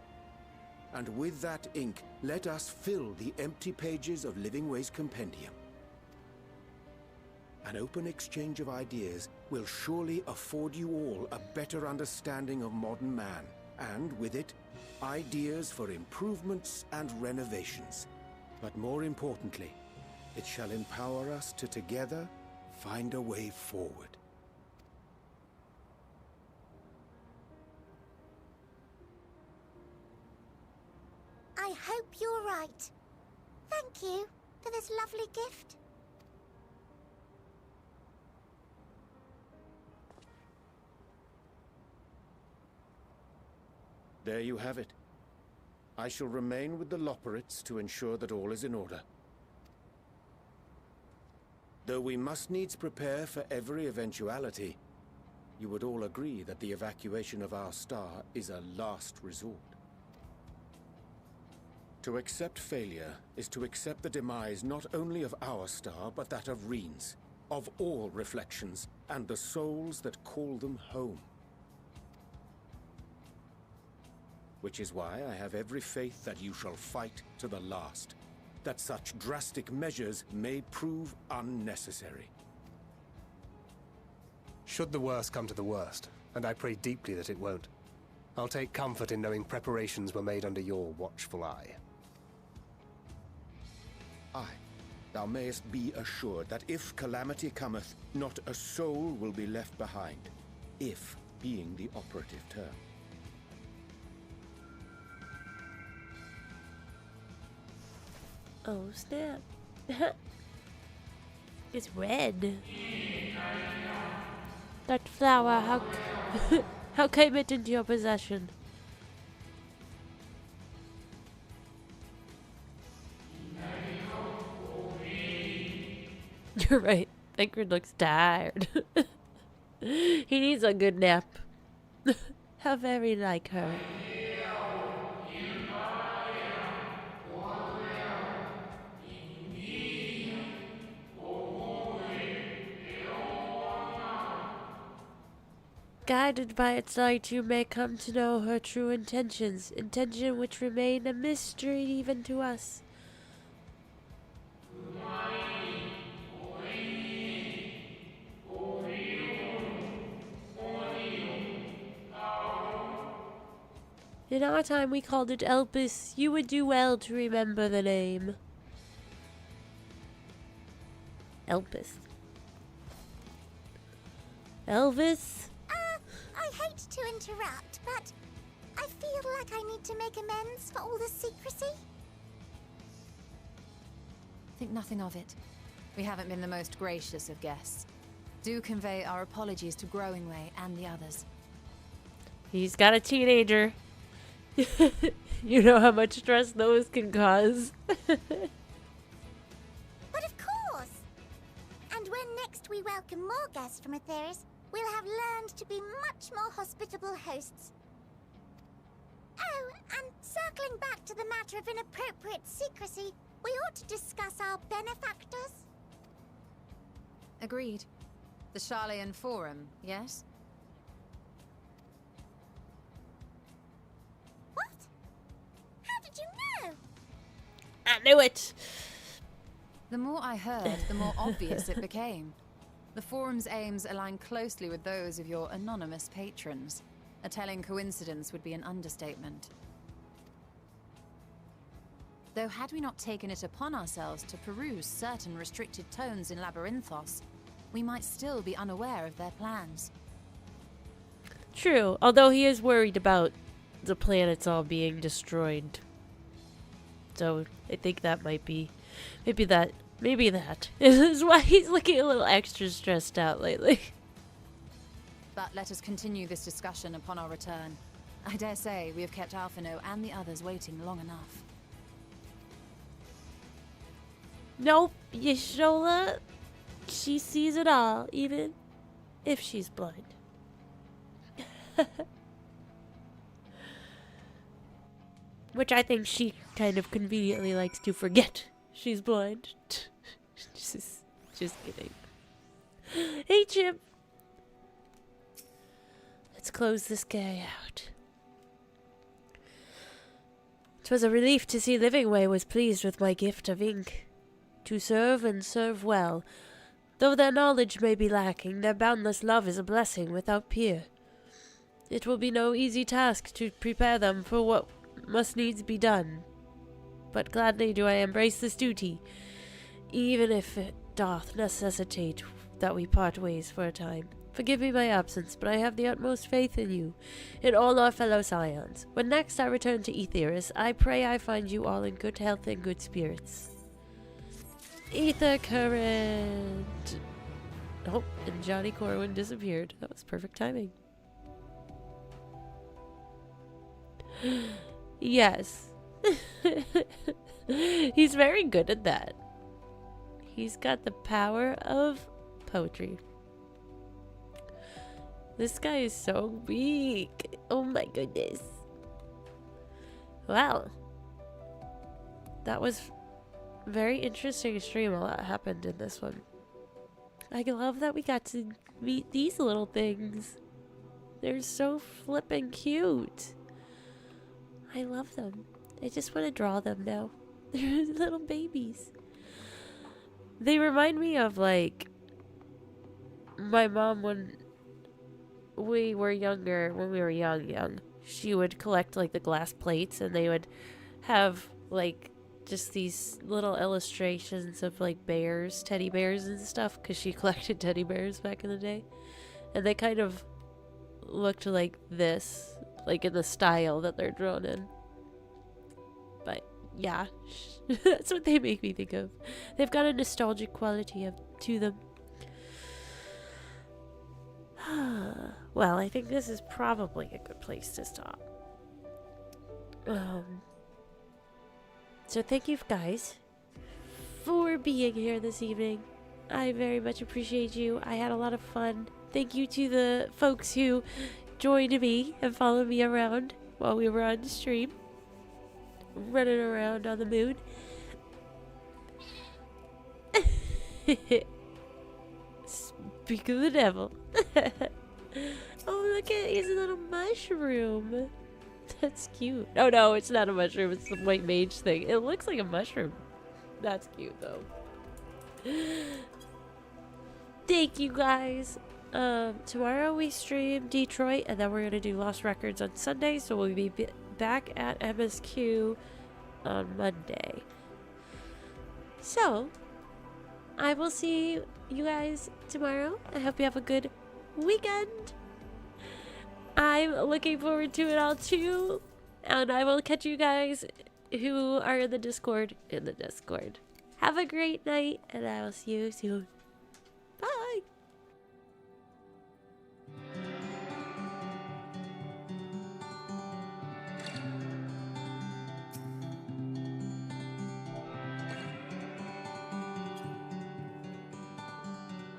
And with that ink, let us fill the empty pages of Livingway's compendium. An open exchange of ideas will surely afford you all a better understanding of modern man, and with it, ideas for improvements and renovations. But more importantly, it shall empower us to together find a way forward. I hope you're right. Thank you for this lovely gift. There you have it. I shall remain with the Loporrits to ensure that all is in order. Though we must needs prepare for every eventuality, you would all agree that the evacuation of our star is a last resort. To accept failure is to accept the demise not only of our star, but that of Reen's, of all reflections, and the souls that call them home. Which is why I have every faith that you shall fight to the last, that such drastic measures may prove unnecessary. Should the worst come to the worst, and I pray deeply that it won't, I'll take comfort in knowing preparations were made under your watchful eye. Aye, thou mayest be assured that if calamity cometh, not a soul will be left behind, if being the operative term. Oh, snap. It's red. That flower, how came it into your possession? You're right. Pinkard looks tired. He needs a good nap. How very like her. Guided by its light, you may come to know her true intentions, intention which remain a mystery even to us. In our time we called it Elpis. You would do well to remember the name. Elpis. Elvis? I hate to interrupt, but I feel like I need to make amends for all the secrecy. Think nothing of it. We haven't been the most gracious of guests. Do convey our apologies to Growingway and the others. He's got a teenager. You know how much stress those can cause. But of course! And when next we welcome more guests from Aetheris, we'll have learned to be much more hospitable hosts. Oh, and circling back to the matter of inappropriate secrecy, we ought to discuss our benefactors. Agreed. The Charleyan Forum, yes? What? How did you know? I knew it! The more I heard, the more obvious it became. The Forum's aims align closely with those of your anonymous patrons. A telling coincidence would be an understatement. Though had we not taken it upon ourselves to peruse certain restricted tones in Labyrinthos, we might still be unaware of their plans. True, although he is worried about the planets all being destroyed. So I think that might be, maybe that is why he's looking a little extra stressed out lately. But let us continue this discussion upon our return. I dare say we have kept Alphino and the others waiting long enough. Nope, Yashola. She sees it all, even if she's blind. Which I think she kind of conveniently likes to forget she's blind. Just kidding. Hey, Chip. Let's close this guy out. 'Twas a relief to see Livingway was pleased with my gift of ink. To serve and serve well. Though their knowledge may be lacking, their boundless love is a blessing without peer. It will be no easy task to prepare them for what must needs be done. But gladly do I embrace this duty, even if it doth necessitate that we part ways for a time. Forgive me my absence, but I have the utmost faith in you, in all our fellow scions. When next I return to Aetheris, I pray I find you all in good health and good spirits. Ether current. Oh, and Johnny Corwin disappeared. That was perfect timing. Yes. He's very good at that. He's got the power of poetry. This guy is so weak. Oh my goodness. Wow. That was very interesting stream. A lot happened in this one. I love that we got to meet these little things. They're so flippin' cute. I love them. I just want to draw them now. They're little babies. They remind me of, like, my mom when we were younger, when we were young. She would collect, like, the glass plates, and they would have, like, just these little illustrations of, like, bears, teddy bears and stuff, because she collected teddy bears back in the day. And they kind of looked like this, like in the style that they're drawn in. But yeah, that's what they make me think of. They've got a nostalgic quality to them. Well, I think this is probably a good place to stop. So thank you guys for being here this evening. I very much appreciate you. I had a lot of fun. Thank you to the folks who joined me and followed me around while we were on stream. Running around on the moon. Speak of the devil. Oh, look at his little mushroom. That's cute. Oh no, it's not a mushroom. It's the white mage thing. It looks like a mushroom. That's cute though. Thank you guys. Tomorrow we stream Detroit, and then we're gonna do Lost Records on Sunday, so we'll be back at MSQ on Monday. So I will see you guys tomorrow. I hope you have a good weekend. I'm looking forward to it all too, and I will catch you guys who are in the Discord Have a great night, and I will see you soon.